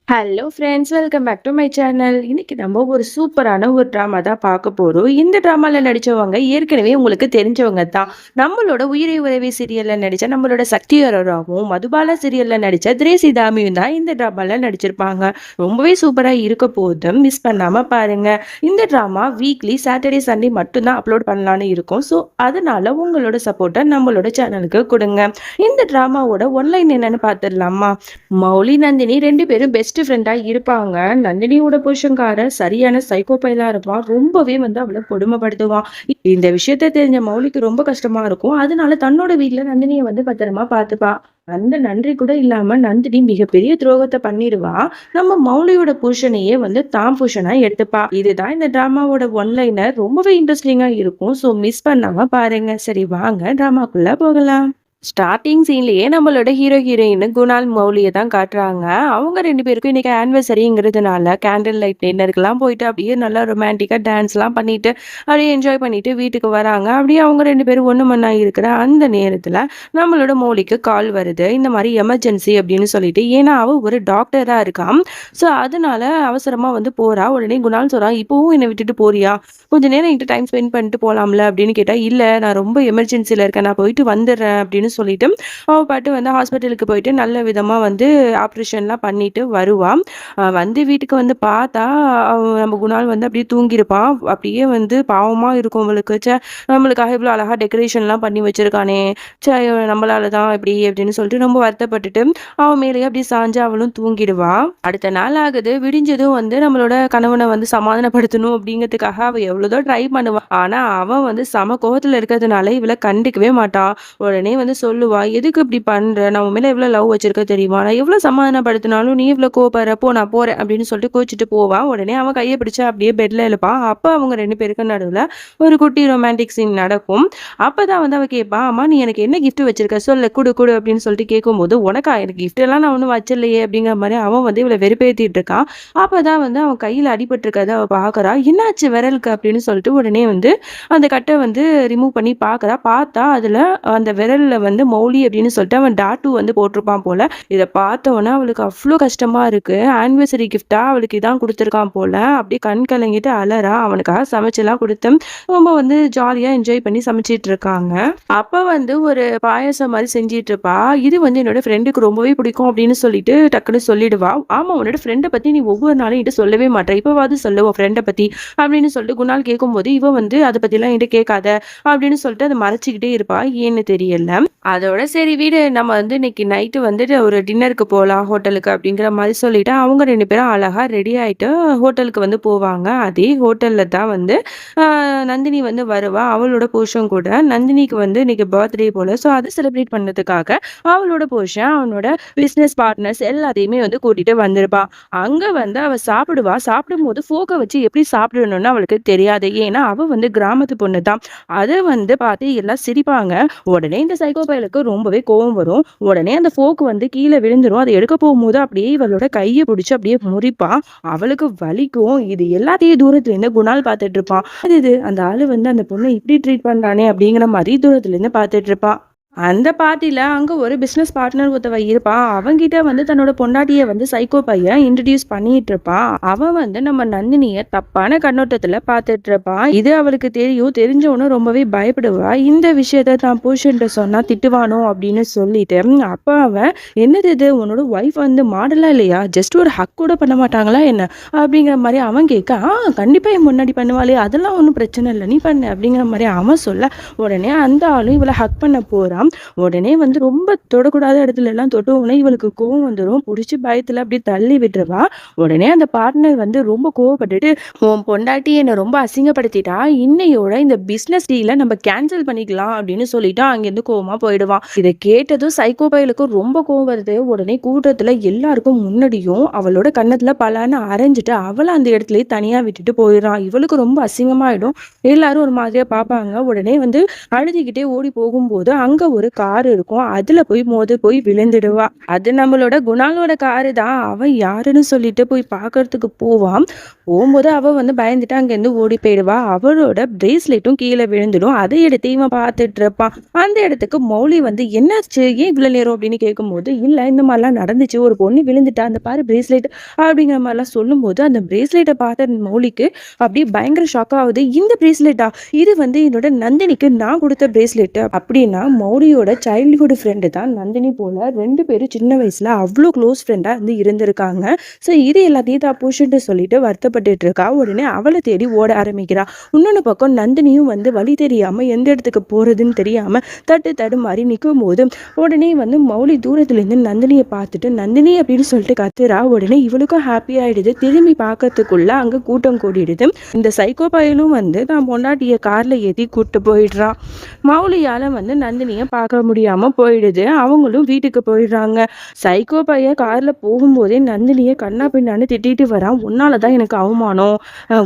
Hello friends, welcome back to my channel. இன்னைக்கு நம்ம ஒரு சூப்பரான ஒரு ட்ராமா தான் பார்க்க போறோம். இந்த ட்ராமால நடிச்சவங்க ஏற்கனவே உங்களுக்கு தெரிஞ்சவங்க தான். நம்மளோட உயிரை உறவே சீரியல்ல நடிச்ச நம்மளோட சக்தி அரோராவும், மதுபாலா சீரியல்ல நடிச்ச திரேசிதாமியும் தான் இந்த ட்ராமால நடிச்சிருப்பாங்க. ரொம்பவே சூப்பரா இருக்க போது மிஸ் பண்ணாம பாருங்க. இந்த ட்ராமா வீக்லி சாட்டர்டே சண்டே மட்டும் தான் அப்லோட் பண்ணலான்னு இருக்கும். ஸோ அதனால உங்களோட சப்போர்ட்டை நம்மளோட சேனலுக்கு கொடுங்க. இந்த ட்ராமாவோட ஒன்லைன் என்னன்னு பார்த்துடலாமா? மௌலி நந்தினி 2 பேரும் பெஸ்ட் ஃப்ரெண்டா இருப்பாங்க. நந்தினியோட புருஷன்காரன் சரியான சைக்கோ பயலா இருப்பான். ரொம்பவே அவள கொடுமைப்படுத்துவான். இந்த விஷயத்த தெரிஞ்ச மௌலிக்கு ரொம்ப கஷ்டமா இருக்கும். அதனால தன்னோட வீட்ல நந்தினிய பத்திரமா பார்த்துப்பா. அந்த நன்றி கூட இல்லாம நந்தினி மிகப்பெரிய துரோகத்தை பண்ணிடுவா. நம்ம மௌலியோட புருஷனையே தான் புருஷனா எடுத்துப்பா. இதுதான் இந்த டிராமாவோட ஒன்லைனர். ரொம்பவே இன்ட்ரெஸ்டிங்கா இருக்கும். ஸோ மிஸ் பண்ணாம பாருங்க. சரி, வாங்க டிராமாக்குள்ள போகலாம். ஸ்டார்ட்டிங் சீன்லயே நம்மளோட ஹீரோ ஹீரோயின் குணால் மௌலியை தான் காட்டுறாங்க. அவங்க 2 பேருக்கும் இன்னைக்கு ஆனிவர்சரிங்கிறதுனால கேண்டில் லைட் டின்னருக்குலாம் போயிட்டு அப்படியே நல்லா ரொமான்டிக்கா டான்ஸ்லாம் பண்ணிட்டு அப்படியே என்ஜாய் பண்ணிட்டு வீட்டுக்கு வராங்க. அப்படியே அவங்க 2 பேரும் ஒண்ணு மண்ணா இருக்கிற அந்த நேரத்துல நம்மளோட மௌலிக்கு கால் வருது. இந்த மாதிரி எமர்ஜென்சி அப்படின்னு சொல்லிட்டு. ஏன்னா அவ ஒரு டாக்டரா இருக்காம். ஸோ அதனால அவசரமா போறா. உடனே குணால் சொல்றான், இப்பவும் என்னை விட்டுட்டு போறியா? கொஞ்ச நேரம் என்கிட்ட டைம் ஸ்பெண்ட் பண்ணிட்டு போலாம்ல அப்படின்னு கேட்டா, இல்ல நான் ரொம்ப எமர்ஜென்சில இருக்கேன், நான் போயிட்டு வந்துடுறேன் அப்படின்னு சொல்லிட்டு அவ பாட்டு ஹாஸ்பிட்டலுக்கு போயிட்டு நல்ல விதமா ஆப்ரேஷன்லாம் பண்ணிட்டு வருவா. வீட்டுக்கு பார்த்தா நம்ம குணால் அப்படியே தூங்கியிருப்பான். அப்படியே பாவமா இருக்கும் அவளுக்கு. நம்மளுக்காக இவ்வளவு அழகா டெக்கரேஷன்லாம் பண்ணி வச்சிருக்கானே, ச்சே நம்மளால தான் இப்படி அப்படின்னு சொல்லிட்டு ரொம்ப வருத்தப்பட்டுட்டு அவன் மேலேயே அப்படி சாஞ்சு அவளும் தூங்கிடுவா. அடுத்த நாள் ஆகுது. விடிஞ்சதும் நம்மளோட கணவனை சமாதானப்படுத்தணும் அப்படிங்கிறதுக்காக அவ எவ்வளவுதான் ட்ரை பண்ணுவா. ஆனா அவன் செம கோவத்துல இருக்கிறதுனால இவளை கண்டுக்கவே மாட்டான். உடனே சொல்லுவா, எதுக்கு இப்படி பண்ற? நான் உன் மேல எவ்வளவு லவ் வச்சிருக்க தெரியுமா? நான் எவ்வளவு சமாதானப்படுத்தினாலும் நீ இவ்வளவு கோவப்படுற, போ நான் போறேன் அப்படின்னு சொல்லிட்டு கோச்சிட்டு போவா. உடனே அவன் கையை பிடிச்சு அப்படியே பெட்ல எழுப்பான். அப்ப அவங்க 2 பேருக்கு நடுவுல ஒரு குட்டி ரொமான்டிக் சீன் நடக்கும். அப்பதான் அவ கேட்பா, அம்மா நீ எனக்கு என்ன கிஃப்ட் வச்சிருக்க சொல்லு, குடு குடு அப்படின்னு சொல்லிட்டு கேட்கும்போது, உனக்கா? எனக்கு கிஃப்ட் எல்லாம் நான் ஒன்றும் வச்சிடலையே அப்படிங்கிற மாதிரி அவன் இவளை வெறுப்பேத்திட்டு இருக்கான். அப்பதான் அவன் கையில அடிபட்டு இருக்கதை அவ பாக்குறா. என்னாச்சு விரலுக்கு அப்படின்னு சொல்லிட்டு உடனே அந்த கட்டை ரிமூவ் பண்ணி பாக்குறா. பார்த்தா அதுல அந்த விரல்ல மௌலி அப்படின்னு சொல்லிட்டு அவன் டாட்டூ போட்டிருப்பான் போல. இதை பார்த்தவொன்னே அவளுக்கு அவ்வளோ கஷ்டமா இருக்கு. ஆனிவர்சரி கிஃப்டா அவளுக்கு இதான் கொடுத்துருக்கான் போல. அப்படியே கண் கலங்கிட்டு அலறா. அவனுக்காக சமைச்செல்லாம் கொடுத்து ரொம்ப ஜாலியா என்ஜாய் பண்ணி சமைச்சிட்டு இருக்காங்க. அப்ப ஒரு பாயசம் மாதிரி செஞ்சிட்டு இருப்பா. இது என்னோட ஃப்ரெண்டுக்கு ரொம்பவே பிடிக்கும் அப்படின்னு சொல்லிட்டு டக்குன்னு சொல்லிடுவா. ஆமா, உன்னோட ஃப்ரெண்டை பத்தி நீ ஒவ்வொரு நாளும் என்கிட்ட சொல்லவே மாட்டேன், இப்பவாது சொல்லு உன் ஃப்ரெண்டை பத்தி அப்படின்னு சொல்லிட்டு குணால் கேட்கும்போது இவ அதை பத்திலாம் என்கிட்ட கேட்காத அப்படின்னு சொல்லிட்டு அதை மறைச்சிக்கிட்டே இருப்பா. ஏன்னு தெரியல. அதோட சரி வீடு, நம்ம இன்னைக்கு நைட்டு ஒரு டின்னருக்கு போகலாம் ஹோட்டலுக்கு அப்படிங்கிற மாதிரி சொல்லிட்டு அவங்க 2 பேரும் அழகா ரெடி ஆயிட்டு ஹோட்டலுக்கு போவாங்க. அதே ஹோட்டல்ல தான் நந்தினி வருவா. அவளோட புருஷன் கூட. நந்தினிக்கு இன்னைக்கு பர்த்டே போல. ஸோ அதை செலிப்ரேட் பண்ணதுக்காக அவளோட புருஷன் அவனோட பிசினஸ் பார்ட்னர்ஸ் எல்லாத்தையுமே கூட்டிட்டு வந்திருப்பா. அங்க அவ சாப்பிடுவா. சாப்பிடும்போது ஃபோக்கை வச்சு எப்படி சாப்பிடணும்னு அவளுக்கு தெரியாது. ஏன்னா அவ கிராமத்து பொண்ணு தான். அதை பார்த்து எல்லாம் சிரிப்பாங்க. உடனே இந்த சைக்கோ பயலுக்கு ரொம்பவே கோவம் வரும். உடனே அந்த ஃபோக் கீழே விழுந்துரும். அதை எடுக்க போகும்போது அப்படியே இவளோட கையை பிடிச்சி அப்படியே முறிப்பா. அவளுக்கு வலிக்கும். இது எல்லாத்தையும் தூரத்துல இருந்து குணால் பார்த்துட்டு இருப்பான். இது அந்த ஆளு அந்த பொண்ணை இப்படி ட்ரீட் பண்றானே அப்படிங்கிற மாதிரி தூரத்துல இருந்து பார்த்துட்டு இருப்பான். அந்த பார்ட்டில அங்க ஒரு பிசினஸ் பார்ட்னர் ஒருத்தவ இருப்பான். அவங்கிட்ட தன்னோட பொண்டாட்டிய சைக்கோ பையன் இன்ட்ரடியூஸ் பண்ணிட்டு இருப்பான். அவன் நம்ம நந்தினிய தப்பான கண்ணோட்டத்துல பார்த்துட்டு இருப்பான். இது அவளுக்கு தெரியும். தெரிஞ்சவனும் ரொம்பவே பயப்படுவா. இந்த விஷயத்த தான் புருஷன்ட்ட சொன்னா திட்டுவானோ அப்படின்னு சொல்லிட்டு அப்ப அவன், என்னது இது, உன்னோட ஒய்ஃப் மாடலா இல்லையா? ஜஸ்ட் ஒரு ஹக் கூட பண்ண மாட்டாங்களா என்ன அப்படிங்கிற மாதிரி அவன் கேட்க, கண்டிப்பா என் முன்னாடி பண்ணுவாளே, அதெல்லாம் ஒன்றும் பிரச்சனை இல்லை, நீ பண்ணு அப்படிங்கிற மாதிரி அவன் சொல்ல, உடனே அந்த ஆளும் இவளை ஹக் பண்ண போறான். உடனே ரொம்ப தொடக்கூடாத இடத்துல எல்லாம் தொட்டவுடனே இவளுக்கு கோவம் வந்துடும். புடிச்சு பயத்துல அப்படி தள்ளி விட்டுருவா. உடனே அந்த பார்ட்னர் ரொம்ப கோவப்பட்டுட்டு, உன் பொண்டாட்டி என்னை ரொம்ப அசிங்கப்படுத்திட்டா, இன்னையோட இந்த பிசினஸ் டீல நம்ம கேன்சல் பண்ணிக்கலாம் அப்படின்னு சொல்லிட்டு அங்கிருந்து கோவமா போயிடுவான். இதை கேட்டதும் சைக்கோ பயலுக்கு ரொம்ப கோவம் வருது. உடனே கூட்டத்துல எல்லாருக்கும் முன்னாடியும் அவளோட கண்ணத்துல பலான்னு அரைஞ்சிட்டு அவளை அந்த இடத்துலயே தனியா விட்டுட்டு போயிடுறான். இவளுக்கு ரொம்ப அசிங்கமாயிடும். எல்லாரும் ஒரு மாதிரியா பார்ப்பாங்க. உடனே அழுதுகிட்டே ஓடி போகும்போது அங்க ஒரு கார் இருக்கும். அதுல போய் விழுந்துடுவா. அது நம்மளோட குணாலோட காரு தான். அவன் யாருன்னு சொல்லிட்டு போய் பார்க்கறதுக்கு போவான். போம்போது அவ பயந்துட்டு அங்கேருந்து ஓடி போயிடுவா. அவளோட பிரேஸ்லெட்டும் கீழ விழுந்துடும். அதை எடுத்து இவன் பார்த்துட்டு இருப்பான். அந்த இடத்துக்கு மௌலி "என்னாச்சு? ஏன் இவ்வளோ நேரம்?" அப்படின்னு கேட்கும்போது, "இல்ல இந்த மாரிலாம் நடந்துச்சு. ஒரு பொண்ணு விழுந்துட்டா. அந்த பாரு பிரேஸ்லெட்" அப்படிங்கிற மாரிலாம் சொல்லும்போது, அந்த பிரேஸ்லெட்ட பார்த்த மௌலிக்கு அப்படியே பயங்கர ஷாக் ஆகுது. "இந்த பிரேஸ்லெட்டா? இது என்னோட நந்தினிக்கு நான் கொடுத்த பிரேஸ்லெட்." அப்படின்னா மௌலியோட சைல்ட்ஹுட் ஃப்ரெண்டு தான் நந்தினி போல. 2 பேரும் சின்ன வயசுல அவ்வளோ க்ளோஸ் ஃப்ரெண்டா இருந்திருக்காங்க. ஸோ இது எல்லாத்தையும் தான் புருஷன்ட்டு சொல்லிட்டு வருத்தப்பட்டுட்டு இருக்கா. உடனே அவளை தேடி ஓட ஆரம்பிக்கிறா. இன்னொன்று பக்கம் நந்தினியும் வழி தெரியாம எந்த இடத்துக்கு போறதுன்னு தெரியாம தடுமாறி நிற்கும் போது உடனே மௌலி தூரத்துல இருந்து நந்தினியை பார்த்துட்டு நந்தினி அப்படின்னு சொல்லிட்டு கத்துறா. உடனே இவளுக்கும் ஹாப்பி ஆயிடுது. திரும்பி பார்க்கறதுக்குள்ள அங்க கூட்டம் கூடிடுது. இந்த சைக்கோ பயலும் தான் பொண்டாட்டிய கார்ல ஏத்தி கூட்டு போயிடுறான். மௌலியால நந்தினிய பார்க்க முடியாம போயிடுது. அவங்களும் வீட்டுக்கு போயிடுறாங்க. சைக்கோ பையன் கார்ல போகும்போதே நந்தினிய கண்ணா பின்னான்னு திட்டிட்டு வரான். "உன்னாலதான் எனக்கு அவமானம்,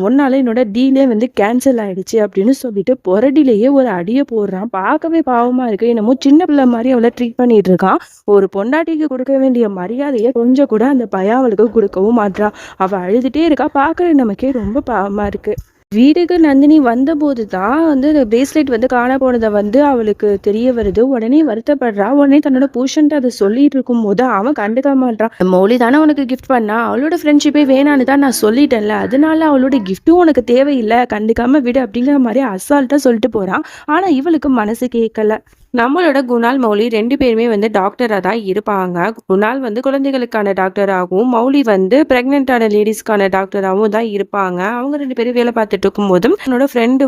உன்னால என்னோட டீலே கேன்சல் ஆயிடுச்சு" அப்படின்னு சொல்லிட்டு புரடிலேயே ஒரு அடிய போடுறான். பார்க்கவே பாவமா இருக்கு. என்னமோ சின்ன பிள்ளை மாதிரி அவளை ட்ரீட் பண்ணிட்டு இருக்கான். ஒரு பொண்டாட்டிக்கு கொடுக்க வேண்டிய மரியாதையை கொஞ்சம் கூட அந்த பையன் அவளுக்கு கொடுக்கவும் மாட்றா. அவ அழுதுட்டே இருக்கா. பார்க்கற நமக்கே ரொம்ப பாவமா இருக்கு. வீட்டுக்கு நந்தினி வந்தபோது தான் பிரேஸ்லெட் காண போனதை அவளுக்கு தெரிய வருது. உடனே வருத்தப்படுறா. உடனே தன்னோட புருஷன்ட்டு அதை சொல்லிட்டு இருக்கும் போது அவன் கண்டுக்க மாட்டான். மௌலி தானே உனக்கு கிஃப்ட் பண்ணா, அவளோட ஃப்ரெண்ட்ஷிப்பே வேணான்னு தான் நான் சொல்லிட்டேன்ல, அதனால அவளோட கிஃப்ட்டும் உனக்கு தேவையில்லை, கண்டுக்காம விடு அப்படிங்கிற மாதிரி அசால்ட்டா சொல்லிட்டு போறான். ஆனா இவளுக்கு மனசு கேட்கல. நம்மளோட குணால், மௌலி 2 பேருமே டாக்டரா தான் இருப்பாங்க. குணால் குழந்தைகளுக்கான டாக்டராகவும், மௌலி பிரெக்னென்ட்டான லேடிஸ்க்கான டாக்டராகவும் தான் இருப்பாங்க. அவங்க 2 பேரும் வேலை பார்த்துட்டு இருக்கும்போது அவனோட ஃப்ரெண்டு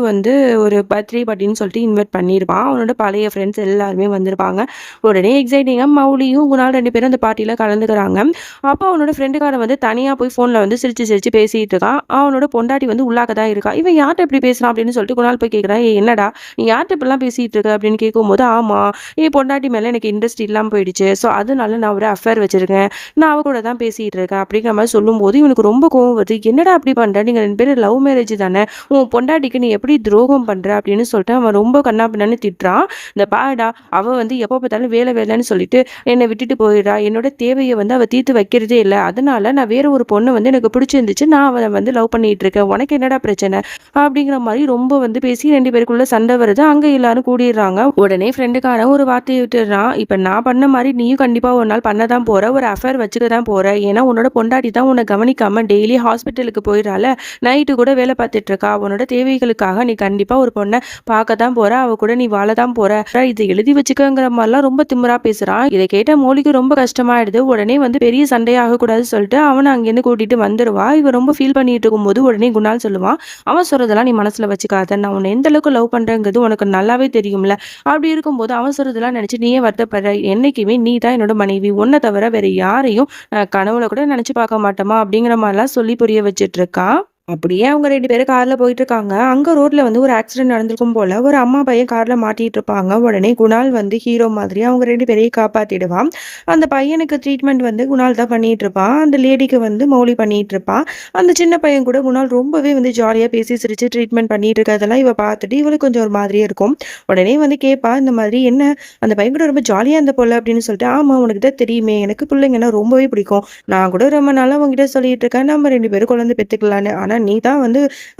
ஒரு பர்த்டே பார்ட்டின்னு சொல்லிட்டு இன்வைட் பண்ணியிருப்பான். அவனோட பழைய ஃப்ரெண்ட்ஸ் எல்லாருமே வந்திருப்பாங்க. உடனே எக்ஸைட்டிங்காக மௌலியும் குணால் 2 பேரும் அந்த பார்ட்டியில் கலந்துக்கிறாங்க. அப்போ அவனோட ஃப்ரெண்டுக்காரன் தனியாக போய் ஃபோனில் சிரிச்சு சிரிச்சு பேசிட்டு இருக்கான். அவனோட பொண்டாட்டி உள்ளாக்க தான் இருக்கா. இவன் யார்கிட்ட இப்படி பேசுறான் அப்படின்னு சொல்லிட்டு குணால் போய் கேட்குறான். "என்னடா நீ யார்கிட்ட இப்படிலாம் பேசிட்டு இருக்க?" அப்படின்னு கேட்கும்போது, "ஆமா, என் பொண்டாட்டி மேல எனக்கு இன்ட்ரெஸ்ட் இல்லாம போயிடுச்சு. ஸோ அதனால நான் ஒரு அஃபேர் வச்சிருக்கேன். நான் அவ கூட தான் பேசிட்டு இருக்கேன்" அப்படிங்கிற மாதிரி சொல்லும்போது இவனுக்கு ரொம்ப கோவம் வருது. "என்னடா அப்படி பண்ற? நீங்க 2 பேரும் லவ் மேரேஜ் தானே. உன் பொண்டாட்டிக்கு நீ எப்படி துரோகம் பண்ற?" அப்படின்னு சொல்லிட்டு அவன் ரொம்ப கண்ணா பின்னான்னு திட்டுறான். இந்த பாடா அவ எப்போ பார்த்தாலும் வேலை வேலைன்னு சொல்லிட்டு என்னை விட்டுட்டு போயிடுறா. என்னோட தேவையை அவ தீர்த்து வைக்கிறதே இல்லை. அதனால நான் வேற ஒரு பொண்ணு எனக்கு பிடிச்சிருந்துச்சு. நான் அவனை லவ் பண்ணிட்டு இருக்கேன். உனக்கு என்னடா பிரச்சனை? அப்படிங்கிற மாதிரி ரொம்ப பேசி 2 பேருக்குள்ள சண்டை வருது. அங்க எல்லாரும் கூடிடுறாங்க. உடனே ஃப்ரெண்டுக்காரன் ஒரு வார்த்தையை விட்டுடுறான். "இப்ப நான் பண்ண மாதிரி நீயும் கண்டிப்பா ஒரு நாள் பண்ண தான் போற. ஒரு அஃபேர் வச்சுக்க தான் போற. ஏன்னா உன்னோட பொண்டாட்டி தான் உன்னை கவனிக்காம டெய்லி ஹாஸ்பிட்டலுக்கு போயிடறால. நைட்டு கூட வேலை பார்த்துட்டு இருக்கா. உன்னோட தேவைகளுக்காக நீ கண்டிப்பா ஒரு பொண்ணை பார்க்க தான் போற. அவ கூட நீ வாழ தான் போற. இதை எழுதி வச்சுக்கங்கிற மாதிரிலாம் ரொம்ப திமிரா பேசுறான். இதை கேட்ட மௌலிக்கு ரொம்ப கஷ்டமாயிடுது. உடனே பெரிய சண்டையாக கூடாதுன்னு சொல்லிட்டு அவனை அங்கேருந்து கூட்டிட்டு வந்துடுவா. இவ ரொம்ப ஃபீல் பண்ணிட்டு இருக்கும்போது உடனே குணால் சொல்லுவான், "அவன் சொல்றதெல்லாம் நீ மனசுல வச்சுக்காத. நான் உன்னை எந்த அளவுக்கு லவ் பண்றேங்கிறது உனக்கு நல்லாவே தெரியும்ல. அப்படி இருக்கும்போது அவன் சொல்றதெல்லாம் நினைச்சு நீயே வருத்தப்படுற. என்னைக்குமே நீ தான் என்னோட மனைவி. உன்னை தவிர வேற யாரையும் கனவுல கூட நினைச்சு பார்க்க மாட்டோமா" அப்படிங்கிற மாதிரிலாம் சொல்லி புரிய வச்சிட்டு இருக்கா. அப்படியே அவங்க 2 பேரும் கார்ல போயிட்டு இருக்காங்க. அங்க ரோட்ல ஒரு ஆக்சிடென்ட் நடந்திருக்கும் போல. ஒரு அம்மா பையன் கார்ல மாட்டிட்டு இருப்பாங்க. உடனே குணால் ஹீரோ மாதிரி அவங்க 2 பேரையும் காப்பாத்திடுவான். அந்த பையனுக்கு ட்ரீட்மெண்ட் குணால் தான் பண்ணிட்டு இருப்பான். அந்த லேடிக்கு மௌலி பண்ணிட்டு இருப்பான். அந்த சின்ன பையன் கூட குணால் ரொம்பவே ஜாலியா பேசி சிரிச்சு ட்ரீட்மெண்ட் பண்ணிட்டு இருக்கறதெல்லாம் இவ பார்த்துட்டு இவளுக்கு கொஞ்சம் ஒரு மாதிரியே இருக்கும். உடனே கேட்பா, இந்த மாதிரி "என்ன அந்த பையன் கூட ரொம்ப ஜாலியா இருந்த போல" அப்படின்னு சொல்லிட்டு. "ஆமா, உனக்கு தான் தெரியுமே, எனக்கு பிள்ளைங்கன்னா ரொம்பவே பிடிக்கும். நான் கூட ரொம்ப நாளா உங்ககிட்ட சொல்லிட்டு இருக்கேன், நம்ம 2 பேரும் குழந்தை பெத்துக்கலான்னு. ஆனா நீ தான்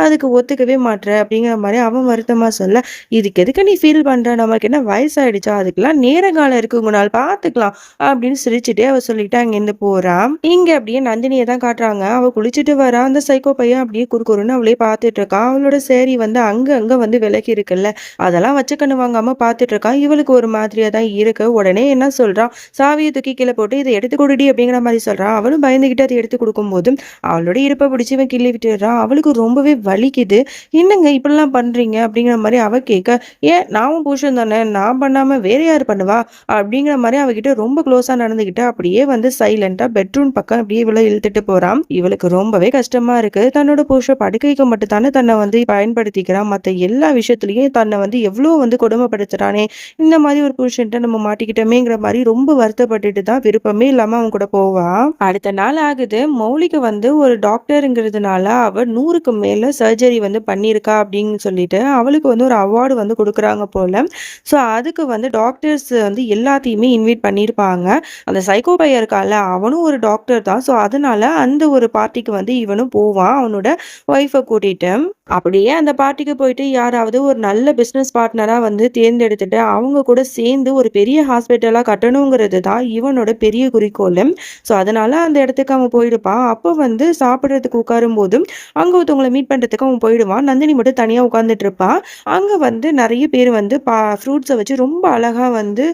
அதுக்கு ஒத்துக்கவே மாட்ற" அப்படிங்கிற மாதிரி அவன் வருத்தமா சொல்ல, "இதுக்கு எதுக்கு நீ ஃபீல் பண்ற? நமக்கு என்ன வயசாயிடுச்சா? அதுக்கெல்லாம் நேரங்காலம் இருக்கு குணால், பார்த்துக்கலாம்" அப்படின்னு சிரிச்சுட்டே அவ சொல்லிட்டு அங்கிருந்து போறா. இங்க அப்படியே நந்தினியை தான் காட்டுறாங்க. அவ குளிச்சுட்டு வரா. அந்த சைக்கோ பையன் அப்படியே குறுகுறுன்னு அவளே பார்த்துட்டு இருக்கான். அவளோட சேரி அங்க விலகி இருக்குல்ல, அதெல்லாம் வச்சு கண்ணு வாங்காம பார்த்துட்டு இருக்கான். இவளுக்கு ஒரு மாதிரியா தான் இருக்கு. உடனே என்ன சொல்றான், "சாவியை தூக்கி கீழே போட்டு இதை எடுத்து கொடுடி" அப்படிங்கிற மாதிரி சொல்றான். அவளும் பயந்துகிட்டு அதை எடுத்து கொடுக்கும் போது அவளோட இருப்பை பிடிச்சி இவன் கிள்ளி விட்டுறான். அவளுக்கு ரொம்பவே வலிக்குது. "என்னங்க இப்படிலாம் பண்றீங்க?" அப்படிங்கிற மாதிரி அவ கேட்க, "ஏன் நான் புருஷன் தானே, நான் பண்ணாம வேற யாரு பண்ணுவா?" அப்படிங்கிற மாதிரி அவகிட்ட ரொம்ப க்ளோஸா நடந்துகிட்டு அப்படியே சைலண்டா பெட்ரூம் பக்கம் அப்படியே இவளை இழுத்துட்டு போறான். இவளுக்கு ரொம்பவே கஷ்டமா இருக்கு. தன்னோட புருஷன் படுக்கைக்கு மட்டும் தானே தன்னை பயன்படுத்திக்கிறான். மத்த எல்லா விஷயத்திலயும் தன்னை எவ்வளவு கொடுமைப்படுத்துறானே, இந்த மாதிரி ஒரு புருஷன்ட்ட நம்ம மாட்டிக்கிட்டோமேங்கிற மாதிரி ரொம்ப வருத்தப்பட்டுட்டு தான் விருப்பமே இல்லாம அவன் கூட போவா. அடுத்த நாள் ஆகுது. மௌலிக்கு ஒரு டாக்டருங்கிறதுனால அவ அவ 100க்கு மேல சர்ஜரி வந்து பண்ணியிருக்கா அப்படின்னு சொல்லிட்டு, அவளுக்கு வந்து ஒரு அவார்டு வந்து குடுக்குறாங்க போல. ஸோ அதுக்கு வந்து டாக்டர்ஸ் வந்து எல்லாத்தையுமே இன்வைட் பண்ணியிருப்பாங்க. அந்த சைக்கோ பையன் இருக்கான்ல, அவனும் ஒரு டாக்டர் தான். ஸோ அதனால அந்த ஒரு பார்ட்டிக்கு வந்து இவனும் போவான், அவனோட ஒய்ஃப கூட்டிட்டு. அப்படியே அந்த பார்ட்டிக்கு போயிட்டு யாராவது ஒரு நல்ல பிசினஸ் பார்ட்னரா வந்து தேர்ந்தெடுத்துட்டு, அவங்க கூட சேர்ந்து ஒரு பெரிய ஹாஸ்பிட்டலா கட்டணுங்கிறது தான் இவனோட பெரிய குறிக்கோளு. ஸோ அதனால அந்த இடத்துக்கு அவன் போயிருப்பான். அப்போ வந்து சாப்பிடுறதுக்கு உட்காரும்போதும், அங்க ஒருத்தவங்கள மீட் பண்றதுக்கு அவன் போயிடுவான். நந்தினி மட்டும் தனியா உட்கார்ந்துட்டு இருப்பா. அங்க வந்து நெறைய பேர் வந்து ஃப்ரூட்ஸ வச்சு ரொம்ப அழகா வந்து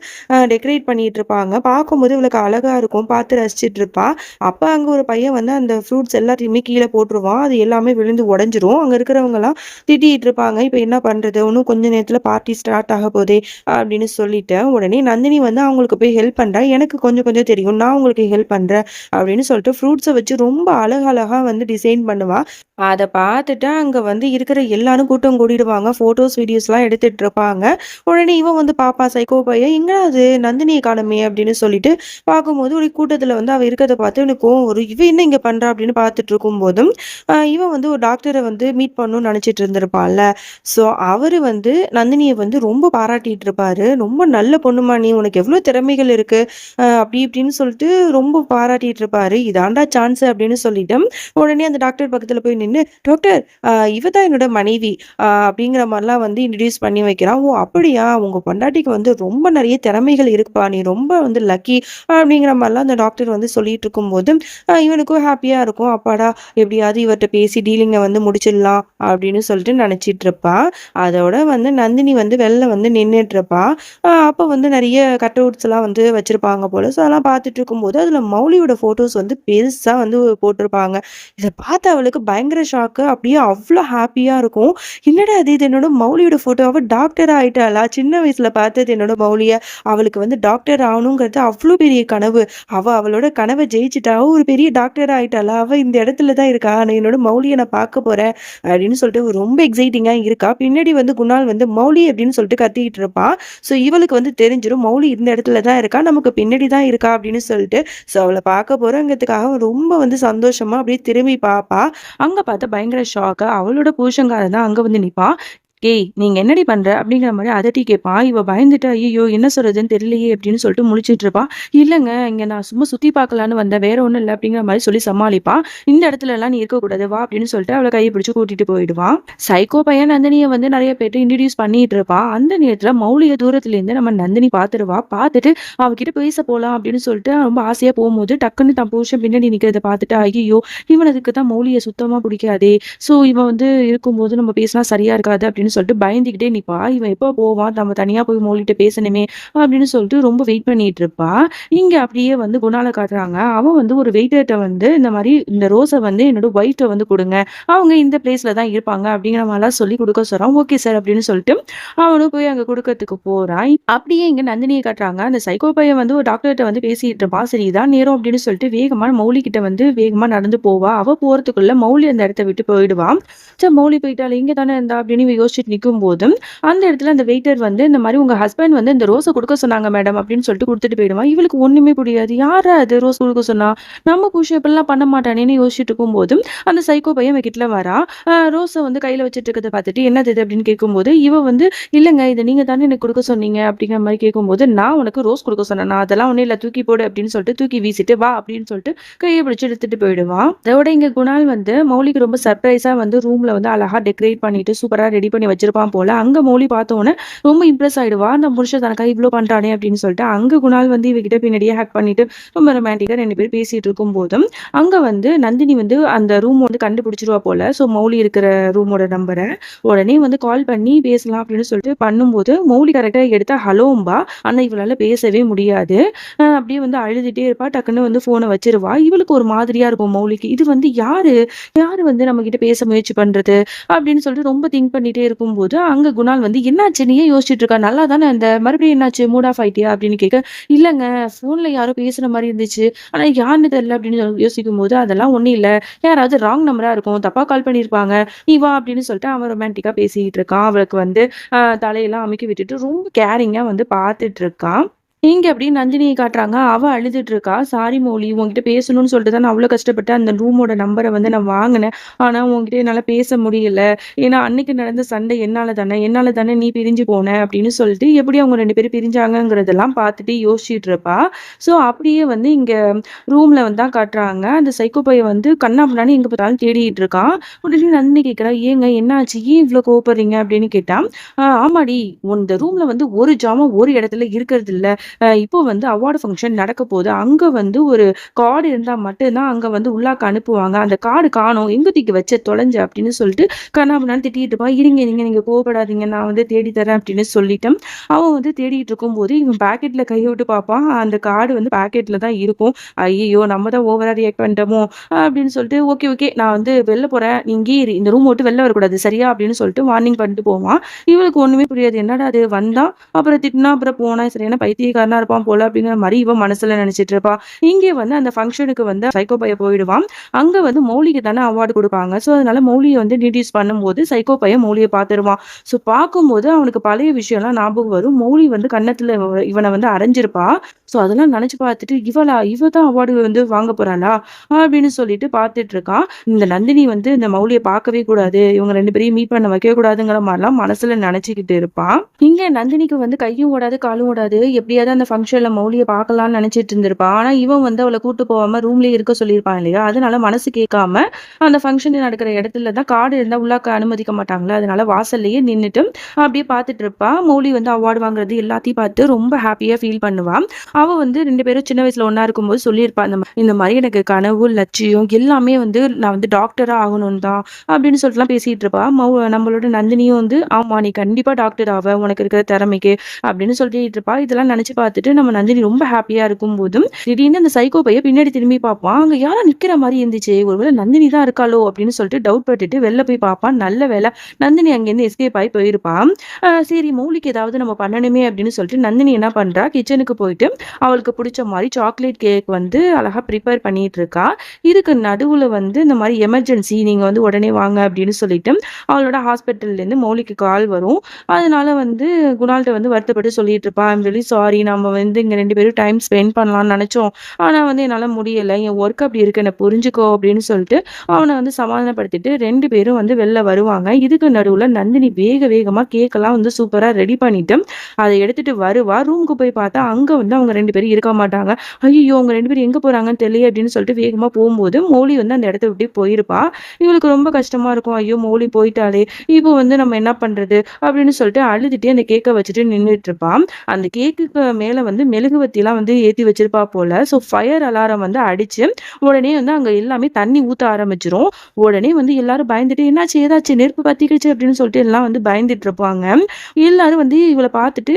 டெக்கரேட் பண்ணிட்டு இருப்பாங்க. பார்க்கும்போது இவளுக்கு அழகா இருக்கும். பார்த்து ரசிச்சுட்டு இருப்பா. அப்ப அங்க ஒரு பையன் வந்து அந்த ஃப்ரூட்ஸ் எல்லாத்தையுமே கீழ போட்டுருவான். அது எல்லாமே விழுந்து உடைஞ்சிரும். அங்க இருக்கிறவங்கலாம் திட்டிட்டு இருப்பாங்க. இப்ப என்ன பண்றது? இன்னும் கொஞ்ச நேரத்துல பார்ட்டி ஸ்டார்ட் ஆக போதே அப்படின்னு சொல்லிட்டு, உடனே நந்தினி வந்து அவங்களுக்கு போய் ஹெல்ப் பண்றா. எனக்கு கொஞ்சம் கொஞ்சம் தெரியும். நான் உங்களுக்கு ஹெல்ப் பண்றேன் அப்படின்னு சொல்லிட்டு ஃப்ரூட்ஸ வச்சு ரொம்ப அழகழகா வந்து டிசைன் பண்ணுவா. அத பார்த்துட்டு அங்க வந்து இருக்கிற எல்லாரும் கூட்டம் கூடிடுவாங்க. ஃபோட்டோஸ், வீடியோஸ்லாம் எடுத்துட்டு இருப்பாங்க. உடனே இவன் வந்து பாப்பா சைக்கோ பையன், "எங்க அது நந்தினிய காணோமே!" அப்படின்னு சொல்லிட்டு பார்க்கும்போது ஒரு கூட்டத்துல வந்து அவ இருக்கிறத பார்த்து இவனுக்கு கோவம் வரும். "இவ என்ன இங்க பண்றா?" அப்படின்னு பார்த்துட்டு இருக்கும்போதும், இவன் வந்து ஒரு டாக்டர வந்து மீட் பண்ணணும்னு நெனச்சிட்டு இருந்திருப்பான்ல. ஸோ அவரு வந்து நந்தினிய வந்து ரொம்ப பாராட்டிட்டு இருப்பாரு. "ரொம்ப நல்ல பொண்ணும்மா நீ. உனக்கு எவ்ளோ திறமைகள் இருக்கு." அப்படி இப்படின்னு சொல்லிட்டு ரொம்ப பாராட்டிட்டு இருப்பாரு. "இதான்டா சான்ஸ்" அப்படின்னு சொல்லிட்டு, உடனே அந்த டாக்டர் பக்கத்துல போய் நின்னு, "டாக்டர் இவ தான் என்னோட மனைவி." அப்படிங்கிற மாரிலாம் வந்து இன்ட்ரோடியூஸ் பண்ணி வைக்கிறான். "ஓ! அப்படியா? உங்க பொண்டாட்டிக்கு வந்து ரொம்ப நெறைய திறமைகள் இருக்குப்பா. நீ ரொம்ப வந்து லக்கி." அப்படிங்கிற மாரிலாம் அந்த டாக்டர் வந்து சொல்லிட்டு இருக்கும்போது, இவனுக்கும் ஹேப்பியா இருக்கும். அப்பாடா! எப்படியாவது இவர்ட்ட பேசி டீலிங்க வந்து முடிச்சிடலாம் அப்படின்னு சொல்லிட்டு நெனச்சிட்டு இருப்பான். அதோட வந்து நந்தினி வந்து வெளில வந்து நின்னுட்டு இருப்பா. அப்ப வந்து நெறைய கட்அவுட்ஸ்லாம் வந்து வச்சிருப்பாங்க போல. ஸோ அதெல்லாம் பார்த்துட்டு இருக்கும்போது, அதில மௌலியோட ஃபோட்டோஸ் வந்து பெருசா வந்து போட்டிருப்பாங்க. இத பார்த்து அவளுக்கு பயங்கர ஷாக்கு. அப்படியே அவ்ளோ ஹேப்பியா இருக்கும். என்னடா இது! இது என்னோட மௌலியோட ஃபோட்டோ. அவ டாக்டர் ஆயிட்டாளா? சின்ன வயசுல பார்த்தது என்னோட மௌலிய. அவளுக்கு வந்து டாக்டர் ஆகணுங்கிறது அவ்ளோ பெரிய கனவு. அவளோட கனவ ஜெயிச்சுட்டா. ஒரு பெரிய டாக்டரா ஆயிட்டாளா? அவ இந்த இடத்துல தான் இருக்கா. நான் என்னோட மௌலிய நான் பார்க்க போறேன். அப்படின்னு சொல்லிட்டு ரொம்ப எக்ஸைட்டிங்கா இருக்கா. பின்னாடி வந்து குணால் வந்து மௌலி அப்படின்னு சொல்லிட்டு கத்திக்கிட்டு இருப்பான். ஸோ இவளுக்கு வந்து தெரிஞ்சிரும். மௌலி இந்த இடத்துல தான் இருக்கா. நமக்கு பின்னாடி தான் இருக்கா அப்படின்னு சொல்லிட்டு. ஸோ அவள பார்க்க போறோங்கிறதுக்காக ரொம்ப வந்து சந்தோஷமா அப்படியே திரும்பி பார்ப்பா. அங்க பார்த்தா பயங்கர ஷாக்கா அவளோட புருஷன்காரன் தான் அங்க வந்து நிப்பான். "ஏய்! நீங்க என்னடி பண்ற?" அப்படிங்கிற மாரி அதட்டி கேட்பான். இவ பயந்துட்டு, "ஐய்யய்யோ! என்ன சொல்றதுன்னு தெரியலையே!" அப்படின்னு சொல்லிட்டு முழிச்சுட்டு இருப்பா. "இல்லங்க, இங்க நான் சும்மா சுத்தி பார்க்கலான்னு வந்தேன். வேற ஒண்ணும் இல்ல." அப்படிங்கிற மாரி சொல்லி சமாளிப்பா. "இந்த இடத்துலலாம் நீ இருக்கக்கூடாது. வா" அப்படின்னு சொல்லிட்டு அவள கைய பிடிச்சு கூட்டிட்டு போயிடுவான். சைக்கோ பையன் நந்தினிய வந்து நெறைய பேர்ட்ட இன்ட்ரோடியூஸ் பண்ணிட்டு இருப்பான். அந்த நேரத்துல மௌலிய தூரத்துலேருந்து நம்ம நந்தினி பார்த்துருவா. பார்த்துட்டு அவகிட்ட பேச போலாம் அப்படின்னு சொல்லிட்டு ரொம்ப ஆசையா போம்போது, டக்குன்னு தன் புருஷன் பின்னாடி நிக்கிறத பார்த்துட்டு, "ஐய்யய்யோ! இவனுக்கு தான் மௌலிய சுத்தமா பிடிக்காதே. ஸோ இவன் வந்து இருக்கும்போது நம்ம பேசினா சரியா இருக்காது." அப்படின்னு சொல்லிட்டு பயந்துகிட்டே நிப்பா. இவன் எப்போ போவான்? நம்ம தனியா போய் மௌலிட்ட பேசணுமே அப்படின்னு சொல்லிட்டு ரொம்ப வெயிட் பண்ணிட்டு இருப்பா. இங்க அப்படியே வந்து குணால காட்டுறாங்க. அவன் வந்து ஒரு வெயிட்டர்ட்ட வந்து இந்த மாரி இந்த ரோஸ வந்து என்னோட ஒய்ஃப்ட்ட வந்து குடுங்க. அவங்க இந்த பிளேஸ்ல தான் இருப்பாங்க அப்படிங்கிற மாரிலாம் சொல்லி குடுக்க சொல்றான். ஓகே சார் அப்படின்னு சொல்லிட்டு அவனும் போய் அங்க குடுக்கறதுக்கு போறான். அப்படியே இங்க நந்தினிய காட்டுறாங்க. அந்த சைக்கோ பையன் வந்து ஒரு டாக்டர்ட்ட வந்து பேசிட்டு இருப்பான். சரி இதான் நேரம் அப்படின்னு சொல்லிட்டு வேகமா மௌலி கிட்ட வந்து வேகமா நடந்து போவா. அவ போறதுக்குள்ள மௌலி அந்த இடத்த விட்டு போயிடுவா. மௌலி போயிட்டாளே இங்க தானே இருந்தா அப்படின்னு இவ யோசிச்சுட்டு நிக்கும்போது, அந்த இடத்துல அந்த வெயிட்டர் வந்து இந்த மாரி உங்க ஹஸ்பண்ட் வந்து இந்த ரோஸ குடுக்க சொன்னாங்க மேடம் அப்படின்னு சொல்லிட்டு குடுத்துட்டு போயிடுவான். இவளுக்கு ஒண்ணுமே புரியாது. யார்ரா அது ரோஸ் குடுக்க சொன்னா? நம்ம புருஷன் இப்படிலாம் பண்ண மாட்டானேன்னு யோசிச்சுட்டு இருக்கும்போது, அந்த சைக்கோ பையன் இவகிட்ட வரான். ரோஸ வந்து கையில வச்சுட்டு இருக்கிறத பார்த்துட்டு, "என்னது இது?" அப்படின்னு கேட்கும்போது, இவ வந்து, "இல்லங்க இத நீங்க தானே எனக்கு குடுக்க சொன்னீங்க." அப்படிங்கிற மாரி கேட்கும்போது, "நான் உனக்கு ரோஸ் குடுக்க சொன்னேனா? அதெல்லாம் ஒண்ணும் இல்ல. தூக்கி போடு." அப்படின்னு சொல்லிட்டு தூக்கி வீசிட்டு, "வா" அப்படின்னு சொல்லிட்டு கைய பிடிச்சு இழுத்துட்டு போயிடுவான். அதோட இங்க குணால் வந்து மௌலிக்கு ரொம்ப சர்ப்ரைஸா வந்து ரூம்ல வந்து அழகா டெக்கரேட் பண்ணிட்டு சூப்பரா ரெடி பண்ணி வச்சிருப்பான் போல. அங்க மௌலி பார்த்தோனே ரொம்ப இம்ப்ரெஸ் ஆயிடுவா. நம்ம புருஷன் தனக்காக இவ்ளோ பண்றானே அப்படின்னு சொல்லிட்டு, அங்க குணால் வந்து இவகிட்ட பின்னாடியே ஹேக் பண்ணிட்டு ரொம்ப ரொமான்டிக்கா 2 பேரும் பேசிட்டு இருக்கும்போதும், அங்க வந்து நந்தினி வந்து அந்த ரூம் வந்து கண்டுபிடிச்சிருவா போல. ஸோ மௌலி இருக்கிற ரூமோட நம்பர. உடனே வந்து கால் பண்ணி பேசலாம் அப்படின்னு சொல்லிட்டு பண்ணும்போது, மௌலி கரெக்ட்டா எடுத்தா ஹலோம்பா. ஆனா இவளால பேசவே முடியாது. அப்படியே வந்து அழுதுட்டே இருப்பா. டக்குன்னு வந்து ஃபோன வச்சிருவா. இவளுக்கு ஒரு மாதிரியா இருக்கும் மௌலிக்கு. இது வந்து யாரு? யாரு வந்து நம்மகிட்ட பேச முயற்சி பண்றது? அப்படின்னு சொல்லிட்டு ரொம்ப திங்க் பண்ணிட்டே இருக்கும்போது, அங்க குணால் வந்து, "என்னாச்சு? நீ ஏன் யோசிச்சுட்டு இருக்க? நல்லா தானே இருந்த. மறுபடியும் என்னாச்சு? மூட் ஆஃப் ஆயிட்டியா?" அப்படின்னு கேட்க, "இல்லங்க ஃபோன்ல யாரோ பேசுற மாரி இருந்துச்சு. ஆனா யாருன்னு தெரியல." அப்படின்னு யோசிக்கும்போது, "அதெல்லாம் ஒண்ணும் இல்ல. யாராவது ராங் நம்பரா இருக்கும். தப்பா கால் பண்ணியிருப்பாங்க. நீ வா." அப்படின்னு சொல்லிட்டு அவன் ரொமான்டிக்கா பேசிட்டு இருக்கான். அவளுக்கு வந்து தலையெல்லாம் அமுக்கி விட்டுட்டு ரொம்ப கேரிங்கா வந்து பார்த்துட்டு இருக்கான். இங்க அப்படி நந்தினிய காட்டுறாங்க. அவ அழுதுட்டு இருக்கா. "சாரி மௌலி, உன்கிட்ட பேசணும்னு சொல்லிட்டு தான் நான் அவ்ளோ கஷ்டப்பட்டு அந்த ரூமோட நம்பர வந்து நான் வாங்குனேன். ஆனா உன்கிட்ட என்னால பேச முடியல. ஏன்னா அன்னைக்கு நடந்த சண்டை என்னால தானே நீ பிரிஞ்சு போன." அப்படின்னு சொல்லிட்டு எப்படி அவங்க 2 பேரும் பிரிஞ்சாங்கங்கிறதெல்லாம் பார்த்துட்டு யோசிச்சுட்டு இருப்பா. ஸோ அப்படியே வந்து இங்க ரூம்ல வந்து தான் காட்டுறாங்க. அந்த சைக்கோ பையன் வந்து கன்னா பின்னான்னு எங்க பார்த்தாலும் தேடிட்டு இருக்கான். உடனே நந்தினி கேட்கிறா, "ஏங்க என்னாச்சு? ஏன் இவ்ளோ கோவப்படுறீங்க?" அப்படின்னு கேட்டா, ஆமாடி, இந்த ரூம்ல வந்து ஒரு ஜாமான் ஒரு இடத்துல இருக்கிறதில்ல. இப்போ வந்து அவார்டு ஃபங்ஷன் நடக்க போது. அங்க வந்து ஒரு கார்டு இருந்தா மட்டும் தான் அங்க வந்து உள்ளாக்க அனுப்புவாங்க. அந்த கார்டு காணோம். எங்க தூக்கி வச்ச தொலைஞ்ச அப்படின்னு சொல்லிட்டு கன்னாபின்னான்னு திட்டிட்டு இருப்பான். இருங்க, இருங்க, நீங்க கோவப்படாதீங்க. நான் வந்து தேடி தரேன் அப்படின்னு சொல்லிட்டு, அவன் வந்து தேடிட்டு இருக்கும்போது இவன் பாக்கெட்ல கைய விட்டு பார்ப்பான். அந்த கார்டு வந்து பாக்கெட்ல தான் இருக்கும். ஐய்யயோ! நம்ம தான் ஓவரா ரியாக்ட் பண்ணிட்டோமோ! அப்படின்னு சொல்லிட்டு, ஓகே, ஓகே, நான் வந்து வெளில போறேன். நீ இங்கேயே இரு. இந்த ரூம் விட்டு வெளில வரக்கூடாது. சரியா? அப்படின்னு சொல்லிட்டு வார்னிங் பண்ணிட்டு போவான். இவளுக்கு ஒண்ணுமே புரியாது. என்னடா இது வந்தான், அப்புறம் திட்டினா, அப்புறம் போனா, சரியான பைத்தியக்காரனா இருப்பான் போல அப்படிங்கிற மாரி இவ மனசுல நினைச்சிட்டு இருப்பா. இங்கே வந்து அந்த ஃபங்ஷனுக்கு வந்து சைக்கோ பையன் போயிடுவான். அங்க வந்து மௌலிக்கு தானே அவார்ட் குடுப்பாங்க. ஸோ, அதனால மௌலிய வந்து இன்ட்ரோடியூஸ் பண்ணும்போது சைக்கோ பையன் மௌலிய பார்த்துருவான். ஸோ, பார்க்கும்போது அவனுக்கு பழைய விஷயம்லாம் ஞாபகம் வரும். மௌலி வந்து கன்னத்துல இவன வந்து அறைஞ்சிருப்பா. ஸோ, அதெல்லாம் நினைச்சு பார்த்துட்டு, இவ தான் அவார்டு வந்து வாங்க போறாளா? அப்படின்னு சொல்லிட்டு பார்த்துட்டு இருக்கான். இந்த நந்தினி வந்து இந்த மௌலிய பார்க்கவே கூடாது. இவங்க 2 பேரையும் மீட் பண்ண வைக்கவே கூடாதுங்கிற மாரிலாம் மனசுல நினைச்சுக்கிட்டு இருப்பான். இங்க நந்தினிக்கு வந்து கையும் ஓடாது, காலும் ஓடாது. எப்படியாவது அந்த ஃபங்ஷன்ல மௌலிய பார்க்கலாம்னு நினைச்சிட்டு இருந்திருப்பா. ஆனா, இவன் வந்து அவள கூட்டு போகாம ரூம்லயே இருக்க சொல்லியிருப்பான் இல்லையா? அதனால மனசு கேட்காம அந்த ஃபங்ஷன் நடக்கிற இடத்துல தான் கார்டு இருந்தா உள்ளாக்க அனுமதிக்க மாட்டாங்கல்ல. அதனால வாசல்லயே நின்னுட்டு அப்படியே பார்த்துட்டு இருப்பா. மௌலி வந்து அவார்ட் வாங்குறது எல்லாத்தையும் பார்த்து ரொம்ப ஹாப்பியா ஃபீல் பண்ணுவா. அவ வந்து 2 பேரும் சின்ன வயசுல ஒண்ணா இருக்கும்போது சொல்லியிருப்பா. இந்த மாரி எனக்கு கனவு, லட்சியம் எல்லாமே வந்து நான் வந்து டாக்டரா ஆகணும்னு தான் அப்படின்னு சொல்லிட்டுலாம் பேசிட்டு இருப்பா. நம்மளோட நந்தினியும் வந்து, "ஆமா, நீ கண்டிப்பா டாக்டர் ஆவ. உனக்கு இருக்கிற திறமைக்கு." அப்படின்னு சொல்லிட்டு இருப்பா. இதெல்லாம் நினைச்சு பார்த்துட்டு நம்ம நந்தினி ரொம்ப ஹாப்பியா இருக்கும்போதும், திடீர்னு அந்த சைக்கோ பையன் பின்னாடி திரும்பி பார்ப்பான். அங்க யாரோ நிக்கிற மாரி இருந்துச்சே. ஒருவேளை நந்தினி தான் இருக்காளோ அப்படின்னு சொல்லிட்டு டவுட் பட்டுட்டு வெளில போய் பார்ப்பான். நல்ல வேளை நந்தினி அங்கேருந்து எஸ்கேப் ஆயி போயிருப்பா. சரி, மௌலிக்கு ஏதாவது நம்ம பண்ணணுமே அப்படின்னு சொல்லிட்டு நந்தினி என்ன பண்றா, கிச்சனுக்கு போயிட்டு அவளுக்கு புடிச்ச மாரி சாக்லேட் கேக் வந்து அழகா ப்ரிப்பேர் பண்ணிட்டு இருக்கா. இதுக்கு நடுவுல வந்து இந்த மாரி எமர்ஜென்சி, நீங்க வந்து உடனே வாங்க அப்படின்னு சொல்லிட்டு அவளோட ஹாஸ்பிட்டல்லேருந்து மௌலிக்கு கால் வரும். அதனால வந்து குணால்ட்ட வந்து வருத்தப்பட்டு சொல்லிட்டு இருப்பா. ஐம் ரியலி சாரி, நம்ம வந்து இங்க 2 பேரும் டைம் ஸ்பெண்ட் பண்ணலாம்னு நெனச்சோம். ஆனா வந்து என்னால முடியல. என் ஒர்க் அப்படி இருக்கு. என்ன புரிஞ்சுக்கோ அப்படின்னு சொல்லிட்டு அவன வந்து சமாதானப்படுத்திட்டு 2 பேரும் வந்து வெளில வருவாங்க. இதுக்கு நடுவுல நந்தினி வேகமா கேக்கெல்லாம் வந்து சூப்பரா ரெடி பண்ணிட்டு அத எடுத்துட்டு வருவா. ரூமுக்கு போய் பார்த்தா அங்க வந்து அவங்க 2 பேரும் இருக்க மாட்டாங்க. ஐய்யய்யோ! அவங்க 2 பேரும் எங்க போறாங்கன்னு தெரியலையே அப்படின்னு சொல்லிட்டு வேகமா போம்போது மௌலி வந்து அந்த இடத்த விட்டு போயிருப்பா. இவளுக்கு ரொம்ப கஷ்டமா இருக்கும். ஐயோ! மௌலி போயிட்டாளே! இப்போ வந்து நம்ம என்ன பண்றது? அப்படின்னு சொல்லிட்டு அழுதுட்டே அந்த கேக்க வச்சுட்டு நின்னுட்டு இருப்பா. அந்த கேக்குக்கு மேல வந்து மெழுகுவர்த்திலாம் வந்து ஏத்தி வச்சிருப்பா போல. ஸோ ஃபயர் அலாரம் வந்து அடிச்சு, உடனே வந்து அங்க எல்லாமே தண்ணி ஊத்த ஆரம்பிச்சுரும். உடனே வந்து எல்லாரும் பயந்துட்டு, "என்னாச்சு? ஏதாச்சு? நெருப்பு பத்திக்கிடுச்சு" அப்படின்னு சொல்லிட்டு எல்லாம் வந்து பயந்துட்டு இருப்பாங்க. எல்லாரும் வந்து இவள பார்த்துட்டு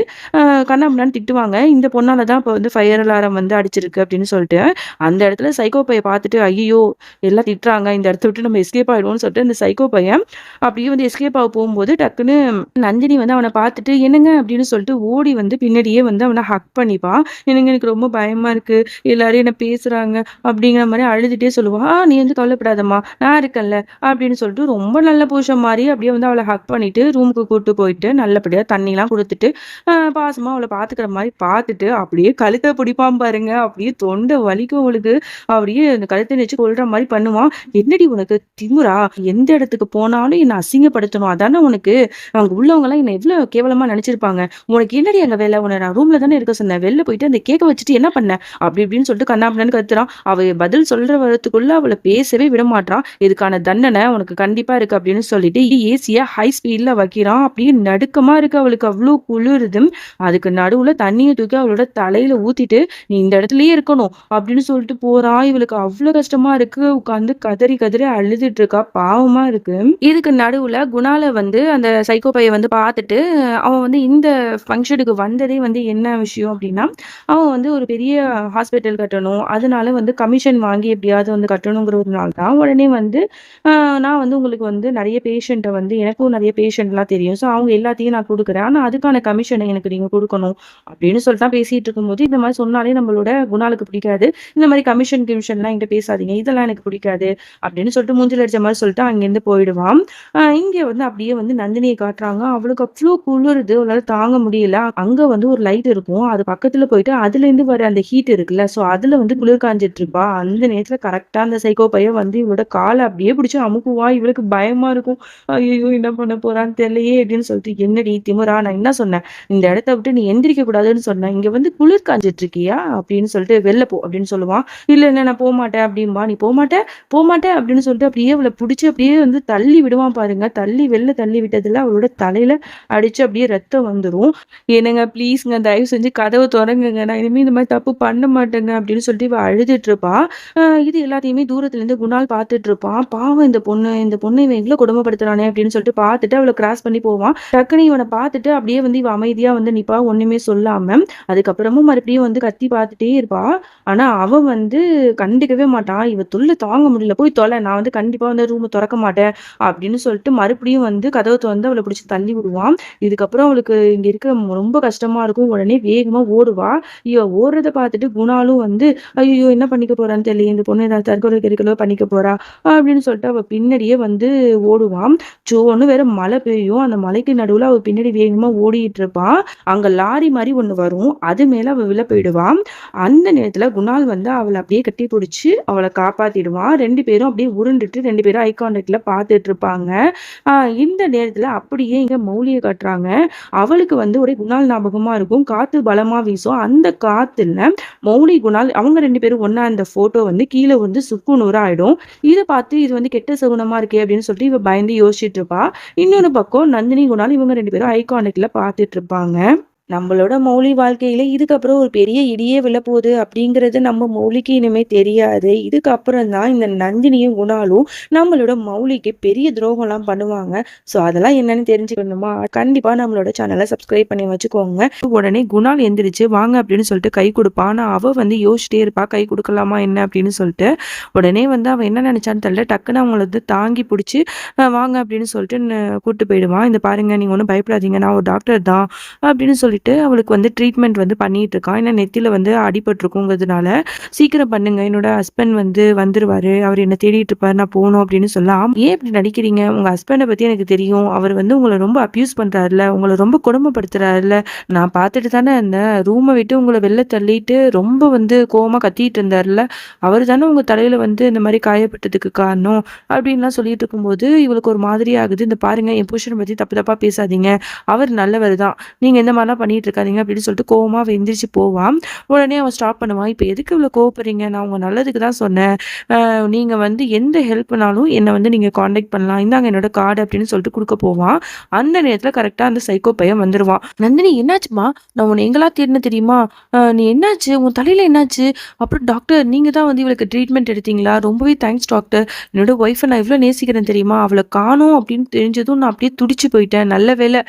கன்னாபின்னான்னு திட்டுவாங்க. இந்த பொண்ணால தான் இப்ப வந்து ஃபயர் அலாரம் வந்து அடிச்சிருக்கு அப்படின்னு சொல்லிட்டு. அந்த இடத்துல சைக்கோ பையன் பார்த்துட்டு, ஐய்யயோ! எல்லாம் திட்டுறாங்க. இந்த இடத்த விட்டு நம்ம எஸ்கேப் ஆயிடுவோம்னு சொல்லிட்டு அந்த சைக்கோ பையன் அப்படியே வந்து எஸ்கேப் ஆக போகும்போது டக்குன்னு நந்தினி வந்து அவன பார்த்துட்டு, "என்னங்க?" அப்படின்னு சொல்லிட்டு ஓடி வந்து பின்னாடியே வந்து அவன ஹக் பண்ணிப்பா. "என்னங்க, எனக்கு ரொம்ப பயமா இருக்கு. எல்லாரும் என்ன பேசுறாங்க." அப்படிங்கிற மாரி அழுதுட்டே சொல்லுவா. நீ வந்து கவலைப்படாதம்மா. நான் இருக்கேன்ல." அப்படின்னு சொல்லிட்டு ரொம்ப நல்ல புருஷன் மாரி அப்படியே வந்து அவள ஹக் பண்ணிட்டு ரூமுக்கு கூட்டு போயிட்டு நல்லபடியா தண்ணிலாம் குடுத்துட்டு, பாசமா அவள பார்த்துக்கிற மாரி பார்த்துட்டு, அப்படியே கழுத்த பிடிப்பான் பாருங்க. அப்படியே தொண்டை வலிக்கும் அவளுக்கு. அப்படியே அந்த கழுத்த நெரிச்சு கொல்ற மாரி பண்ணுவான். "என்னடி உனக்கு திமிரா? எந்த இடத்துக்கு போனாலும் என்ன அசிங்கப்படுத்தணும். அதானே உனக்கு? அங்க உள்ளவங்கலாம் என்ன எவ்ளோ கேவலமா நெனச்சிருப்பாங்க. உனக்கு என்னடி அங்க வேல? உன்ன நான் ரூம்ல தானே இருக்க சொன்னேன். வெளில போயிட்டு அந்த கேக்க வச்சுட்டு என்ன பண்ண?" அப்படி இப்படின்னு சொல்லிட்டு கண்ணாபின்னான்னு கத்துறான். அவ பதில் சொல்ற வரத்துக்குள்ள அவள பேசவே விடமாட்றான். "இதுக்கான தண்டனை உனக்கு கண்டிப்பா இருக்கு" அப்படின்னு சொல்லிட்டு ஏசிய ஹை ஸ்பீட்ல வைக்கிறான். அப்படியே நடுக்கமா இருக்கு அவளுக்கு. அவ்ளோ குளிருது. அதுக்கு நடுவுல தண்ணிய தூக்கி அவளோட தலையில ஊத்திட்டு, "நீ இந்த இடத்துலயே இருக்கணும்" அப்படின்னு சொல்லிட்டு போறா. இவளுக்கு அவ்ளோ கஷ்டமா இருக்கு. உட்கார்ந்து கதறி கதறி அழுதுட்டு இருக்கா. பாவமா இருக்கு. இதுக்கு நடுவுல குணால வந்து அந்த சைக்கோ பையன் வந்து பார்த்துட்டு, அவன் வந்து இந்த ஃபங்ஷனுக்கு வந்ததே வந்து என்ன விஷயம் அப்படின்னா, அவன் வந்து ஒரு பெரிய ஹாஸ்பிட்டல் கட்டணும். அதனால வந்து கமிஷன் வாங்கி எப்படியாவது வந்து கட்டணுங்கிறதுனால தான் உடனே வந்து, "அ நான் வந்து உங்களுக்கு வந்து நெறைய பேஷண்ட்ட வந்து எனக்கும் நெறைய பேஷண்ட்லாம் தெரியும். ஸோ அவங்க எல்லாத்தையும் நான் குடுக்குறேன். ஆனா அதுக்கான கமிஷன எனக்கு நீங்க குடுக்கணும்." அப்படின்னு சொல்லிட்டு தான் பேசிட்டு இருக்கும்போது, இந்த மாரி சொன்னாலே நம்மளோட குணாலுக்கு பிடிக்காது. இந்த மாரி கமிஷன்லாம் என்கிட்ட பேசாதீங்க. இதெல்லாம் எனக்கு பிடிக்காது. அப்படின்னு சொல்லிட்டு மூஞ்சில அடிச்ச மாரி சொல்லிட்டு அங்கேருந்து போயிடுவான். இங்க வந்து அப்படியே வந்து நந்தினிய காட்டுறாங்க. அவளுக்கு அவ்ளோ குளிருது. அவளால தாங்க முடியல. அங்க வந்து ஒரு லைட் இருக்கும். இருக்கும். அது பக்கத்துல போயிட்டு அதுலேருந்து வர அந்த ஹீட் இருக்குல்ல, ஸோ அதுல வந்து குளிர் காய்ஞ்சிட்டு இருப்பா. அந்த நேரத்துல கரெக்ட்டா அந்த சைக்கோ பையன் வந்து இவளோட கால அப்படியே பிடிச்சு அமுக்குவான். இவளுக்கு பயமா இருக்கும். "ஐயய்யோ! என்ன பண்ண போறான்னு தெரியலையே!" அப்படின்னு சொல்லிட்டு, "என்னடி திமிரா? நான் என்ன சொன்னேன்? இந்த இடத்த விட்டு நீ எந்திரிக்க கூடாதுன்னு சொன்னேன். இங்க வந்து குளிர் காய்ஞ்சிட்டு இருக்கியா?" அப்படின்னு சொல்லிட்டு, "வெளில போ" அப்படின்னு சொல்லுவான். "இல்ல, இல்ல நான் போமாட்டேன்" அப்படிம்பா. "நீ போமாட்ட? போமாட்டேன்" அப்படின்னு சொல்லிட்டு அப்படியே அவள புடிச்சு அப்படியே வந்து தள்ளி விடுவான் பாருங்க. வெளில தள்ளி விட்டதுல அவளோட தலையில அடிச்சு அப்படியே ரத்தம் வந்துரும். "என்னங்க ப்ளீஸ்ங்க தயவு செஞ்சு கதவ தொறங்குங்க. நான் இனிமே இந்த மாரி தப்பு பண்ண மாட்டேங்க" அப்படின்னு சொல்லிட்டு இவ அழுதுட்டு இருப்பா. இது எல்லாத்தையுமே தூரத்துலருந்து குணால் பார்த்துட்டு இருப்பான். பாவம் இந்த பொண்ண இவன் இவ்ளோ கொடுமைப்படுத்துறானே அப்படின்னு சொல்லிட்டு பார்த்துட்டு அவள கிராஸ் பண்ணி போவான். டக்குனு இவன பார்த்துட்டு அப்படியே வந்து இவ அமைதியா வந்து நிப்பா. ஒண்ணுமே சொல்லாம. அதுக்கப்புறமும் மறுபடியும் வந்து கத்தி பார்த்துட்டே இருப்பா. ஆனா அவன் வந்து கண்டுக்கவே மாட்டான். இவ தொல்ல தாங்க முடியல. "போய் தொல. நான் வந்து கண்டிப்பா வந்து ரூம தொறக்க மாட்டேன்" அப்படின்னு சொல்லிட்டு மறுபடியும் வந்து கதவ தொறந்து அவள புடிச்சு தள்ளி விடுவான். இதுக்கப்புறம் அவளுக்கு இங்க இருக்க ரொம்ப கஷ்டமா இருக்கும். உடனே வேகமா ஓடுவா. இவ ஓடுறத பார்த்துட்டு குணாலும் வந்து, "ஐயய்யோ! என்ன பண்ணிக்க போறான்னு தெரியலையே! இந்த பொண்ணு ஏதாவது தற்கொலை கிற்கொலை பண்ணிக்க போறா" அப்படின்னு சொல்லிட்டு அவ பின்னாடியே வந்து ஓடுவான். சோன்னு வேற மழை பெய்யும். அந்த மழைக்கு நடுவுல அவ பின்னாடி வேகமா ஓடிட்டு இருப்பா. அங்க லாரி மாரி ஒண்ணு வரும். அது மேல அவ விழ போயிடுவா. அந்த நேரத்துல குணால் வந்து அவள அப்படியே கட்டி புடிச்சு அவள காப்பாத்திடுவான். 2 பேரும் அப்படியே உருண்டுட்டு 2 பேரும் ஐ கான்டாக்ட்ல பார்த்துட்டு இருப்பாங்க. ஆ இந்த நேரத்துல அப்படியே இங்க மௌலிய காட்டுறாங்க. அவளுக்கு வந்து ஒரே குணால் ஞாபகமா இருக்கும். காத்து பலமா வீசும். அந்த காத்துல மௌலி, குணால் அவங்க 2 பேரும் ஒண்ணா அந்த ஃபோட்டோ வந்து கீழ வந்து சுக்கு நூறா ஆயிடும். இத பார்த்து இது வந்து கெட்ட சகுனமா இருக்கே அப்படின்னு சொல்லிட்டு இவ பயந்து யோசிச்சுட்டு இருப்பா. இன்னொரு பக்கம் நந்தினி, குணால் இவங்க 2 பேரும் ஐ கான்டாக்ட்ல பார்த்துட்டு இருப்பாங்க. நம்மளோட மௌலி வாழ்க்கையில இதுக்கப்புறம் ஒரு பெரிய இடியே விழப்போகுது அப்படிங்கிறது நம்ம மௌலிக்கு இனிமே தெரியாது. இதுக்கப்புறம் தான் இந்த நந்தினியும் குணாலும் நம்மளோட மௌலிக்கு பெரிய துரோகம்லாம் பண்ணுவாங்க. ஸோ அதெல்லாம் என்னன்னு தெரிஞ்சுக்கணுமா? கண்டிப்பா நம்மளோட சேனலை சப்ஸ்கிரைப் பண்ணி வச்சுக்கோங்க. உடனே குணால் எந்திரிச்சு வாங்க அப்படின்னு சொல்லிட்டு கை கொடுப்பா. ஆனா அவ வந்து யோசிச்சிட்டே இருப்பா, கை கொடுக்கலாமா என்ன அப்படின்னு சொல்லிட்டு. உடனே வந்து அவ என்ன நினைச்சான்னு தெரியல, டக்குன்னு அவங்கள வந்து தாங்கி பிடிச்சி வாங்க அப்படின்னு சொல்லிட்டு கூட்டு போயிடுவான். இந்த பாருங்க, நீங்க ஒன்றும் பயப்படாதீங்க, நான் ஒரு டாக்டர் தான் அப்படின்னு சொல்லிட்டு அவளுக்கு வந்து ட்ரீட்மெண்ட் வந்து பண்ணிட்டு இருக்கான். ஏன்னா நெத்தியில வந்து அடிபட்டிருக்குங்கிறதுனால, "சீக்கிரம் பண்ணுங்க. என்னோட ஹஸ்பண்ட் வந்து வந்துருவாரு. அவர் என்ன தேடிட்டு இருப்பாரு. நான் போணும்" அப்படின்னு சொல்லலாம். "ஏன் இப்படி நடிக்கிறீங்க? உங்க ஹஸ்பண்ட பத்தி எனக்கு தெரியும். அவர் வந்து உங்கள ரொம்ப அப்யூஸ் பண்றாருல்ல, உங்கள ரொம்ப கொடுமைப்படுத்துறாருல்ல. நான் பார்த்துட்டு தானே இருந்தேன். ரூம விட்டு உங்கள வெளில தள்ளிட்டு ரொம்ப வந்து கோவமா கத்திட்டு இருந்தாருல்ல. அவரு தானே உங்க தலையில வந்து இந்த மாரி காயப்பட்டதுக்கு காரணம்" அப்படின்லாம் சொல்லிட்டு இருக்கும்போது, இவளுக்கு ஒரு மாதிரி ஆகுது. "இந்த பாருங்க, என் புருஷன பத்தி தப்பு தப்பா பேசாதீங்க. அவர் நல்லவர் தான். நீங்க இந்த மாதிரிலாம் பண்ணிட்டு இருக்காதீங்க" அப்படின்னு சொல்லிட்டு கோவமா அவ எந்திரிச்சு போவான். உடனே அவன் ஸ்டாப் பண்ணுவான். "இப்ப எதுக்கு இவ்வளவு கோவப்படுறீங்க? நான் உங்க நல்லதுக்கு தான் சொன்னேன். நீங்க வந்து எந்த ஹெல்ப்னாலும் என்ன வந்து நீங்க கான்டாக்ட் பண்ணலாம். இந்தாங்க என்னோட கார்டு" அப்படின்னு சொல்லிட்டு குடுக்க போவான். அந்த நேரத்துல கரெக்ட்டா அந்த சைக்கோ பையன் வந்துருவான். "நந்தினி என்னாச்சும்மா? நான் உன்னை எங்கெல்லாம் தேடினேன் தெரியுமா? நீ என்னாச்சு? உன் தலையில என்னாச்சு? அப்புறம் டாக்டர் நீங்க தான் வந்து இவளுக்கு ட்ரீட்மெண்ட் எடுத்தீங்களா? ரொம்பவே தேங்க்ஸ் டாக்டர். என்னோட ஒய்ஃபை நான் எவ்வளோ நேசிக்கிறேன் தெரியுமா? அவள காணோம் அப்படின்னு தெரிஞ்சதும் நான் அப்படியே துடிச்சு போயிட்டேன். நல்ல வேளை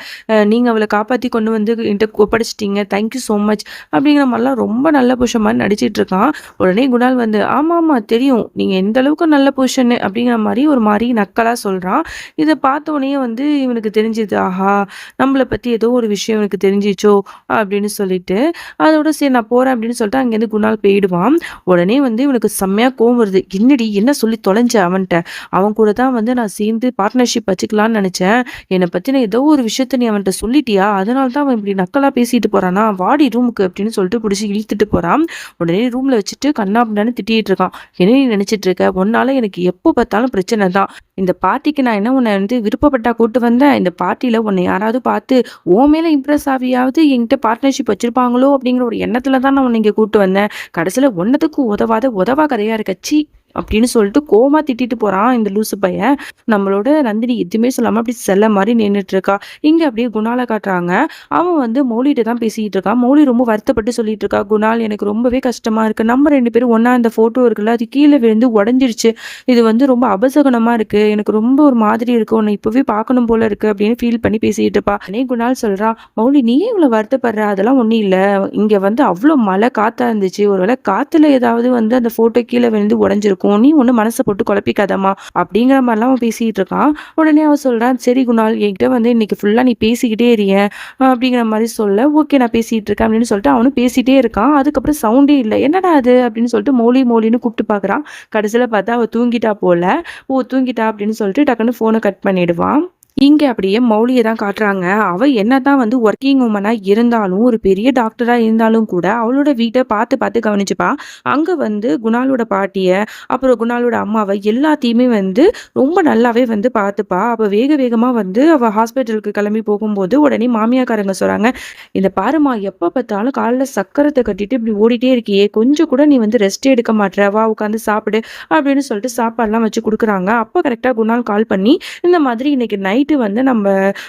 நீங்க அவள காப்பாத்தி கொண்டு வந்து என்கிட்ட ஒப்படைச்சிட்டீங்க. தேங்க் யூ ஸோ மச்" அப்படிங்கிற மாரிலாம் ரொம்ப நல்ல புருஷன் மாரி நடிச்சிட்டு இருக்கான். உடனே குணால் வந்து, "ஆமாமா தெரியும். நீங்க எந்த அளவுக்கு நல்ல புருஷன்னு" அப்படிங்கிற மாரி ஒரு மாரி நக்கலா சொல்றான். இத பார்த்த உடனேயே வந்து இவனுக்கு தெரிஞ்சுது. ஆஹா! நம்மள பத்தி ஏதோ ஒரு விஷயம் இவனுக்கு தெரிஞ்சிச்சோ அப்படின்னு சொல்லிட்டு, அதோட சரி நான் போறேன் அப்படின்னு சொல்லிட்டு அங்கேருந்து குணால் போயிடுவான். உடனே வந்து இவனுக்கு செம்மையா கோவம் வருது. "என்னடி என்ன சொல்லி தொலைஞ்ச அவன்ட்ட? அவன் கூட தான் வந்து நான் சேர்ந்து பார்ட்னர்ஷிப் வச்சுக்கலான்னு நெனச்சேன். என்னை பத்தின ஏதோ ஒரு விஷயத்த நீ அவன்ட்ட சொல்லிட்டியா? அதனால தான் அவன் இப்படி நக்கலா பேசிட்டு போறானா? வாடி ரூமுக்கு" அப்படின்னு சொல்லிட்டு புடிச்சு இழுத்துட்டு போறான். உடனே ரூம்ல வச்சுட்டு கன்னாபின்னான்னு திட்டிட்டு இருக்கான். "என்ன நீ நினைச்சிட்டு இருக்க? உன்னால எனக்கு எப்போ பார்த்தாலும் பிரச்சனை தான். இந்த பார்ட்டிக்கு நான் என்ன உன்னை வந்து விருப்பப்பட்டா கூட்டு வந்தேன்? இந்த பார்ட்டில உன்னை யாராவது பார்த்து உன் மேல இம்ப்ரெஸ் ஆவியாவது என்கிட்ட பார்ட்னர்ஷிப் வச்சிருப்பாங்களோ அப்படிங்கிற ஒரு எண்ணத்துல தான் நான் உன்னை இங்க கூட்டு வந்தேன். கடைசியில ஒன்னத்துக்கும் உதவா கதையா இருக்க. ச்சீ" அப்படின்னு சொல்லிட்டு கோவமா திட்டிட்டு போறான் இந்த லூசு பையன். நம்மளோட நந்தினி எதுவுமே சொல்லாம அப்படி செல்ல மாரி நின்னுட்டு இருக்கா. இங்க அப்படியே குணால காட்டுறாங்க. அவன் வந்து மௌலிட்ட தான் பேசிட்டு இருக்கான். மௌலி ரொம்ப வருத்தப்பட்டு சொல்லிட்டு இருக்கா, "குணால் எனக்கு ரொம்பவே கஷ்டமா இருக்கு. நம்ம 2 பேரும் ஒண்ணா இந்த ஃபோட்டோ இருக்குல்ல, அது கீழ விழுந்து உடைஞ்சிருச்சு. இது வந்து ரொம்ப அபசகுனமா இருக்கு. எனக்கு ரொம்ப ஒரு மாதிரி இருக்கு. உன்னை இப்பவே பார்க்கணும் போல இருக்கு" அப்படின்னு ஃபீல் பண்ணி பேசிட்டு இருப்பா. உடனே குணால் சொல்றான், "மௌலி நீ ஏன் இவ்வளவு வருத்தப்படுற? அதெல்லாம் ஒண்ணும் இல்ல. இங்க வந்து அவ்ளோ மழை காத்தா இருந்துச்சு. ஒருவேளை காத்துல ஏதாவது வந்து அந்த ஃபோட்டோ கீழ விழுந்து உடைஞ்சிருக்கும். நீ ஒண்ணும் மனச போட்டு குழப்பிக்காதம்மா" அப்படிங்கிற மாதிரிலாம் அவன் பேசிட்டு இருக்கான். உடனே அவன் சொல்றான், "சரி குணால், என்கிட்ட வந்து இன்னைக்கு ஃபுல்லா நீ பேசிக்கிட்டே இருயேன்" அப்படிங்கிற மாதிரி சொல்ல, "ஓகே நான் பேசிட்டு இருக்கேன்" அப்படின்னு சொல்லிட்டு அவனும் பேசிட்டே இருக்கான். அதுக்கப்புறம் சவுண்டே இல்ல. "என்னடா அது?" அப்படின்னு சொல்லிட்டு மௌலின்னு கூப்பிட்டு பார்க்குறான். கடைசியில பார்த்தா அவ தூங்கிட்டா போல. "ஓ தூங்கிட்டா" அப்படின்னு சொல்லிட்டு டக்குன்னு ஃபோனை கட் பண்ணிடுவான். இங்க அப்படியே மௌலிய தான் காட்டுறாங்க. அவ என்னதான் வந்து வொர்க்கிங் வுமனா இருந்தாலும், ஒரு பெரிய டாக்டரா இருந்தாலும் கூட, அவளோட வீட்ட பாத்து பாத்து கவனிச்சுப்பா. அங்க வந்து குணாலோட பாட்டிய, அப்புறம் குணாலோட அம்மாவ எல்லாத்தையுமே வந்து ரொம்ப நல்லாவே வந்து பாத்துப்பா. அப்ப வேக வேகமா வந்து அவ ஹாஸ்பிட்டலுக்கு கிளம்பி போகும்போது, உடனே மாமியாக்காரங்க சொல்றாங்க, "இத பாரும்மா, எப்ப பார்த்தாலும் காலைல சக்கரத்த கட்டிட்டு இப்படி ஓடிட்டே இருக்கியே! கொஞ்சம் கூட நீ வந்து ரெஸ்ட்டே எடுக்க மாட்ற. வா உட்காந்து சாப்பிடு." அப்படின்னு சொல்லிட்டு சாப்பாடுலாம் வச்சு குடுக்குறாங்க. அப்ப கரெக்ட்டா குணால் கால் பண்ணி, இந்த மாதிரி இன்னைக்கு நைட்டு வந்து நம்ம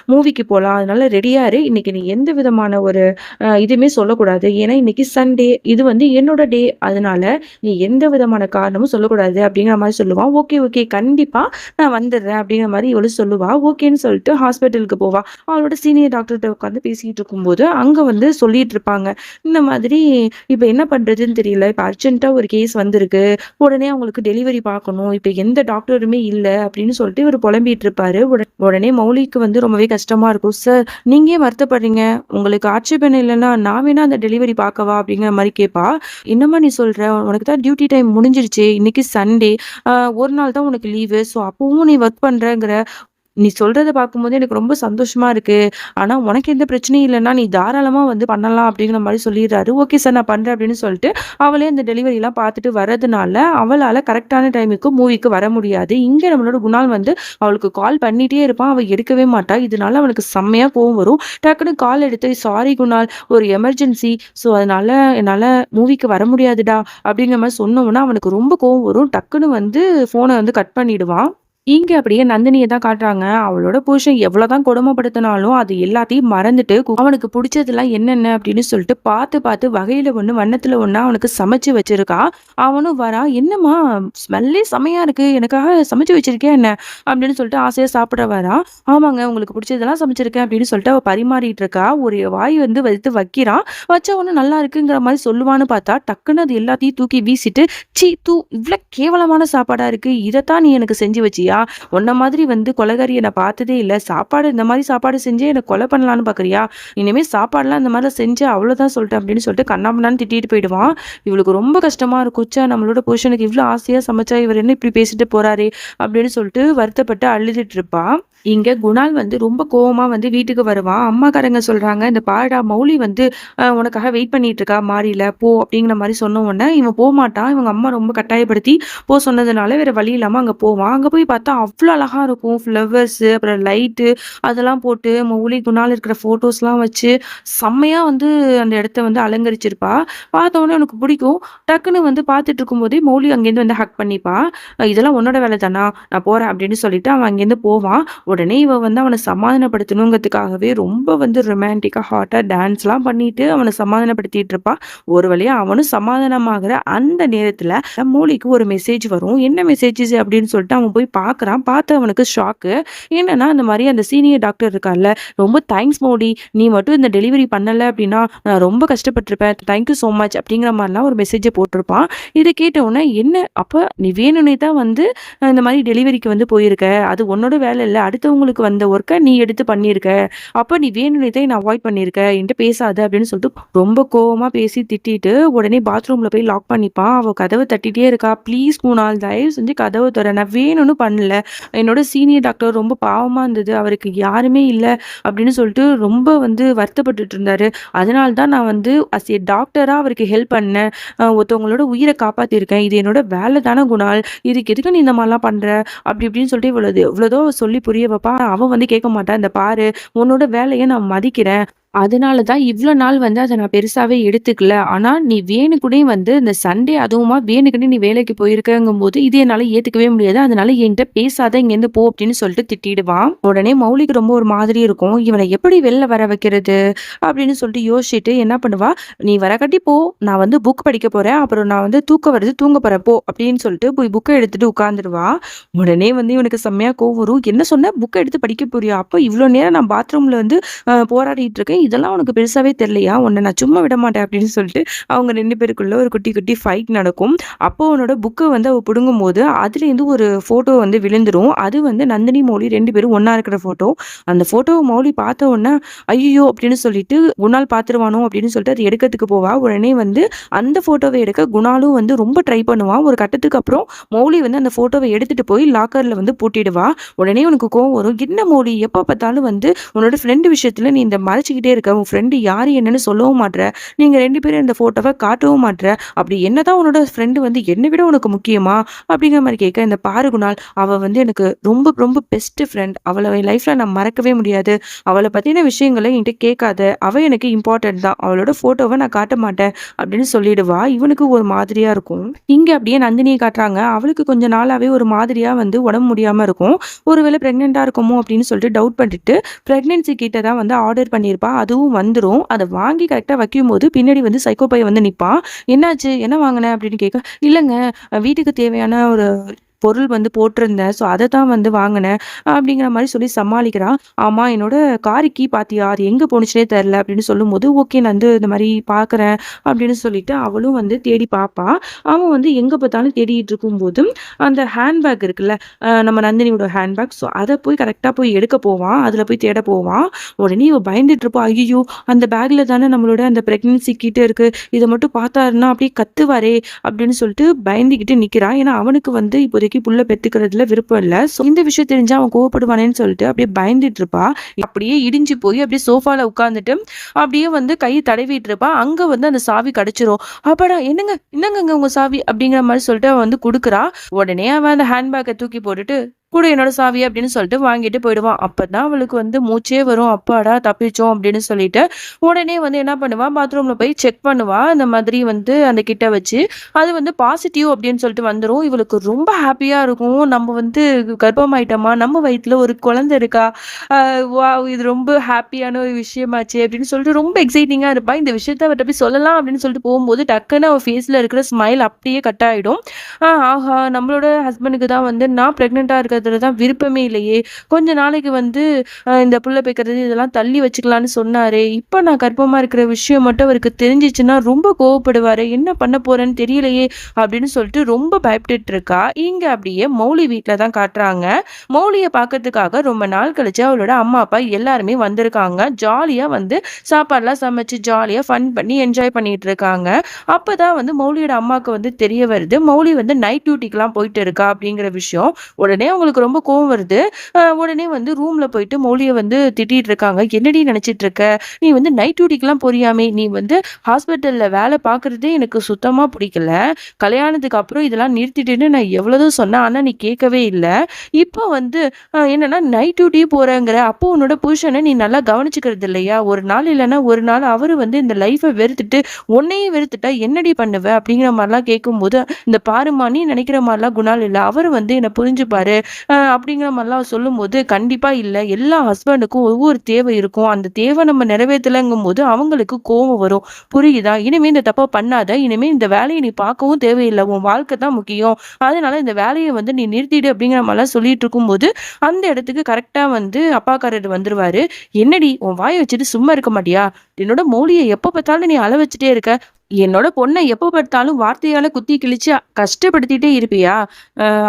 மூவிக்கு போலாம். அதனால ரெடியா இரு. இன்னைக்கு நீ எந்த விதமான ஒரு இதுவுமே சொல்லக்கூடாது. ஏன்னா இன்னைக்கு சண்டே. இது வந்து என்னோட டே. அதனால நீ எந்த விதமான காரணமும் சொல்லக்கூடாது அப்படிங்கிற மாரி சொல்லுவான். Okay, okay. கண்டிப்பா நான் வந்துடுறேன் அப்படிங்கிற மாரி இவளும் சொல்லுவா. ஓகேன்னு சொல்லிட்டு ஹாஸ்பிட்டலுக்கு போவா. அவளோட சீனியர் டாக்டர்ட்ட உட்காந்து பேசிட்டு இருக்கும்போது, அங்க வந்து சொல்லிட்டு இருப்பாங்க. இந்த மாதிரி இப்ப என்ன பண்றதுன்னு தெரியல. இப்ப அர்ஜென்ட்டா ஒரு கேஸ் வந்திருக்கு. உடனே அவங்களுக்கு டெலிவரி பார்க்கணும். இப்ப எந்த டாக்டருமே இல்ல அப்படின்னு சொல்லிட்டு இவரு புலம்பிட்டு இருப்பாரு. உடனே மௌலிக்கு வந்து ரொம்பவே கஷ்டமா இருக்கும். "சார், நீங்க ஏன் வருத்தப்படுறீங்க? உங்களுக்கு ஆட்சேபணம் இல்லன்னா, நான் வேணா அந்த டெலிவரி பார்க்கவா?" அப்படிங்கிற மாரி கேட்பா. "என்னம்மா நீ சொல்ற? உனக்கு தான் டியூட்டி டைம் முடிஞ்சிருச்சே. இன்னைக்கு சண்டே. ஒரு நாள் தான் உனக்கு லீவு. ஸோ அப்பவும் நீ ஒர்க் பண்றேங்கிற. நீ சொல்றத பார்க்கும்போது எனக்கு ரொம்ப சந்தோஷமா இருக்கு. ஆனா உனக்கு எந்த பிரச்சனையும் இல்லன்னா, நீ தாராளமா வந்து பண்ணலாம்." அப்படிங்கிற மாரி சொல்லிடுறாரு. "ஓகே சார், நான் பண்றேன்." அப்படின்னு சொல்லிட்டு, அவளே அந்த டெலிவரிலாம் பார்த்துட்டு வரதுனால, அவளால கரெக்ட்டான டைமுக்கு மூவிக்கு வர முடியாது. இங்க நம்மளோட குணால் வந்து அவளுக்கு கால் பண்ணிட்டே இருப்பான். அவ எடுக்கவே மாட்டா. இதனால அவனுக்கு செம்மையா கோவம் வரும். டக்குனு கால் எடுத்து, "சாரி குணால், ஒரு எமர்ஜென்சி. ஸோ அதனால என்னால மூவிக்கு வர முடியாதுடா." அப்படிங்கிற மாரி சொன்னோனே அவனுக்கு ரொம்ப கோவம் வரும். டக்குனு வந்து ஃபோன வந்து கட் பண்ணிடுவான். இங்க அப்படியே நந்தினிய தான் காட்டுறாங்க. அவளோட புருஷன் எவ்வளோதான் கொடுமைப்படுத்தினாலும், அது எல்லாத்தையும் மறந்துட்டு, அவனுக்கு புடிச்சதெல்லாம் என்னென்ன அப்படின்னு சொல்லிட்டு பார்த்து, பார்த்து வகையில ஒண்ணு, வண்ணத்துல ஒண்ணா அவனுக்கு சமைச்சு வச்சிருக்கா. அவனும் வரான். "என்னம்மா, ஸ்மெல்லே செமையா இருக்கு. எனக்காக சமைச்சு வச்சிருக்கியா என்ன?" அப்படின்னு சொல்லிட்டு ஆசையா சாப்பிட வரான். "ஆமாங்க, உங்களுக்கு புடிச்சதெல்லாம் சமைச்சிருக்கேன்." அப்படின்னு சொல்லிட்டு அவ பரிமாறிட்டு இருக்கா. ஒரு வாய் வந்து எடுத்து வைக்கிறான். வச்ச உடனே நல்லா இருக்குங்கிற மாரி சொல்லுவான்னு பார்த்தா, டக்குன்னு அது எல்லாத்தையும் தூக்கி வீசிட்டு, "ச்சீ! தூ, இவ்ளோ கேவலமான சாப்பாடா இருக்கு. இதத்தான் நீ எனக்கு செஞ்சு வச்சியா? உன்ன மாதிரி வந்து கொலைகாரிய நான் பார்த்ததே இல்ல. சாப்பாடு இந்த மாரி சாப்பாடு செஞ்சே என்ன கொலை பண்ணலான்னு பார்க்குறியா? இனிமே சாப்பாடுலாம் இந்த மாரிலாம் செஞ்சா அவ்வளோதான் சொல்லிட்டேன்." அப்படின்னு சொல்லிட்டு கண்ணாபின்னான்னு திட்டிட்டு போயிடுவான். இவளுக்கு ரொம்ப கஷ்டமா இருக்கும். ச்சே! நம்மளோட புருஷனுக்கு இவ்ளோ ஆசையா சமைச்சா, இவர் என்ன இப்படி பேசிட்டு போறாரே! அப்படின்னு சொல்லிட்டு வருத்தப்பட்டு அழுதுட்டு இருப்பா. இங்க குணால் வந்து ரொம்ப கோவமா வந்து வீட்டுக்கு வருவான். அம்மாக்காரங்க சொல்றாங்க, "இந்த பாருடா, மௌலி வந்து உனக்காக வெயிட் பண்ணிட்டு இருக்கா மாடியில. போ." அப்படிங்கிற மாரி சொன்ன உடனே இவன் போமாட்டான். இவங்க அம்மா ரொம்ப கட்டாயப்படுத்தி சொன்னதுனால வேற வழி இல்லாம அங்க போவான். அங்க போய் பார்த்தா அவ்ளோ அழகா இருக்கும். ஃப்ளவர்ஸு, அப்புறம் லைட்டு அதெல்லாம் போட்டு மௌலி, குணால் இருக்கிற ஃபோட்டோஸ்லாம் வச்சு செம்மையா வந்து அந்த இடத்த வந்து அலங்கரிச்சிருப்பா. பார்த்த உடனே எனக்கு பிடிக்கும். டக்குன்னு வந்து பார்த்துட்டு இருக்கும்போதே மௌலி அங்கேருந்து வந்து ஹக் பண்ணிப்பா. "இதெல்லாம் உன்னோட வேலை தானா? நான் போறேன்." அப்படின்னு சொல்லிட்டு அவன் அங்கேருந்து போவான். உடனே இவ வந்து அவன சமாதானப்படுத்தணுங்கிறதுக்காகவே ரொம்ப வந்து ரொமான்டிக்கா, ஹாட்டா டான்ஸ்லாம் பண்ணிட்டு அவன சமாதானப்படுத்திட்டு இருப்பா. ஒரு வழியா அவனும் சமாதானமாகுற அந்த நேரத்துல மௌலிக்கு ஒரு மெசேஜ் வரும். என்ன மெசேஜஸ் அப்படின்னு சொல்லிட்டு அவன் போய் பார்க்குறான். பார்த்து அவனுக்கு ஷாக்கு. என்னன்னா, அந்த மாரி அந்த சீனியர் டாக்டர் இருக்கார்ல, "ரொம்ப தேங்க்ஸ் மௌலி. நீ மட்டும் இந்த டெலிவரி பண்ணல அப்படின்னா, நான் ரொம்ப கஷ்டப்பட்டுருப்பேன். Thank you so much." அப்படிங்கிற மாரிலாம் ஒரு மெசேஜ போட்டிருப்பான். இத கேட்ட உடனே, "என்ன, அப்ப நீ வேணும்னே தான் வந்து இந்த மாரி டெலிவரிக்கு வந்து போயிருக்க. அது உன்னோட வேலை இல்ல. அடுத்தவங்களுக்கு வந்த ஒர்க்க நீ எடுத்து பண்ணியிருக்க. அப்ப நீ வேணும்னே தான் என்ன அவாய்ட் பண்ணியிருக்க. என்ட்ட பேசாத." அப்படின்னு சொல்லிட்டு ரொம்ப கோவமா பேசி திட்டிட்டு, உடனே பாத்ரூம்ல போய் லாக் பண்ணிப்பான். அவ கதவ தட்டிட்டே இருக்கா. "ப்ளீஸ் குணால், தயவு செஞ்சு கதவ தொற. நான் வேணும்னு பண்ணல. என்னோட சீனியர் டாக்டர் ரொம்ப பாவமா இருந்தது. அவருக்கு யாருமே இல்ல." அப்படின்னு சொல்லிட்டு ரொம்ப வந்து வருத்தப்பட்டுட்டு இருந்தாரு. "அதனால தான் நான் வந்து அஸ் எ டாக்டரா அவருக்கு ஹெல்ப் பண்ணேன். ஒருத்தவங்களோட உயிர காப்பாத்தியிருக்கேன். இது என்னோட வேலை தான குணால். இதுக்கு எதுக்கு நீ இந்த மாரிலாம் பண்ற?" அப்படி இப்படின்னு சொல்லிட்டு எவ்வளதோ சொல்லி புரிய வைப்பா. அவன் வந்து கேட்க மாட்டான். "இந்த பாரு, உன்னோட வேலைய நான் மதிக்கிறேன். அதனால தான் இவ்ளோ நாள் வந்து அத நான் பெருசாவே எடுத்துக்கல. ஆனா நீ வேணுக்குனே வந்து இந்த சண்டே அதுவுமா வேணுக்குனே நீ வேலைக்கு போயிருக்கங்கும்போது, இது என்னால ஏத்துக்கவே முடியாது. அதனால என்கிட்ட பேசாத, இங்கேருந்து போ." அப்படின்னு சொல்லிட்டு திட்டிடுவான். உடனே மௌலிக்கு ரொம்ப ஒரு மாதிரி இருக்கும். இவன எப்படி வெளில வர வைக்கிறது? அப்படின்னு சொல்லிட்டு யோசிச்சுட்டு என்ன பண்ணுவா, "நீ வரக்காட்டி போ. நான் வந்து புக் படிக்க போறேன். அப்புறம் நான் வந்து தூக்கம் வருது, தூங்க போறேன் போ." அப்படின்னு சொல்லிட்டு போய் புக்க எடுத்துட்டு உட்கார்ந்துருவா. உடனே வந்து இவனுக்கு செம்மையா கோவம் வரும். "என்ன சொன்ன? புக்க எடுத்து படிக்க போறியா? அப்ப இவ்ளோ நேரம் நான் பாத்ரூம்ல வந்து போராடிட்டு இருக்கேன். "ஏன் இதெல்லாம் உனக்கு பெருசாவே தெரியலையா? உன்ன நான் சும்மா விட மாட்டேன்" அப்படின்னு சொல்லிட்டு அவங்க 2 பேருக்குள்ள ஒரு குட்டி குட்டி ஃபைட் நடக்கும். அப்போ அவனோட புக்க வந்து அவ புடுங்கும்போது, அதுலேருந்து ஒரு ஃபோட்டோ வந்து விழுந்துரும். அது வந்து நந்தினி, மௌலி 2 பேரும் ஒண்ணா இருக்கிற ஃபோட்டோ. அந்த ஃபோட்டோவ மௌலி பார்த்த உடனே, "ஐய்யயோ!" அப்படின்னு சொல்லிட்டு, "குணால் பார்த்துருவானோ?" அப்படின்னு சொல்லிட்டு அத எடுக்கிறதுக்கு போவா. உடனே வந்து அந்த ஃபோட்டோவ எடுக்க குணாலும் வந்து ரொம்ப ட்ரை பண்ணுவான். ஒரு கட்டத்துக்கு அப்புறம் மௌலி வந்து அந்த ஃபோட்டோவ எடுத்துட்டு போய் லாக்கர்ல வந்து பூட்டிடுவா. உடனே உனக்கு கோவம் வரும். "என்ன மௌலி எப்ப பார்த்தாலும் வந்து உன்னோட ஃப்ரெண்டு விஷயத்துல நீ இந்த மறைச்சுக்கிட்டே இருக்க. உன் ஃப்ரெண்டு யாரு என்னன்னு சொல்லவும் மாட்ற. நீங்க 2 பேரும் இந்த ஃபோட்டோவ காட்டவும் மாட்ற. அப்படி என்னதான் உன்னோட ஃப்ரெண்டு வந்து என்ன விட உனக்கு முக்கியமா?" அப்படிங்கிற மாரி கேட்க, "இந்த பாரு குணால், அவ வந்து எனக்கு ரொம்ப ரொம்ப பெஸ்ட் ஃப்ரெண்ட். அவள என் லைஃப்ல நான் மறக்கவே முடியாது. அவள பத்தின விஷயங்கள என்கிட்ட கேட்காத. அவ எனக்கு இம்பார்ட்டன்ட் தான். அவளோட ஃபோட்டோவ நான் காட்ட மாட்டேன்" அப்படின்னு சொல்லிடுவா. இவனுக்கு ஒரு மாதிரியா இருக்கும். இங்க அப்படியே நந்தினிய காட்டுறாங்க. அவளுக்கு கொஞ்ச நாளாவே ஒரு மாதிரியா வந்து உடம்பு முடியாம இருக்கும். ஒருவேளை பிரெக்னன்ட்டா இருக்குமோ அப்படின்னு சொல்லிட்டு டவுட் பண்ணிட்டு, பிரெக்னன்சி கிட்ட தான் வந்து ஆர்டர் பண்ணியிருப்பா. அதுவும் வந்துரும். அத வாங்கி கரெக்ட்டா வைக்கும்போது, பின்னாடி வந்து சைக்கோ பையன் வந்து நிப்பான். "என்னாச்சு? என்ன வாங்குன?" அப்படின்னு கேட்க, "இல்லங்க, வீட்டுக்கு தேவையான ஒரு பொருள் வந்து போட்டிருந்தேன். ஸோ அத தான் வந்து வாங்குனேன்." அப்படிங்கிற மாரி சொல்லி சமாளிக்கிறா. "ஆமா, என்னோட கார் கீ பாத்தியா? அது எங்க போணுச்சுன்னே தெரியல." அப்படின்னு சொல்லும்போது, "ஓகே, நான் வந்து இந்த மாரி பார்க்குறேன்." அப்படின்னு சொல்லிட்டு அவளும் வந்து தேடி பார்ப்பா. அவன் வந்து எங்க பார்த்தாலும் தேடிட்டு இருக்கும்போது, அந்த ஹேண்ட்பேக் இருக்குல்ல, நம்ம நந்தினியோட ஹேண்ட்பேக். ஸோ அத போய் கரெக்ட்டா போய் எடுக்க போவான். அதுல போய் தேட போவான். உடனே இவ பயந்துட்டு இருப்பா. "ஐய்யய்யோ! அந்த பேக்ல தானே நம்மளோட அந்த பிரெக்னன்சி கிட் இருக்கு. இத மட்டும் பார்த்தாருன்னா அப்படியே கத்துவாரே!" அப்படின்னு சொல்லிட்டு பயந்துகிட்டு நிக்கிறான். ஏன்னா அவனுக்கு வந்து இப்போதைக்கு புள்ள பெத்துக்கிறதுல விருப்பம் இல்ல. ஸோ இந்த விஷயம் தெரிஞ்சா அவன் கோவப்படுவானேன்னு சொல்லிட்டு அப்படியே பயந்துட்டு இருப்பா. அப்படியே இடிஞ்சு போய் அப்படியே சோஃபால உட்கார்ந்துட்டு அப்படியே வந்து கை தடவிட்டு இருப்பா. அங்க வந்து அந்த சாவி கிடைச்சிரும். "அப்பாடா! என்னங்க, இந்தாங்கங்க உங்க சாவி" அப்படிங்கிற மாரி சொல்லிட்டு அவ வந்து குடுக்குறா. உடனே அவன் அந்த ஹேண்ட்பேக்க தூக்கி போட்டுட்டு, "குடு என்னோட சாவி" அப்படின்னு சொல்லிட்டு வாங்கிட்டு போயிடுவான். அப்பதான் அவளுக்கு வந்து மூச்சே வரும். "அப்பாடா! தப்பிச்சோம்" அப்படின்னு சொல்லிட்டு, உடனே வந்து என்ன பண்ணுவா, பாத்ரூம்ல போய் செக் பண்ணுவா. இந்த மாதிரி வந்து அந்த கிட்ட வச்சு. அது வந்து பாசிட்டிவ் அப்படின்னு சொல்லிட்டு வந்துரும். இவளுக்கு ரொம்ப ஹேப்பியா இருக்கும். நம்ம வந்து கர்ப்பமாயிட்டோமா, நம்ம வயித்துல ஒரு குழந்தை இருக்கா, வாவ்! இது ரொம்ப ஹேப்பியான ஒரு விஷயமாச்சே அப்படின்னு சொல்லிட்டு ரொம்ப எக்ஸைட்டிங்கா இருப்பா. இந்த விஷயத்த அவட்ட போய் சொல்லலாம் அப்படின்னு சொல்லிட்டு போகும்போது, டக்குன்னு அவ ஃபேஸ்ல இருக்கிற ஸ்மைல் அப்படியே கட் ஆயிடும். ஆஹா! நம்மளோட ஹஸ்பண்டுக்கு தான் வந்து நான் பிரெக்னன்ட்டா இருக்கிறதுல தான் விருப்பமே இல்லையே. கொஞ்ச நாளைக்கு வந்து இந்த புள்ள பெக்கறது இதெல்லாம் தள்ளி வச்சுக்கலான்னு சொன்னாரே. இப்ப நான் கர்ப்பமா இருக்கிற விஷயம் மட்டும் அவருக்கு தெரிஞ்சுச்சுன்னா ரொம்ப கோவப்படுவாரே. என்ன பண்ண போறேன்னு தெரியலையே அப்படின்னு சொல்லிட்டு ரொம்ப பயப்பட்டுட்டு இருக்கா. இங்க அப்படியே மௌலி வீட்ல தான் காட்டுறாங்க. மௌலிய பார்க்கறதுக்காக ரொம்ப நாள் கழிச்சு அவளோட அம்மா, அப்பா எல்லாருமே வந்திருக்காங்க. ஜாலியா வந்து சாப்பாடுலாம் சமைச்சு ஜாலியா ஃபன் பண்ணி என்ஜாய் பண்ணிட்டு இருக்காங்க. அப்பதான் வந்து மௌலியோட அம்மாக்கு வந்து தெரிய வருது. மௌலி வந்து நைட் டியூட்டிக்குலாம் போயிட்டு இருக்கா அப்படிங்கிற விஷயம். உடனே அவங்களுக்கு ரொம்ப கோவம் வருது. உடனே வந்து ரூம்ல போயிட்டு மௌலிய வந்து திட்டிட்டு இருக்காங்க. "என்னடி நினைச்சிட்டு இருக்க? நீ வந்து நைட் டியூட்டிக்குலாம் போறியாமே! நீ வந்து ஹாஸ்பிட்டல்ல வேலை பார்க்குறதே எனக்கு சுத்தமா பிடிக்கல. கல்யாணத்துக்கு அப்புறம் இதெல்லாம் நிறுத்திடுன்னு நான் எவ்வளவோ சொன்னேன். ஆனா நீ கேட்கவே இல்ல. இப்போ வந்து என்னன்னா நைட் டியூட்டி போறேங்கிற. அப்போ உன்னோட புருஷன நீ நல்லா கவனிச்சுக்கிறது இல்லையா? ஒரு நாள் இல்லன்னா ஒரு நாள் அவரு வந்து இந்த லைஃப வெறுத்துட்டு உன்னையே வெறுத்துட்டா என்னடி பண்ணுவ?" அப்படிங்கிற மாரிலாம் கேட்கும்போது, "இந்த பாரும்மா, நீ நினைக்கிற மாரிலாம் குணால் இல்ல. அவரு வந்து என்ன புரிஞ்சுப்பாரு." அப்படிங்கிற மாரிலாம் அவ சொல்லும்போது, "கண்டிப்பா இல்ல. எல்லா ஹஸ்பண்டுக்கும் ஒவ்வொரு தேவை இருக்கும். அந்த தேவை நம்ம நிறைவேத்தலங்கும்போது அவங்களுக்கு கோவம் வரும். புரியுதா? இனிமே இந்த தப்ப பண்ணாத. இனிமே இந்த வேலைய நீ பார்க்கவும் தேவையில்ல. உன் வாழ்க்கை தான் முக்கியம். அதனால இந்த வேலைய வந்து நீ நிறுத்திடு." அப்படிங்கிற மாரிலாம் சொல்லிட்டு இருக்கும்போது, அந்த இடத்துக்கு கரெக்ட்டா வந்து அப்பாக்காரர் வந்துருவாரு. "என்னடி உன் வாய வச்சுட்டு சும்மா இருக்க மாட்டியா? என்னோட மௌலிய எப்ப பார்த்தாலும் நீ அழ வச்சுட்டே இருக்க. என்னோட பொண்ண எப்ப பார்த்தாலும் வார்த்தையால குத்தி கிழிச்சு கஷ்டப்படுத்திட்டே இருப்பியா?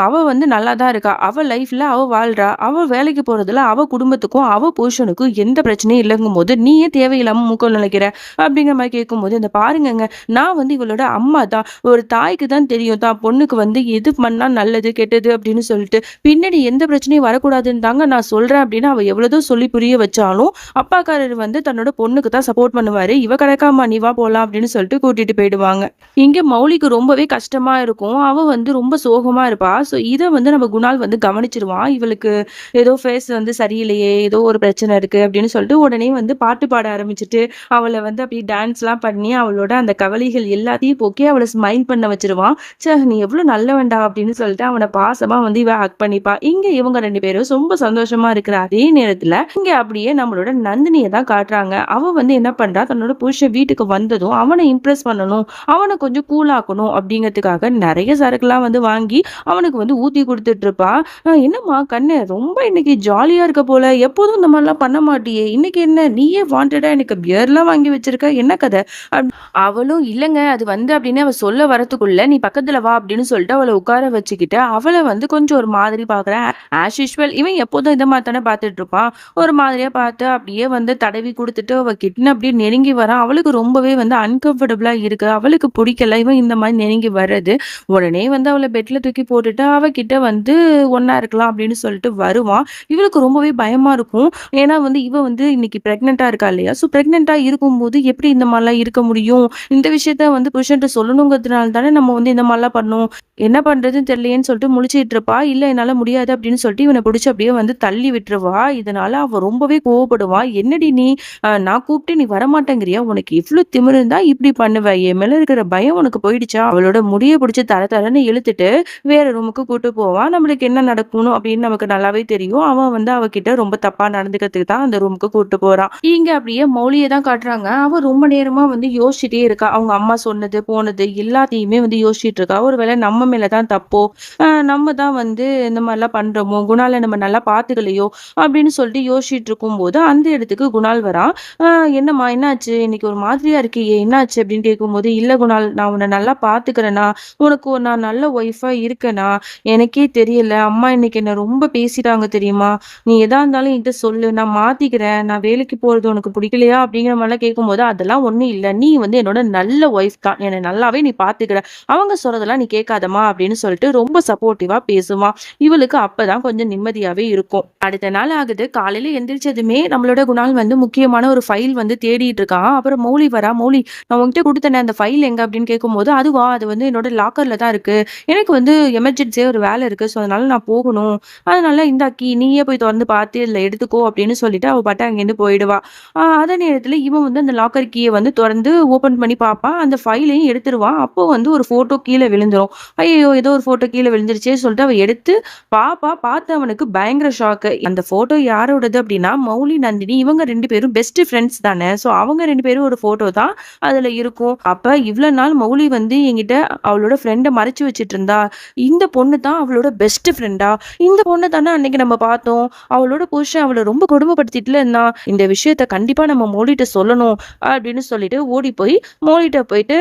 அவ வந்து நல்லா தான் இருக்கா. அவ லைஃப்ல அவ வாழ்றா. அவ வேலைக்கு போறதுல அவ குடும்பத்துக்கும், அவ புருஷனுக்கும் எந்த பிரச்சனையும் இல்லங்கும்போது, நீ ஏன் தேவையில்லாம மூக்க நுழைக்கிற?" அப்படிங்கிற மாரி கேட்கும்போது, "இந்த பாருங்கங்க, நான் வந்து இவளோட அம்மா தான். ஒரு தாய்க்கு தான் தெரியும் தான் பொண்ணுக்கு வந்து எது பண்ணா நல்லது, கெட்டது அப்படின்னு சொல்லிட்டு. பின்னாடி எந்த பிரச்சனையும் வரக்கூடாதுன்னு தாங்க நான் சொல்றேன்." அப்படின்னு அவ எவ்வளவோ சொல்லி புரிய வச்சாலும், அப்பாக்காரர் வந்து தன்னோட பொண்ணுக்கு தான் சப்போர்ட் பண்ணுவாரு. "இவ கிடக்காம்மா, நீ வா போலாம்" அப்படின்னு சொல்லிட்டு கூட்டிட்டு போயிடுவாங்க. இங்க மௌலிக்கு ரொம்பவே கஷ்டமா இருக்கும். அவ வந்து ரொம்ப சோகமா இருப்பா. ஸோ இத வந்து நம்ம குணால் வந்து கவனிச்சிருவான். இவளுக்கு ஏதோ ஃபேஸ் வந்து சரியில்லையே, ஏதோ ஒரு பிரச்சனை இருக்கு அப்படின்னு சொல்லிட்டு உடனே வந்து பாட்டு பாட ஆரம்பிச்சுட்டு, அவள வந்து அப்படியே டான்ஸ்லாம் பண்ணி அவளோட அந்த கவலைகள் எல்லாத்தையும் போக்கி அவள ஸ்மைல் பண்ண வச்சுருவான். நீ எவ்வளோ நல்லவன்டா" அப்படின்னு சொல்லிட்டு அவன பாசமா வந்து இவ ஹக் பண்ணிப்பா. இங்க இவங்க 2 பேரும் ரொம்ப சந்தோஷமா இருக்கிற அதே நேரத்துல, இங்க அப்படியே நம்மளோட நந்தினிய தான் காட்டுறாங்க. அவ வந்து என்ன பண்றா, தன்னோட புருஷன் வீட்டுக்கு வந்ததும் அவன இம்ப்ரெஸ் இம்ப்ரெஸ் பண்ணணும், அவன கொஞ்சம் கூல் ஆக்கணும் அப்படிங்கிறதுக்காக நெறைய சரக்குலாம் வந்து வாங்கி அவனுக்கு வந்து ஊத்தி குடுத்துட்டு இருப்பா. "என்னம்மா கண்ணு ரொம்ப இன்னைக்கு ஜாலியா இருக்க போல. எப்போதும் இந்த மாரிலாம் பண்ண மாட்டியே. இன்னைக்கு என்ன நீயே வாண்டடா எனக்கு பியர்லாம் வாங்கி வச்சிருக்க. என்ன கத?" அவளும் இல்லங்க அது வந்து அப்படின்னு அவ சொல்ல வரத்துக்குள்ள, "நீ பக்கத்துல வா" அப்படின்னு சொல்லிட்டு அவள உட்கார வச்சுக்கிட்டு, அவள வந்து கொஞ்சம் ஒரு மாதிரி பார்க்குறேன். ஆஸ் யூசுவல் இவன் எப்போதும் இந்த மாரி தானே பார்த்துட்டு இருப்பான். ஒரு மாதிரியா பார்த்து அப்படியே வந்து தடவி குடுத்துட்டு அவ கிட்ட அப்படியே நெருங்கி வரான். அவளுக்கு ரொம்பவே வந்து அன்கம்ஃபர்டபுளா இருக்கு. அவளுக்கு பிடிக்கல இவன் இந்த மாரி நெருங்கி வர்றது. உடனே வந்து அவள பெட்ல தூக்கி போட்டுட்டு அவ கிட்ட வந்து ஒண்ணா இருக்கலாம் அப்படின்னு சொல்லிட்டு வருவான். இவளுக்கு ரொம்பவே பயமா இருக்கும். ஏன்னா வந்து இவ வந்து இன்னைக்கு பிரெக்னன்ட்டா இருக்கா இல்லையா? ஸோ பிரெக்னன்ட்டா இருக்கும்போது எப்படி இந்த மாரிலாம் இருக்க முடியும்? இந்த விஷயத்த வந்து புருஷன்ட்ட சொல்லணுங்கிறதுனால தானே நம்ம வந்து இந்த மாரிலாம் பண்ணோம். என்ன பண்றதுன்னு தெரியலையேன்னு சொல்லிட்டு முழிச்சுட்டு இருப்பா. இல்ல என்னால முடியாது அப்படின்னு சொல்லிட்டு இவன பிடிச்சு அப்படியே வந்து தள்ளி விட்டுருவா. இதனால அவ ரொம்பவே கோவப்படுவா. என்னடி நீ நான் கூப்பிட்டு நீ வரமாட்டேங்கிறியா? உனக்கு இவ்ளோ திமிரு இருந்தா இப்படி பண்ணுவ? என் மேல இருக்கிற பயம் உனக்கு போயிடுச்சா? அவளோட முடிய பிடிச்சு தர தரன்னு இழுத்துட்டு வேற ரூமுக்கு கூட்டு போவான். நம்மளுக்கு என்ன நடக்கணும் அப்படின்னு நமக்கு நல்லாவே தெரியும். அவன் வந்து அவகிட்ட ரொம்ப தப்பா நடந்துக்கிறதுக்கு தான் அந்த ரூமுக்கு கூட்டு போறான். இங்க அப்படியே மௌலிய தான் காட்டுறாங்க. அவ ரொம்ப நேரமா வந்து யோசிச்சுட்டே இருக்கா. அவங்க அம்மா சொன்னது, போனது எல்லாத்தையுமே வந்து யோசிச்சுட்டு இருக்கா. ஒருவேளை நம்ம மேல தான் தப்போ, நம்ம தான் வந்து இந்த மாரிலாம் பண்றோமோ, குணால நம்ம நல்லா பார்த்துக்கலையோ அப்படின்னு சொல்லிட்டு யோசிச்சுட்டு இருக்கும்போது, அந்த இடத்துக்கு குணால் வரான். "அ என்னம்மா என்னாச்சு? இன்னைக்கு ஒரு மாதிரியா இருக்கியே என்னாச்சு?" அப்படின்னு கேட்கும்போது, "இல்ல குணால் நான் உன்ன நல்லா பார்த்துக்கிறேனா, உனக்கு நான் நல்ல ஒய்ஃபா இருக்கேனா, எனக்கே தெரியல. அம்மா இன்னைக்கு என்ன ரொம்ப பேசிட்டாங்க தெரியுமா? நீ எதா இருந்தாலும் என்கிட்ட சொல்லு. நான் மாத்திக்கிறேன். நான் வேலைக்கு போறது உனக்கு பிடிக்கலையா?" அப்படிங்கிற மாரிலாம் கேட்கும்போது, "அதெல்லாம் ஒண்ணும் இல்ல. நீ வந்து என்னோட நல்ல ஒய்ஃப் தான். என்ன நல்லாவே நீ பார்த்துக்கிற. அவங்க சொல்றதெல்லாம் நீ கேட்காதம்மா" அப்படின்னு சொல்லிட்டு ரொம்ப சப்போர்ட்டிவா பேசுவான். இவளுக்கு அப்பதான் கொஞ்சம் நிம்மதியாவே இருக்கும். அடுத்த நாள் ஆகுது. காலையில எந்திரிச்சதுமே நம்மளோட குணால் வந்து முக்கியமான ஒரு ஃபைல் வந்து தேடிட்டு இருக்கான். அப்புறம் மௌலி வரா. "மௌலி நான் உன்கிட்ட குடுத்தேனே அந்த ஃபைல் எங்க?" அப்படின்னு கேட்கும்போது, "அதுவா? அது வந்து என்னோட லாக்கர்ல தான் இருக்கு. எனக்கு வந்து எமர்ஜென்சியா ஒரு வேலை இருக்கு. ஸோ அதனால நான் போகணும். அதனால இந்தாக்கி நீயே போய் தொறந்து பார்த்து இதுல எடுத்துக்கோ" அப்படின்னு சொல்லிட்டு அவ பாட்டு அங்கேருந்து போயிடுவா. அதே நேரத்துல இவன் வந்து அந்த லாக்கர் கீய வந்து தொறந்து ஓப்பன் பண்ணி பார்ப்பான். அந்த ஃபைலையும் எடுத்துருவான். அப்போ வந்து ஒரு ஃபோட்டோ கீழ விழுந்துரும். ஐயய்யோ! ஏதோ ஒரு ஃபோட்டோ கீழ விழுந்துருச்சே சொல்லிட்டு அவ எடுத்து பார்த்து அவனுக்கு பயங்கர ஷாக்கு. அந்த ஃபோட்டோ யாரோடது அப்படின்னா, மௌலி, நந்தினி இவங்க 2 பேரும் பெஸ்ட் ஃப்ரெண்ட்ஸ் தானே. ஸோ அவங்க 2 பேரும் ஒரு ஃபோட்டோ தான் அதுல இருக்கும். அப்ப இவ்வளவு நாள் மௌலி வந்து என்கிட்ட அவளோட ஃப்ரெண்ட மறைச்சு வச்சுட்டு இருந்தா. இந்த பொண்ணு தான் அவளோட பெஸ்ட் ஃப்ரெண்டா? இந்த பொண்ண தானே அன்னைக்கு நம்ம பார்த்தோம். அவளோட புருஷன் அவள ரொம்ப கொடுமைப்படுத்திட்டுல இருந்தான். இந்த விஷயத்த கண்டிப்பா நம்ம மௌலிட்ட சொல்லணும் அப்படின்னு சொல்லிட்டு ஓடி போய் மௌலிட்ட போயிட்டு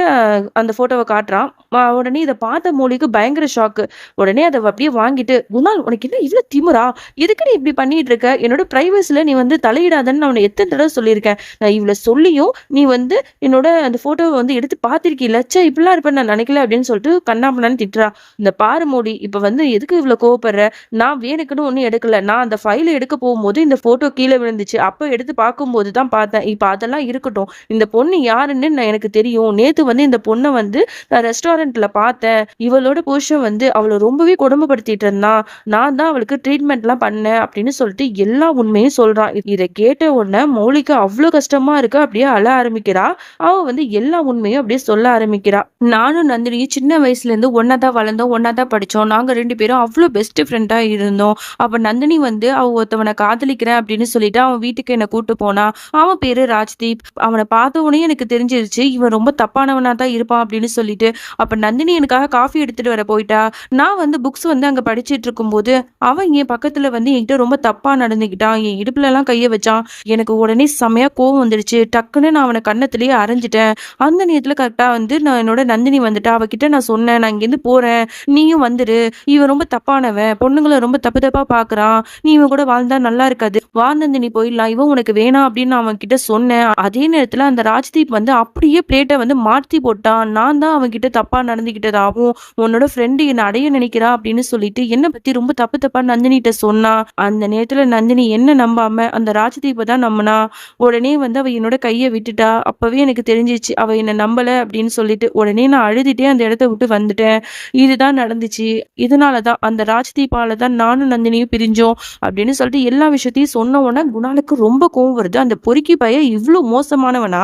அந்த ஃபோட்டோவ காட்டுறான். உடனே இத பார்த்த மௌலிக்கு பயங்கர ஷாக்கு. உடனே அத அப்படியே வாங்கிட்டு, "குணால் உனக்கு என்ன இவ்ளோ திமிரா? எதுக்கு நீ இப்படி பண்ணிட்டு இருக்க? என்னோட பிரைவசில நீ வந்து தலையிடாதன்னு நான் உன்ன எத்தன தடவ சொல்லியிருக்கேன். நான் இவ்ளோ சொல்லியும் நீ வந்து என்னோட அந்த ஃபோட்டோவ வந்து எடுத்து பார்த்திருக்கீல்ல. ச்சே இப்படிலாம் இருப்பேன்னு நான் நினைக்கல" அப்படின்னு சொல்லிட்டு கண்ணாபின்னான்னு திட்டுறா. "இந்த பாரு மௌலி, இப்ப வந்து எதுக்கு இவ்ளோ கோவப்படுற? நான் வேணுக்குன்னு ஒண்ணும் எடுக்கல. நான் அந்த ஃபைல எடுக்க போகும்போது இந்த ஃபோட்டோ கீழ விழுந்துச்சு. அப்ப எடுத்து பார்க்கும்போது தான் பார்த்தேன். இப்ப அதெல்லாம் இருக்கட்டும். இந்த பொண்ணு யாருன்னு எனக்கு தெரியும். நேத்து வந்து இந்த பொண்ண வந்து நான் ரெஸ்டாரண்ட்ல பார்த்தேன். இவளோட புருஷன் வந்து அவள ரொம்பவே கொடுமைப்படுத்திட்டு இருந்தான். நான் தான் அவளுக்கு ட்ரீட்மெண்ட்லாம் பண்ணேன்" அப்படின்னு சொல்லிட்டு எல்லா உண்மையும் சொல்றான். இத கேட்ட உடனே மௌலிக்கு அவ்ளோ கஷ்டமா இருக்கு. அப்படியே அழ ஆரம்பிக்கிறா. அவ வந்து எல்லா உண்மையும் அப்படியே சொல்ல ஆரம்பிக்கிறா. "நானும் நந்தினியும் சின்ன வயசுல இருந்து ஒண்ணா தான் வளர்ந்தோம். ஒண்ணா தான் படிச்சோம். நாங்க 2 பேரும் அவ்ளோ பெஸ்ட் ஃப்ரெண்டா இருந்தோம். அப்ப நந்தினி வந்து அவ ஒருத்தவன காதலிக்கிறேன் அப்படின்னு சொல்லிட்டு அவன் வீட்டுக்கு என்ன கூட்டு போனா. அவன் பேரு ராஜ்தீப். அவன பார்த்த உடனே எனக்கு தெரிஞ்சிருச்சு. இவன் ரொம்ப தப்பானவனா தான் இருப்பான் அப்படின்னு சொல்லிட்டு. அப்ப நந்தினி எனக்காக காஃபி எடுத்துட்டு வர போயிட்டா. நான் வந்து புக்ஸ் வந்து அங்க படிச்சுட்டு இருக்கும்போது, அவன் என் பக்கத்துல வந்து என்கிட்ட ரொம்ப தப்பா நடந்துக்கிட்டான். என் இடுப்புலலாம் கைய வச்சான். எனக்கு உடனே செமையா கோவம் வந்துடுச்சு. டக்குன்னு நான் அவன கன்னத்திலேயே அறைஞ்சுட்டேன். அந்த நேரத்துல கரெக்ட்டா வந்து நான் என்னோட நந்தினி வந்துட்டா. அவகிட்ட நான் சொன்னேன், "நான் இங்கேருந்து போறேன். நீயும் வந்துரு. இவன் ரொம்ப தப்பானவன். பொண்ணுங்கள ரொம்ப தப்பு தப்பா பார்க்குறான். நீ இவன் கூட வாழ்ந்தா நல்லா இருக்காது. வா நந்தினி போயிடலாம். இவன் உனக்கு வேணாம்" அப்படின்னு நான் அவன்கிட்ட சொன்னேன். அதே நேரத்துல அந்த ராஜ்தீப் வந்து அப்படியே பிளேட்ட வந்து மாத்தி போட்டான். நான் தான் அவன்கிட்ட தப்பா நடந்துக்கிட்டதாவும், உன்னோட ஃப்ரெண்டு என்ன அடைய நினைக்கிறா அப்படின்னு சொல்லிட்டு என்ன பத்தி ரொம்ப தப்பு தப்பா நந்தினிட்ட சொன்னா. அந்த நேரத்துல நந்தினி என்ன நம்பாம அந்த ராஜ்தீப்ப தான் நம்புனா. உடனே வந்து அவ என்னோட கைய விட்டுட்டா. அப்பவே எனக்கு தெரிஞ்சிச்சு அவ என்ன நம்பல அப்படின்னு சொல்லிட்டு. உடனே நான் அழுதுட்டே அந்த இடத்த விட்டு வந்துட்டேன். இதுதான் நடந்துச்சு. இதனால தான் அந்த ராஜ்தீப்பால தான் நானும் நந்தினியும் பிரிஞ்சோம் அப்படின்னு சொல்லிட்டு எல்லா விஷயத்தையும் சொன்ன உடனே குணாலுக்கு ரொம்ப கோவம் வருது. அந்த பொறுக்கி பையன் இவ்ளோ மோசமானவனா?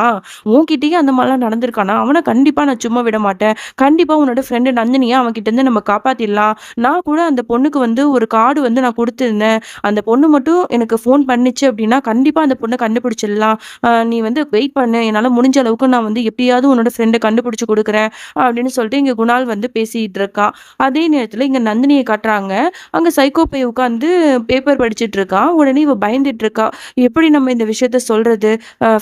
உன்கிட்டயே அந்த மாதிரிலாம் நடந்திருக்கானா? அவன கண்டிப்பா நான் சும்மா விட மாட்டேன். கண்டிப்பா உன்னோட ஃப்ரெண்டு நந்தினிய அவன்கிட்ட இருந்து நம்ம காப்பாத்திடலாம். நான் கூட அந்த பொண்ணுக்கு வந்து ஒரு கார்டு வந்து நான் குடுத்திருந்தேன். அந்த பொண்ணு மட்டும் எனக்கு ஃபோன் பண்ணுச்சு அப்படின்னா, கண்டிப்பா அந்த பொண்ண கண்டுபிடிச்சிடலாம். நீ வந்து வெயிட் பண்ணு. என்னால முடிஞ்ச அளவுக்கு நான் வந்து எப்படி எப்படியாவது உன்னோட ஃப்ரெண்டை கண்டுபிடிச்சு கொடுக்குறேன் அப்படின்னு சொல்லிட்டு இங்க குணால் வந்து பேசிட்டு இருக்கான். அதே நேரத்துல இங்க நந்தினியை காட்டுறாங்க. அங்க சைக்கோ பையன் உட்காந்து பேப்பர் படிச்சிட்டு இருக்கான். உடனே இவ பயந்துட்டு இருக்கா. எப்படி நம்ம இந்த விஷயத்த சொல்றது?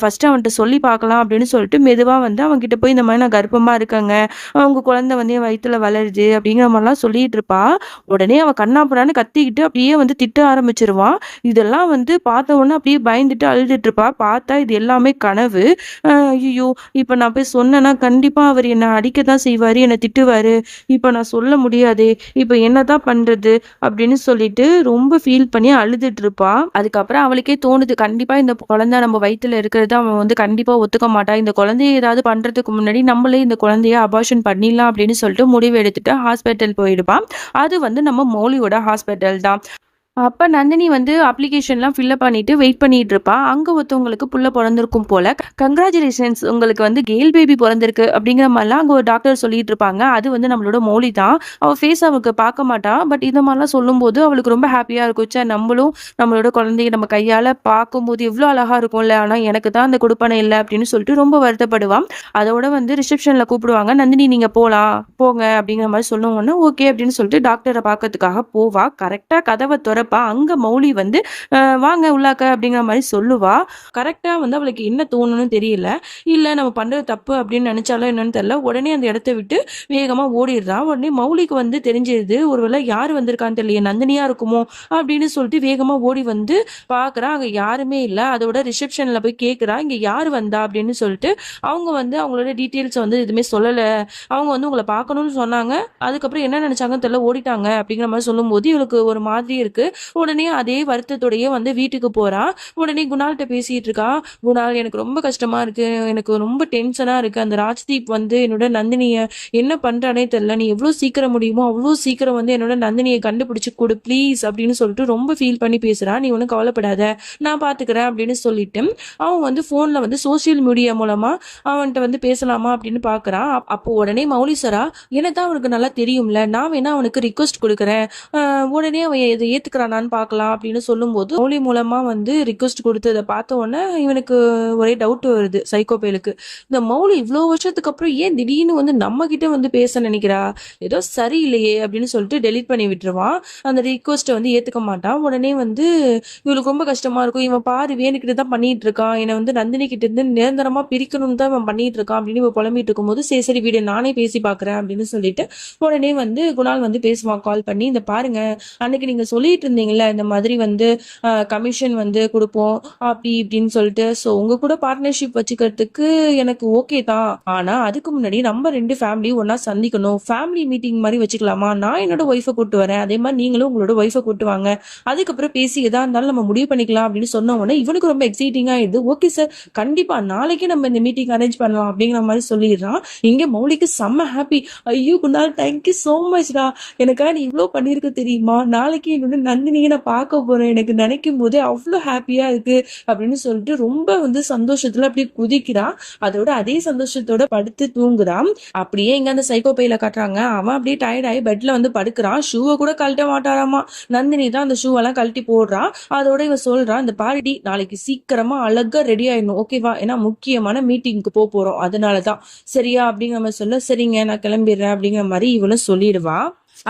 ஃபர்ஸ்ட் அவன்கிட்ட சொல்லி பார்க்கலாம் அப்படின்னு சொல்லிட்டு மெதுவா வந்து அவன்கிட்ட போய் இந்த மாதிரி நான் கர்ப்பமா இருக்கேங்க, உங்க குழந்தை வந்து என் வயித்துல வளருது அப்படிங்கிற மாதிரிலாம் சொல்லிட்டு இருப்பா. உடனே அவன் கண்ணாப்புறான்னு கத்திக்கிட்டு அப்படியே வந்து திட்ட ஆரம்பிச்சிருவான். இதெல்லாம் வந்து பார்த்த உடனே அப்படியே பயந்துட்டு அழுதுட்டு இருப்பா. பார்த்தா இது எல்லாமே கனவு. ஐயோ, இப்ப நான் போய் சொன்னேன்னா கண்டிப்பா அவர் என்னை அடிக்க தான் செய்வாரு, என்னை திட்டுவாரு. இப்ப நான் சொல்ல முடியாதே, இப்ப என்னதான் பண்றது அப்படின்னு சொல்லிட்டு ரொம்ப ஃபீல் பண்ணி அழுதுட்டு இருப்பா. அதுக்கப்புறம் அவளுக்கே தோணுது, கண்டிப்பா இந்த குழந்தை நம்ம வயித்துல இருக்கிறது அவன் வந்து கண்டிப்பா ஒத்துக்க மாட்டான். இந்த குழந்தைய ஏதாவது பண்றதுக்கு முன்னாடி நம்மளே இந்த குழந்தைய அபார்ஷன் பண்ணிடலாம் அப்படின்னு சொல்லிட்டு முடிவு எடுத்துட்டு ஹாஸ்பிட்டல் போயிடுவான். அது வந்து நம்ம மௌலியோட ஹாஸ்பிட்டல் தான். அப்ப நந்தினி வந்து அப்ளிகேஷன்லாம் ஃபில்அப் பண்ணிட்டு வெயிட் பண்ணிட்டு இருப்பா. அங்க ஒருத்தவங்களுக்கு புள்ள பொறந்திருக்கும் போல. கங்ராச்சுலேஷன்ஸ், உங்களுக்கு வந்து கேர்ள் பேபி பொறந்திருக்கு அப்படிங்கிற மாதிரிலாம் அங்க ஒரு டாக்டர் சொல்லிட்டு இருப்பாங்க. அது வந்து நம்மளோட மௌலி தான். அவ ஃபேஸ் அவளுக்கு பார்க்க மாட்டா. பட் இந்த மாதிரிலாம் சொல்லும்போது அவளுக்கு ரொம்ப ஹாப்பியா இருக்கும். ச்சே, நம்மளும் நம்மளோட குழந்தைய நம்ம கையால பார்க்கும்போது எவ்வளோ அழகா இருக்கும்ல. ஆனா எனக்கு தான் அந்த கொடுப்பனை இல்லை அப்படின்னு சொல்லிட்டு ரொம்ப வருத்தப்படுவான். அதோட வந்து ரிசப்ஷன்ல கூப்பிடுவாங்க. நந்தினி நீங்க போலாம் போங்க அப்படிங்கிற மாதிரி சொல்லுவோன்னா ஓகே அப்படின்னு சொல்லிட்டு டாக்டரை பார்க்கறதுக்காக போவா. கரெக்டா கதவை திறப்பா. அங்க மௌலி வந்து வாங்க உள்ளாக்க அப்படிங்கிற மாதிரி சொல்லுவா. கரெக்டா வந்து அவளுக்கு என்ன தோணுன்னு தெரியல. இல்ல நம்ம பண்றது தப்பு அப்படின்னு நினைச்சாலும் என்னன்னு தெரியல. உடனே அந்த இடத்த விட்டு வேகமா ஓடிடுறா. உடனே மௌலிக்கு வந்து தெரிஞ்சிருது, ஒருவேளை யார் வந்திருக்கான்னு தெரியல, நந்தினியா இருக்குமோ அப்படின்னு சொல்லிட்டு வேகமா ஓடி வந்து பாக்குறா. அங்க யாருமே இல்ல. அதோட ரிசப்ஷன்ல போய் கேக்குறா, இங்க யார் வந்தா அப்படின்னு சொல்லிட்டு. அவங்க வந்து அவங்களோட டீட்டெயில்ஸ் வந்து எதுவுமே சொல்லல. அவங்க வந்து உங்களை பார்க்கணும்னு சொன்னாங்க, அதுக்கப்புறம் என்ன நினைச்சாங்கன்னு தெரியல ஓடிட்டாங்க அப்படிங்கிற மாதிரி சொல்லும் போது இவளுக்கு ஒரு மாதிரி இருக்கு. உடனே அதே வருத்தத்தோடயே வந்து வீட்டுக்கு போறா. உடனே குணால்கிட்ட பேசிட்டு இருக்கா. குணால், எனக்கு ரொம்ப கஷ்டமா இருக்கு, எனக்கு ரொம்ப டென்ஷனா இருக்கு. அந்த ராஜ்தீப் வந்து என்னோட நந்தினிய என்ன பண்றானே தெரியல. நீ எவ்வளவு சீக்கிரம் முடியுமோ அவ்வளவு சீக்கிரம் வந்து என்னோட நந்தினியை கண்டுபிடிச்சு கொடு ப்ளீஸ் அப்படின்னு சொல்லிட்டு ரொம்ப ஃபீல் பண்ணி பேசுறா. நீ ஒன்றும் கவலைப்படாத, நான் பாத்துக்கிறேன் அப்படின்னு சொல்லிட்டு அவன் வந்து போன்ல வந்து சோசியல் மீடியா மூலமா அவன்கிட்ட வந்து பேசலாமா அப்படின்னு பாக்குறான். அப்போ உடனே மௌலிசரா, என்னதான் அவனுக்கு நல்லா தெரியும்ல, நான் வேணா அவனுக்கு ரிக்வஸ்ட் கொடுக்குறேன், உடனே அவன் இதை ஏத்துக்கிறானான்னு பார்க்கலாம் அப்படின்னு சொல்லும்போது மௌலி மூலமா வந்து ரிக்வஸ்ட் கொடுத்ததை பார்த்த உடனே இவனுக்கு ஒரே டவுட் வருது சைக்கோபேலுக்கு. இந்த மௌலி இவ்வளோ வருஷத்துக்கு அப்புறம் ஏன் திடீர்னு வந்து நம்ம கிட்ட வந்து பேச நினைக்கிறா, ஏதோ சரியில்லையே அப்படின்னு சொல்லிட்டு டெலீட் பண்ணி விட்டுருவான். அந்த ரிக்வஸ்ட்டை வந்து ஏத்துக்க மாட்டான். உடனே வந்து இவளுக்கு ரொம்ப கஷ்டமா இருக்கும். இவன் பாரு வேணுக்கிட்டு தான் பண்ணிட்டு இருக்கான், என்னை வந்து நந்தினி கிட்ட இருந்து நிரந்தரமா பிரிக்கணும்னு தான் இவன் பண்ணிட்டு இருக்கான் அப்படின்னு இவன் புலம்பிட்டு இருக்கும்போது சரி சரி வீடு நானே பேசி பாக்குறேன் அப்படின்னு சொல்லிட்டு உடனே வந்து குணால் வந்து பேசுவான் கால் பண்ணி. இந்த பாருங்க, அன்னைக்கு நீங்க சொல்லிட்டு இருந்தீங்கல்ல இந்த மாதிரி வந்து கமிஷன் வந்து கொடுப்போம் அப்படி இப்படின்னு சொல்லிட்டு, ஸோ உங்க கூட பார்ட்னர்ஷிப் வச்சுக்கிறதுக்கு எனக்கு ஓகே தான். ஆனா அதுக்கு முன்னாடி நம்ம ரெண்டு ஃபேமிலி ஒன்னா சந்திக்கணும், ஃபேமிலி மீட்டிங் மாதிரி வச்சுக்கலாமா, நான் என்னோட ஒய்ஃபை கூட்டு வரேன், அதே மாதிரி நீங்களும் உங்களோட ஒய்ஃபை கூட்டு வாங்க, அதுக்கப்புறம் பேசி எதா இருந்தாலும் நம்ம முடிவு பண்ணிக்கலாம் அப்படின்னு சொன்ன உடனே இவனுக்கு ரொம்ப எக்ஸைட்டிங்கா இது. ஓகே சார், கண்டிப்பா நாளைக்கு நம்ம இந்த மீட்டிங் அரேஞ்ச் பண்ணலாம் அப்படிங்கிற மாதிரி சொல்லிடுறான். இங்க மௌலிக்கு செம்ம ஹாப்பி. ஐயோ குணால், தேங்க்யூ சோ மச்டா, எனக்காக நீ இவ்வளோ பண்ணிருக்க தெரியுமா, நாளைக்கு என்னோட நந்தினியை நான் பார்க்க போறேன், எனக்கு நினைக்கும் போதே அவ்வளோ ஹாப்பியா இருக்கு அப்படின்னு சொல்லிட்டு ரொம்ப வந்து சந்தோஷத்துல அப்படியே குதிக்கிறான். அதோட அதே சந்தோஷத்தோட படுத்து தூங்குறான். அப்படியே இங்க அந்த சைக்கோ பையில காட்டுறாங்க. அவன் அப்படியே டயர்ட் ஆகி பெட்ல வந்து படுக்கிறான். ஷூவை கூட கழட்ட மாட்டாராமா. நந்தினி தான் அந்த ஷூ எல்லாம் கழட்டி போடுறான். அதோட இவன் சொல்றான், இந்த பாருடி நாளைக்கு சீக்கிரமா அழகா ரெடி ஆயிடணும் ஓகேவா, ஏன்னா முக்கியமான மீட்டிங்க்கு போறோம் அதனாலதான் சரியா அப்படிங்கிற மாதிரி சொல்ல, சரிங்க நான் கிளம்பிடுறேன் அப்படிங்கிற மாதிரி இவளும் சொல்லிடுவா.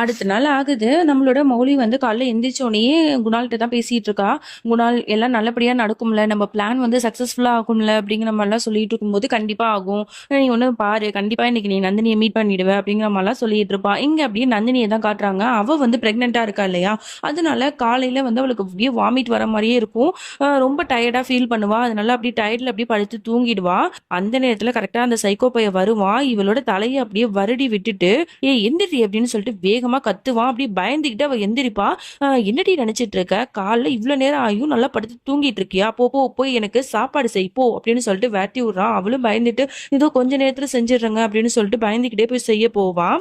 அடுத்த நாள் ஆகுது. நம்மளோட மௌலி வந்து காலைல எந்திரிச்சோடனே குணால்கிட்ட தான் பேசிட்டு இருக்கா. குணால், எல்லாம் நல்லபடியா நடக்கும்ல, நம்ம பிளான் வந்து சக்சஸ்ஃபுல்லா ஆகும்ல அப்படிங்கிற மாதிரிலாம் சொல்லிட்டு இருக்கும்போது கண்டிப்பா ஆகும், நீ ஒண்ணு பாரு, கண்டிப்பா இன்னைக்கு நீ நந்தினியை மீட் பண்ணிடுவ அப்படிங்கிற மாதிரிலாம் சொல்லிட்டு இருப்பா. இங்க அப்படியே நந்தினியை தான் காட்டுறாங்க. அவ வந்து பிரெக்னெண்டா இருக்கா இல்லையா, அதனால காலையில வந்து அவளுக்கு அப்படியே வாமிட் வர மாதிரியே இருக்கும். ரொம்ப டயர்டா ஃபீல் பண்ணுவா. அதனால அப்படியே டயர்ட்ல அப்படியே படுத்து தூங்கிடுவா. அந்த நேரத்துல கரெக்டா அந்த சைக்கோ பைய வருவான். இவளோட தலையை அப்படியே வருடி விட்டுட்டு எந்திரி அப்படின்னு சொல்லிட்டு வேகமா கத்துவான். அப்படி பயந்துகிட்டு அவ எந்திரிப்பா. என்னடி நினைச்சிட்டு இருக்க, காலைல இவ்வளவு நேரம் ஆயும் நல்லா படுத்து தூங்கிட்டு இருக்கியா, போ போ போய் எனக்கு சாப்பாடு செய் போ அப்படின்னு சொல்லிட்டு வேட்டி விடுறான். அவளும் பயந்துட்டு இதோ கொஞ்ச நேரத்துல செஞ்சிடுறேங்க அப்படின்னு சொல்லிட்டு பயந்துகிட்டே போய் செய்ய போவான்.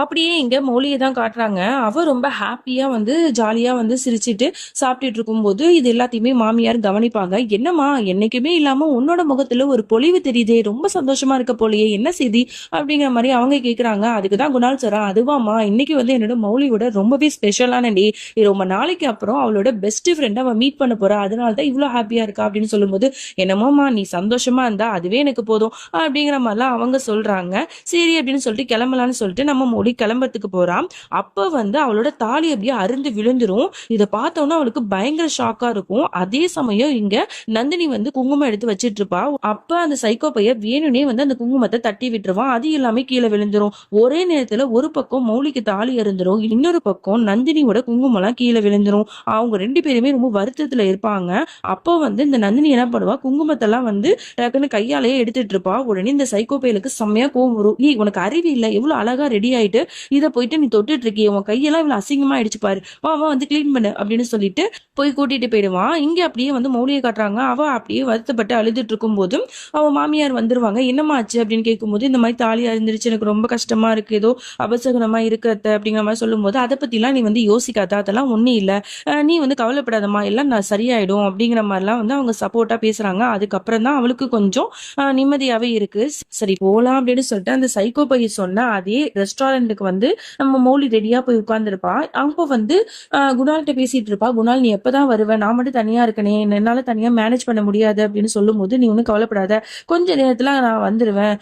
அப்படியே இங்க மௌலியை தான் காட்டுறாங்க. அவ ரொம்ப ஹாப்பியா வந்து ஜாலியா வந்து சிரிச்சிட்டு சாப்பிட்டுட்டு இருக்கும்போது இது எல்லாத்தையுமே மாமியார் கவனிப்பாங்க. என்னம்மா என்னைக்குமே இல்லாம உன்னோட முகத்துல ஒரு பொலிவு தெரியுதே, ரொம்ப சந்தோஷமா இருக்க போலயே, என்ன செய்தி அப்படிங்கிற மாதிரி அவங்க கேக்குறாங்க. அதுக்குதான் குணால் சொல்றான், அதுவாமா இன்னைக்கு வந்து வந்து என்னோட மௌலியோட ரொம்பவே ஸ்பெஷலான டே. ரொம்ப நாளைக்கு அப்புறம் அவளோட பெஸ்ட் ஃப்ரெண்ட் அவன் மீட் பண்ண போறா, அதனால தான் இவ்வளவு ஹாப்பியா இருக்கா அப்படின்னு சொல்லும்போது, என்னமோமா நீ சந்தோஷமா இருந்தா அதுவே எனக்கு போதும் அப்படிங்கிற மாதிரிலாம் அவங்க சொல்றாங்க. சரி அப்படின்னு சொல்லிட்டு கிளம்பலான்னு சொல்லிட்டு நம்ம மௌலி கிளம்புறதுக்கு போறான். அப்ப வந்து அவளோட தாலி அப்படியே அருந்து விழுந்துரும். இதை பார்த்தோன்னா அவளுக்கு பயங்கர ஷாக்கா இருக்கும். அதே சமயம் இங்க நந்தினி வந்து குங்குமம் எடுத்து வச்சிட்டு இருப்பா. அப்ப அந்த சைக்கோ பையன் வேணும்னே வந்து அந்த குங்குமத்தை தட்டி விட்டுருவான். அது எல்லாமே கீழே விழுந்துரும். ஒரே நேரத்துல ஒரு பக்கம் மௌலிக்கு தாலி அருந்துரும், இன்னொரு பக்கம் நந்தினியோட குங்குமம் எல்லாம் கீழே விழுந்துரும். அவங்க ரெண்டு பேருமே ரொம்ப வருத்தத்துல இருப்பாங்க. அப்போ வந்து இந்த நந்தினி என்ன பண்ணுவா, குங்குமத்தெல்லாம் வந்து டக்குன்னு கையாலேயே எடுத்துட்டு இருப்பா. உடனே இந்த சைக்கோ பயலுக்கு செம்மையா கோவம் வரும். நீ உனக்கு அறிவு இல்ல, எவ்வளவு அழகா ரெடி ஆயிட்டு இதை போயிட்டு நீ தொட்டுட்டு இருக்கிய, உன் கையெல்லாம் இவ்வளவு அசிங்கமா ஆயிடுச்சு பாரு, வா வா வந்து கிளீன் பண்ணு அப்படின்னு சொல்லிட்டு போய் கூட்டிட்டு போயிடுவான். இங்க அப்படியே வந்து மௌலியை காட்டுறாங்க. அவ அப்படியே வருத்தப்பட்டு அழுதுட்டு இருக்கும் போதும் அவ மாமியார் வந்துருவாங்க. என்னம்மா ஆச்சு அப்படின்னு கேட்கும்போது, இந்த மாதிரி தாலி அறுந்துருச்சு, எனக்கு ரொம்ப கஷ்டமா இருக்கு, ஏதோ அபசகுனமா இருக்கிறத அப்படிங்கிற மாதிரி சொல்லும் போது, அதை பத்திலாம் நீ வந்து யோசிக்காத, அதெல்லாம் ஒண்ணும் இல்ல, நீ வந்து கவலைப்படாதம்மா, எல்லாம் நான் சரியாயிடும் அப்படிங்கிற மாதிரிலாம் வந்து அவங்க சப்போர்ட்டா பேசுறாங்க. அதுக்கப்புறம் தான் அவளுக்கு கொஞ்சம் நிம்மதியாவே இருக்கு. சரி போலாம் அப்படின்னு சொல்லிட்டு அந்த சைக்கோ பையன் சொன்ன அதே ரெஸ்டாரண்ட்டுக்கு வந்து நம்ம மௌலி ரெடியா போய் உட்கார்ந்துருப்பா. அவங்க வந்து குணால்கிட்ட பேசிட்டு இருப்பா. குணால் நீ எப்பதான் வருவ, நான் மட்டும் தனியா இருக்கனே, என்னால தனியா மேனேஜ் பண்ண முடியாது அப்படின்னு சொல்லும் போது, நீ ஒன்னும் கவலைப்படாத, கொஞ்ச நேரத்துல நான் வந்துருவேன்,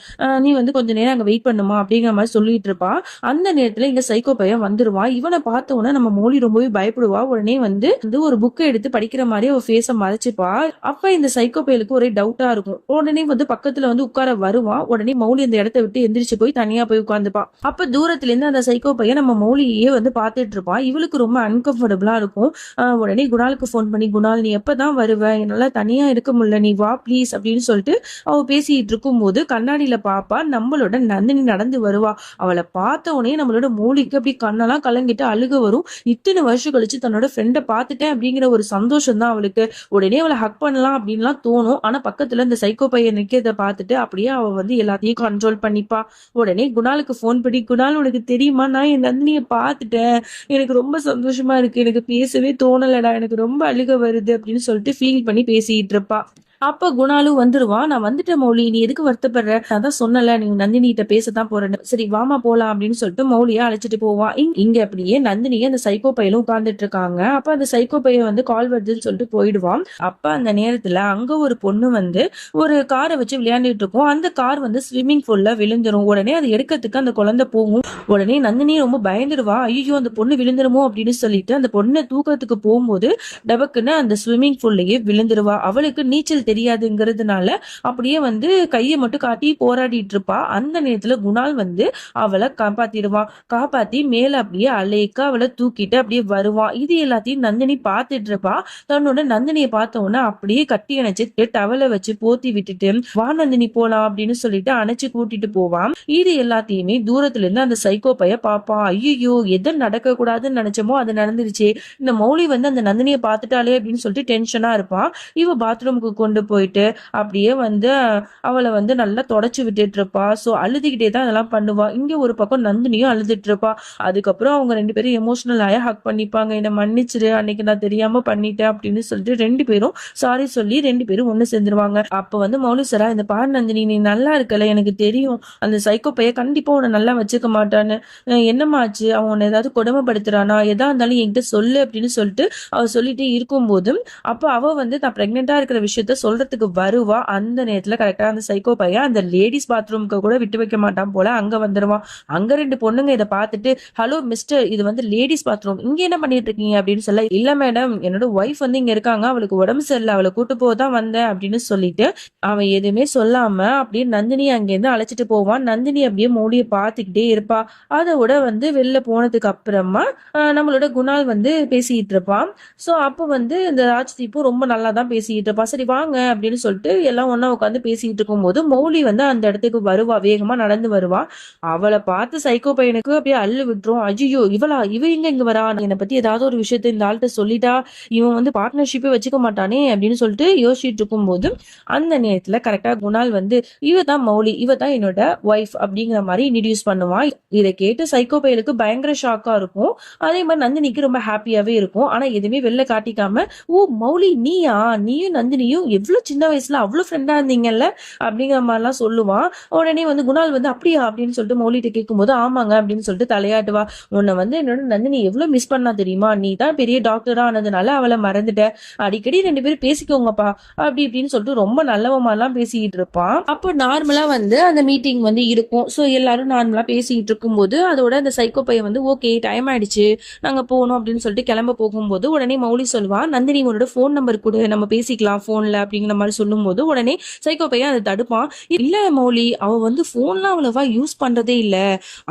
நீ வந்து கொஞ்ச நேரம் அங்க வெயிட் பண்ணுமா அப்படிங்கிற மாதிரி சொல்லிட்டு இருப்பா. அந்த நேரத்துல இங்க சைக்கோ பையன் வந்துருவான். இவனை பார்த்த உடனே நம்ம மௌலி ரொம்பவே பயப்படுவா. உடனே வந்து ஒரு புக்கை எடுத்து படிக்கிற மாதிரி அவ ஃபேஸ மறைச்சிப்பா. அப்ப இந்த சைக்கோ பையலுக்கு ஒரே டவுட்டா இருக்கும். உடனே வந்து பக்கத்துல வந்து உட்கார வருவான். உடனே மௌலி அந்த இடத்த விட்டு எந்திரிச்சு போய் தனியா போய் உட்காந்துப்பா. அப்ப தூரத்துல இருந்து அந்த சைக்கோ பையன் நம்ம மௌலியே வந்து பாத்துட்டு இருப்பான். இவளுக்கு ரொம்ப அன்கம்ஃபர்டபுளா இருக்கும். உடனே குணாலுக்கு போன் பண்ணி, குணால் நீ எப்பதான் வருவ, என்னால தனியா இருக்க முடியல, நீ வா ப்ளீஸ் அப்படின்னு சொல்லிட்டு அவ பேசிட்டு இருக்கும் போது கண்ணாடியில பாப்பா நம்மளோட நந்தினி நடந்து வருவா. அவளை பார்த்த உடனே நம்மளோட மௌலிக்கு அப்படி கண்ணெல்லாம் கலங்கிட்டு அழுக வரும். இத்தனை வருஷம் கழிச்சு தன்னோட ஃப்ரெண்டை பார்த்துட்டேன் அப்படிங்கிற ஒரு சந்தோஷம் தான் அவளுக்கு. உடனே அவளை ஹக் பண்ணலாம் அப்படின்லாம் தோணும். ஆனா பக்கத்துல இந்த சைக்கோ பையன் நிக்கிறத பார்த்துட்டு அப்படியே அவ வந்து எல்லாத்தையும் கண்ட்ரோல் பண்ணிப்பா. உடனே குணாலுக்கு போன் பண்ணி, குணால் உனக்கு தெரியுமா, நான் என் நந்தினியை பார்த்துட்டேன், எனக்கு ரொம்ப சந்தோஷமா இருக்கு, எனக்கு பேசவே தோணலடா, எனக்கு ரொம்ப அழுக வருது அப்படின்னு சொல்லிட்டு ஃபீல் பண்ணி பேசிட்டு இருப்பா. அப்ப குணாலும் வந்துருவான். நான் வந்துட்டேன் மௌலி, நீ எதுக்கு வருத்தப்படுற, நான் தான் சொன்னல நீ நந்தினி கிட்ட பேசத்தான் போறேன்னு, சரி வாமா போலாம் அப்படின்னு சொல்லிட்டு மௌலியா அழைச்சிட்டு போவான். இங்க அப்படியே நந்தினியை அந்த சைக்கோ பையலும் உட்கார்ந்துட்டு இருக்காங்க. அப்ப அந்த சைக்கோ பையன் வந்து கால் வருதுன்னு சொல்லிட்டு போயிடுவான். அப்ப அந்த நேரத்துல அங்க ஒரு பொண்ணு வந்து ஒரு காரை வச்சு விளையாண்டுட்டு இருக்கும். அந்த கார் வந்து ஸ்விம்மிங் பூல்ல விழுந்துரும். உடனே அதை எடுக்கிறதுக்கு அந்த குழந்தை போகும். உடனே நந்தினி ரொம்ப பயந்துடுவா. ஐயோ அந்த பொண்ணு விழுந்துருமோ அப்படின்னு சொல்லிட்டு அந்த பொண்ணை தூக்கத்துக்கு போகும்போது டபக்குன்னு அந்த ஸ்விம்மிங் பூல்லையே விழுந்துருவா. அவளுக்கு நீச்சல் தெரியாதுங்கிறதுனால அப்படியே வந்து கையை மட்டும் காட்டி போராடிட்டு இருப்பா. அந்த நேரத்துல குணால் வந்து அவளை காப்பாத்திடுவான். காப்பாத்தி மேல அப்படியே அலேக்க அவளை தூக்கிட்டு அப்படியே வருவான். இது எல்லாத்தையும் நந்தினி பார்த்துட்டு இருப்பா. தன்னோட நந்தினியை பார்த்த உடனே அப்படியே கட்டி அணைச்சு டவலை வச்சு போத்தி விட்டுட்டு, வா நந்தினி போலாம் அப்படின்னு சொல்லிட்டு அணைச்சு கூட்டிட்டு போவான். இது எல்லாத்தையுமே தூரத்துல இருந்து அந்த சைக்கோ பைய பாப்பான். ஐயோ எதை நடக்க கூடாதுன்னு நினைச்சோமோ அது நடந்துருச்சு, இந்த மௌலி வந்து அந்த நந்தினியை பார்த்துட்டாலே அப்படின்னு சொல்லிட்டு டென்ஷனா இருப்பான். இவ பாத்ரூமுக்கு கொண்டு போயிட்டு அப்படியே வந்து அவளை வந்து நல்லா தொடச்சு விட்டுட்டு இருப்பா. சோ அழுதுகிட்டே தான் அதெல்லாம் பண்ணுவா. இங்க ஒரு பக்கம் நந்தினியும் அழுதுட்டு இருப்பா. அதுக்கப்புறம் அவங்க ரெண்டு பேரும் எமோஷனல் ஆயா ஹக் பண்ணிப்பாங்க. என்ன மன்னிச்சிரு, அன்னைக்கு நான் தெரியாம பண்ணிட்டேன் அப்படின்னு சொல்லிட்டு ரெண்டு பேரும் சாரி சொல்லி ரெண்டு பேரும் ஒண்ணு சேர்ந்துருவாங்க. அப்ப வந்து மௌலிசரா, இந்த பாரு நந்தினி, நீ நல்லா இருக்கல, எனக்கு தெரியும் அந்த சைக்கோ பைய கண்டிப்பா உன்னை நல்லா வச்சுக்க மாட்டான்னு, என்னமாச்சு, அவன் உன்னை ஏதாவது கொடுமைப்படுத்துறானா, எதா இருந்தாலும் என்கிட்ட சொல்லு அப்படின்னு சொல்லிட்டு அவ சொல்லிட்டே இருக்கும் போதும் அப்ப அவ வந்து தான் பிரெக்னெண்டா இருக்கிற விஷயத்த சொல்றதுக்கு வருவா. அந்த நேரத்துல கரெக்டா அந்த சைக்கோ பையன் அந்த லேடிஸ் பாத்ரூம்க்கு கூட விட்டு வைக்க மாட்டான் போல, அங்க வந்துருவான். அங்க ரெண்டு பொண்ணுங்க இதை பார்த்துட்டு, ஹலோ மிஸ்டர், இது வந்து லேடிஸ் பாத்ரூம், இங்க என்ன பண்ணிட்டு இருக்கீங்க அப்படின்னு சொல்ல, இல்ல மேடம் என்னோட ஒய்ஃப் வந்து இங்க இருக்காங்க, அவளுக்கு உடம்பு சரியில்லை, அவளை கூட்டு போதான் வந்தேன் அப்படின்னு சொல்லிட்டு அவன் எதுவுமே சொல்லாம அப்படியே நந்தினி அங்கேருந்து அழைச்சிட்டு போவான். நந்தினி அப்படியே மௌலியை பார்த்துக்கிட்டே இருப்பா. அதோட வந்து வெளில போனதுக்கு அப்புறமா நம்மளோட குணால் வந்து பேசிட்டு இருப்பான். சோ அப்போ வந்து இந்த ராஜ்தீப்பும் ரொம்ப நல்லா தான் பேசிட்டு இருப்பா. சரி வாங்க அப்படின்னு சொல்லிட்டு எல்லாம் ஒண்ணா உட்காந்து பேசிட்டு இருக்கும் போது மௌலி வந்து அந்த இடத்துக்கு வருவா, வேகமா நடந்து வருவா. அவளை பார்த்து சைக்கோ பையனுக்கு அப்படியே அள்ளு விட்டுரும். ஐயோ இவ எங்க இங்க வரா, என்னை பத்தி ஏதாவது ஒரு விஷயத்த இந்த ஆள்கிட்ட சொல்லிட்டா இவன் வந்து பார்ட்னர்ஷிப்பே வச்சுக்க மாட்டானே அப்படின்னு சொல்லிட்டு யோசிச்சுட்டு இருக்கும் போது அந்த நேரத்துல கரெக்டா குணால் வந்து, இவ தான் மௌலி, இவ தான் என்னோட ஒய்ஃப் அப்படிங்கிற மாதிரி இன்ட்ரடியூஸ் பண்ணுவான். இதை கேட்டு சைக்கோ பையலுக்கு பயங்கர ஷாக்கா இருக்கும். அதே மாதிரி நந்தினிக்கு ரொம்ப ஹாப்பியாவே இருக்கும். ஆனா எதுவுமே வெளில காட்டிக்காம, ஓ மௌலி நீயா, நீயும் நந்தினியும் எவ்வளவு சின்ன வயசுல அவ்வளவு ஃப்ரெண்டா இருந்தீங்கல்ல அப்படிங்கிற மாதிரிலாம் சொல்லுவான். உடனே வந்து குணால் வந்து அப்படியா அப்படின்னு சொல்லிட்டு மௌலிட்ட கேட்கும்போது ஆமாங்க அப்படின்னு சொல்லிட்டு தலையாட்டுவா. உன்னை வந்து என்னோட நந்தினி எவ்வளவு மிஸ் பண்ணா தெரியுமா, நீ தான் பெரிய டாக்டரா ஆனதுனால அவளை மறந்துட்ட, அடிக்கடி 2 பேரும் பேசிக்கோங்கப்பா அப்படி இப்படின்னு சொல்லிட்டு ரொம்ப நல்லவமாலாம் பேசிக்கிட்டு இருப்பான். அப்போ நார்மலா வந்து அந்த மீட்டிங் வந்து இருக்கும். ஸோ எல்லாரும் நார்மலா பேசிக்கிட்டு இருக்கும்போது அதோட அந்த சைக்கோ பையன் வந்து ஓகே டைம் ஆயிடுச்சு நாங்க போகணும் அப்படின்னு சொல்லிட்டு கிளம்ப போகும்போது உடனே மௌலி சொல்வா, நந்தினி உன்னோட ஃபோன் நம்பர் கொடு நம்ம பேசிக்கலாம் ஃபோன்ல அப்படிங்கிற மாதிரி சொல்லும்போது உடனே சைக்கோ பையன் அதை தடுப்பான். இல்ல மௌலி, அவ வந்து ஃபோன்லாம் அவ்வளவா யூஸ் பண்றதே இல்ல,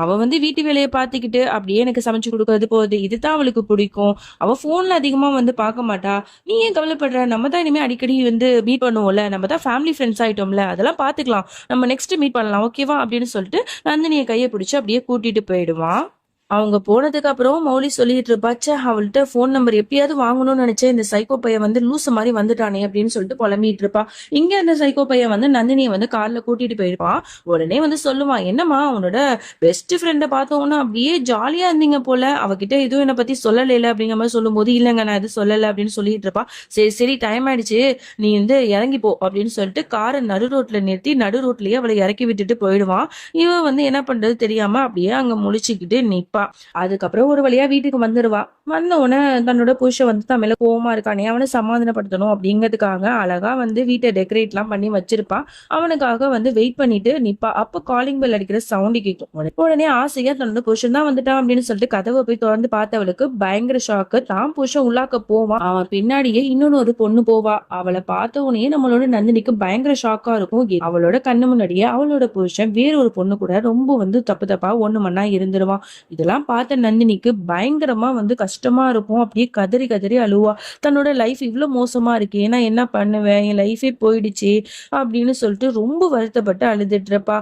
அவ வந்து வீட்டு வேலையை பார்த்துக்கிட்டு அப்படியே எனக்கு சமைச்சு கொடுக்கறது போகுது, இதுதான் அவளுக்கு பிடிக்கும், அவ ஃபோன்ல அதிகமா வந்து பார்க்க மாட்டா, நீ ஏன் கவலைப்படுற, நம்ம தான் இனிமே அடிக்கடி வந்து மீட் பண்ணுவோம்ல, நம்ம தான் ஃபேமிலி ஃப்ரெண்ட்ஸ் ஆயிட்டோம்ல, அதெல்லாம் பார்த்துக்கலாம், நம்ம நெக்ஸ்ட் மீட் பண்ணலாம் ஓகேவா அப்படின்னு சொல்லிட்டு நந்தினியை கையை பிடிச்சு அப்படியே கூட்டிட்டு போயிடுவான். அவங்க போனதுக்கு அப்புறம் மௌலி சொல்லிட்டு இருப்பா, ச்சே அவள்கிட்ட ஃபோன் நம்பர் எப்படியாவது வாங்கணும்னு நினைச்சேன், இந்த சைக்கோ பையன் வந்து லூசு மாதிரி வந்துட்டானே அப்படின்னு சொல்லிட்டு புலம்பிட்டு இருப்பா. இங்க அந்த சைக்கோ பையன் வந்து நந்தினியை வந்து கார்ல கூட்டிட்டு போயிருப்பான். உடனே வந்து சொல்லுவான், என்னம்மா உன்னோட பெஸ்ட் ஃப்ரெண்டை பார்த்தோன்னா அப்படியே ஜாலியா இருந்தீங்க போல, அவகிட்ட எதுவும் என்னை பத்தி சொல்லல அப்படிங்கிற மாதிரி சொல்லும்போது இல்லைங்க நான் எதுவும் சொல்லலை அப்படின்னு சொல்லிட்டு இருப்பா. சரி சரி டைம் ஆயிடுச்சு, நீ வந்து இறங்கி போ அப்படின்னு சொல்லிட்டு காரை நடு ரோட்ல நிறுத்தி நடு ரோட்லயே அவளை இறக்கி விட்டுட்டு போயிடுவான். இவன் வந்து என்ன பண்றது தெரியாம அப்படியே அங்க முழிச்சுக்கிட்டு நிப்பா. அதுக்கப்புறம் ஒரு வழியா வீட்டுக்கு வந்துடுவா. வந்த உடனே தன்னோட புருஷன் வந்து தன் மேல கோவமா இருக்கானே அவனை சமாதானப்படுத்தணும் அப்படிங்கிறதுக்காக அழகா வந்து வீட்டை டெக்கரேட் எல்லாம் பண்ணி வச்சிருப்பா. அவனுக்காக வந்து வெயிட் பண்ணிட்டு நிப்பா. அப்ப காலிங் பெல் அடிக்கிற சவுண்ட் கேட்கும். உடனே ஆசையா தன்னோட புருஷன் தான் வந்துட்டான் அப்படின்னு சொல்லிட்டு கதவை போய் திறந்து பார்த்தவளுக்கு பயங்கர ஷாக்கு. தான் புருஷன் உள்ளாக்க போவான், அவன் பின்னாடியே இன்னொன்னு ஒரு பொண்ணு போவா. அவளை பார்த்த உடனே நம்மளோட நந்தினிக்கு பயங்கர ஷாக்கா இருக்கும். அவளோட கண்ணு முன்னாடியே அவளோட புருஷன் வேற ஒரு பொண்ணு கூட ரொம்ப வந்து தப்பு தப்பா ஒண்ணு மண்ணா இருந்துருவான். இதெல்லாம் பார்த்த நந்தினிக்கு பயங்கரமா வந்து கஷ்டமா இருக்கும். அப்படியே கதறி கதறி அழுவா. தன்னோட லைஃப் இவ்வளவு மோசமா இருக்கு, ஏன்னா என்ன பண்ணுவேன், என் லைஃபே போயிடுச்சு அப்படின்னு சொல்லிட்டு ரொம்ப வருத்தப்பட்டு அழுதுட்டு இருப்பா.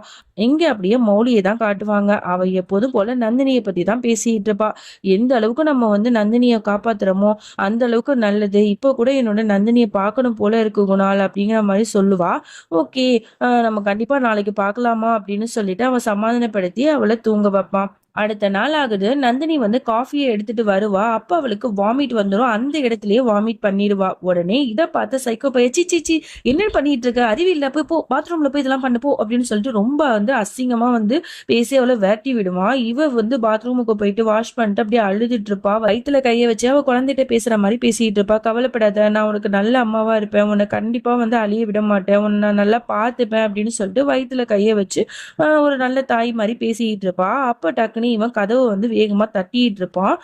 எங்க அப்படியே மௌலியை தான் காட்டுவாங்க. அவ எப்போதும் போல நந்தினியை பத்தி தான் பேசிட்டு இருப்பா. எந்த அளவுக்கு நம்ம வந்து நந்தினியை காப்பாத்துறோமோ அந்த அளவுக்கு நல்லது, இப்போ கூட என்னோட நந்தினியை பார்க்கணும் போல இருக்கு குணால் அப்படிங்கிற மாதிரி சொல்லுவா. ஓகே நம்ம கண்டிப்பா நாளைக்கு பார்க்கலாமா அப்படின்னு சொல்லிட்டு அவன் சமாதானப்படுத்தி அவளை தூங்க வைப்பான். அடுத்த நாள் ஆகுது. நந்தினி வந்து காஃபியை எடுத்துட்டு வருவா. அப்ப அவளுக்கு வாமிட் வந்துடும். அந்த இடத்துலயே வாமிட் பண்ணிடுவா. உடனே இதை பார்த்த சைக்கோ பைய சி என்ன பண்ணிட்டு இருக்க, அறிவில்ல, போய் போ பாத்ரூம்ல போய் இதெல்லாம் பண்ண போ அப்படின்னு சொல்லிட்டு ரொம்ப வந்து அசிங்கமா வந்து பேசி அவளை விரட்டி விடுவான். இவ வந்து பாத்ரூமுக்கு போயிட்டு வாஷ் பண்ணிட்டு அப்படியே அழுதுட்டு இருப்பா. வயிற்றுல கையை வச்சு அவ குழந்தைகிட்ட பேசுற மாதிரி பேசிட்டு இருப்பா. கவலைப்படாத, நான் உனக்கு நல்ல அம்மாவா இருப்பேன், உன்னை கண்டிப்பா வந்து அழிய விட மாட்டேன், உன்னை நான் நல்லா பார்த்துப்பேன் அப்படின்னு சொல்லிட்டு வயிற்றுல கையை வச்சு ஒரு நல்ல தாய் மாதிரி பேசிட்டு இருப்பா. அப்ப டக்குனு இவன் கதவை வந்து வேகமா தட்டிட்டு இருப்பான்.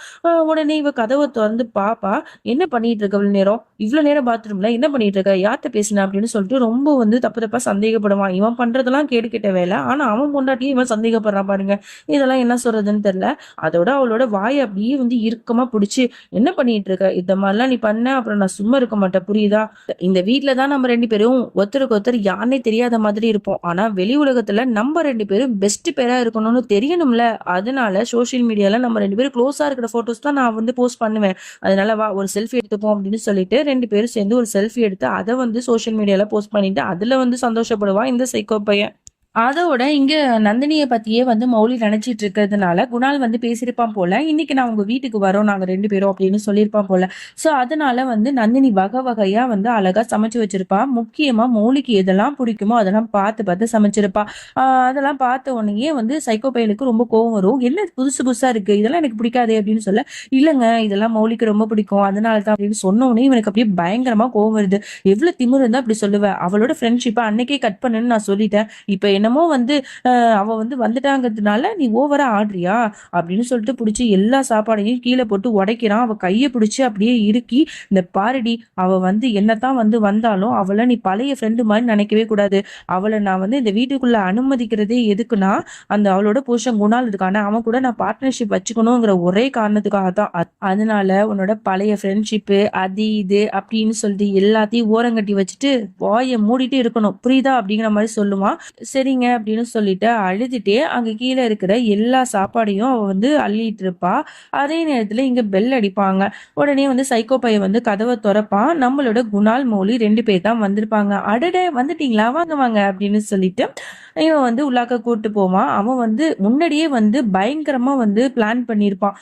உடனே இவ கதவை திறந்து பாப்பா. என்ன பண்ணிட்டு இருக்க இவ்வளவு நேரம், இவ்வளவு நேரம் பாத்ரூம்ல என்ன பண்ணிட்டு இருக்க, யார்கிட்ட பேசின அப்படின்னு சொல்லிட்டு ரொம்ப வந்து தப்பு தப்பா சந்தேகப்படுவான். இவன் பண்றதெல்லாம் கேடு கிட்ட வேலை, ஆனா அவன் பொண்டாட்டியும் இவன் சந்தேகப்படுறான் பாருங்க. இதெல்லாம் என்ன சொல்றதுன்னு தெரியல. அதோட அவளோட வாயை அப்படியே வந்து இறுக்கமா பிடிச்சி, என்ன பண்ணிட்டு இருக்க, இந்த மாதிரிலாம் நீ பண்ண அப்புறம் நான் சும்மா இருக்க மாட்டேன் புரியுதா, இந்த வீட்டுலதான் நம்ம 2 பேரும் ஒருத்தருக்கு ஒருத்தர் யாருன்னே தெரியாத மாதிரி இருப்போம், ஆனா வெளி உலகத்துல நம்ம 2 பேரும் பெஸ்ட் பேரா இருக்கணும்னு தெரியணும்ல, அதனால சோசியல் மீடியால நம்ம 2 பேரும் க்ளோஸா இருக்கிற போட்டோஸ் தான் நான் வந்து போஸ்ட் பண்ணுவேன், அதனால வா ஒரு செல்ஃபி எடுத்துப்போம் அப்படின்னு சொல்லிட்டு 2 பேரும் சேர்ந்து ஒரு செல்ஃபி எடுத்து அதை வந்து சோசியல் மீடியால போஸ்ட் பண்ணிட்டு அதுல வந்து சந்தோஷப்படுவான் இந்த சைக்கோ பையன். அதோட இங்க நந்தினியை பத்தியே வந்து மௌலி நினைச்சிட்டு இருக்கிறதுனால குணால் வந்து பேசியிருப்பான் போல, இன்னைக்கு நான் உங்க வீட்டுக்கு வரோம் நாங்க 2 பேரும் அப்படின்னு சொல்லியிருப்பான் போல. சோ அதனால வந்து நந்தினி வகை வகையா வந்து அழகா சமைச்சு வச்சிருப்பா. முக்கியமா மௌலிக்கு எதெல்லாம் பிடிக்குமோ அதெல்லாம் பார்த்து பார்த்து சமைச்சிருப்பா. அதெல்லாம் பார்த்த உடனே வந்து சைக்கோ பையனுக்கு ரொம்ப கோவம் வரும். என்ன புதுசு புதுசா இருக்கு, இதெல்லாம் எனக்கு பிடிக்காதே அப்படின்னு சொல்ல, இல்லங்க இதெல்லாம் மௌலிக்கு ரொம்ப பிடிக்கும் அதனால தான் அப்படின்னு சொன்ன உடனே இவனுக்கு அப்படியே பயங்கரமா கோவம் வருது. எவ்வளவு திமிரு இருந்தா அப்படி சொல்லுவேன், அவளோட ஃப்ரெண்ட்ஷிப்பை அன்னைக்கே கட் பண்ணுன்னு நான் சொல்லிட்டேன், இப்ப என்னமோ வந்து அவ வந்து வந்துட்டாங்கிறதுனால நீ ஓவரா ஆடுறியா அப்படின்னு சொல்லிட்டு பிடிச்சி எல்லா சாப்பாடையும் கீழே போட்டு உடைக்கிறான். அவ கையை பிடிச்சி அப்படியே இறுக்கி, இந்த பாரடி அவ வந்து என்னத்தான் வந்து வந்தாலும் அவளை நீ பழைய ஃப்ரெண்டு மாதிரி நினைக்கவே கூடாது, அவளை நான் வந்து இந்த வீட்டுக்குள்ள அனுமதிக்கிறதே எதுக்குன்னா அந்த அவளோட புருஷன் குணால் இருக்கான அவன் கூட நான் பார்ட்னர்ஷிப் வச்சுக்கணுங்கிற ஒரே காரணத்துக்காக தான், அதனால உன்னோட பழைய ஃப்ரெண்ட்ஷிப்பு அது இது அப்படின்னு சொல்லிட்டு எல்லாத்தையும் ஓரங்கட்டி வச்சுட்டு வாயை மூடிட்டு இருக்கணும் புரியுதா அப்படிங்கிற மாதிரி சொல்லுவான். சரிங்க அப்படின்னு சொல்லிட்டு அழுதுட்டே அங்க கீழே இருக்கிற எல்லா சாப்பாடையும் அவ வந்து அள்ளிட்டு இருப்பா. அதே நேரத்துல இங்க பெல் அடிப்பாங்க. உடனே வந்து சைக்கோ பையன் வந்து கதவை திறப்பான். நம்மளோட குணால் மௌலி 2 பேர் தான் வந்திருப்பாங்க. அடடே வந்துட்டீங்களா வாங்க வாங்க அப்படின்னு சொல்லிட்டு இவன் வந்து உள்ளாக்க கூட்டு போவான். அவன் வந்து முன்னாடியே வந்து பயங்கரமா வந்து பிளான் பண்ணியிருப்பான்.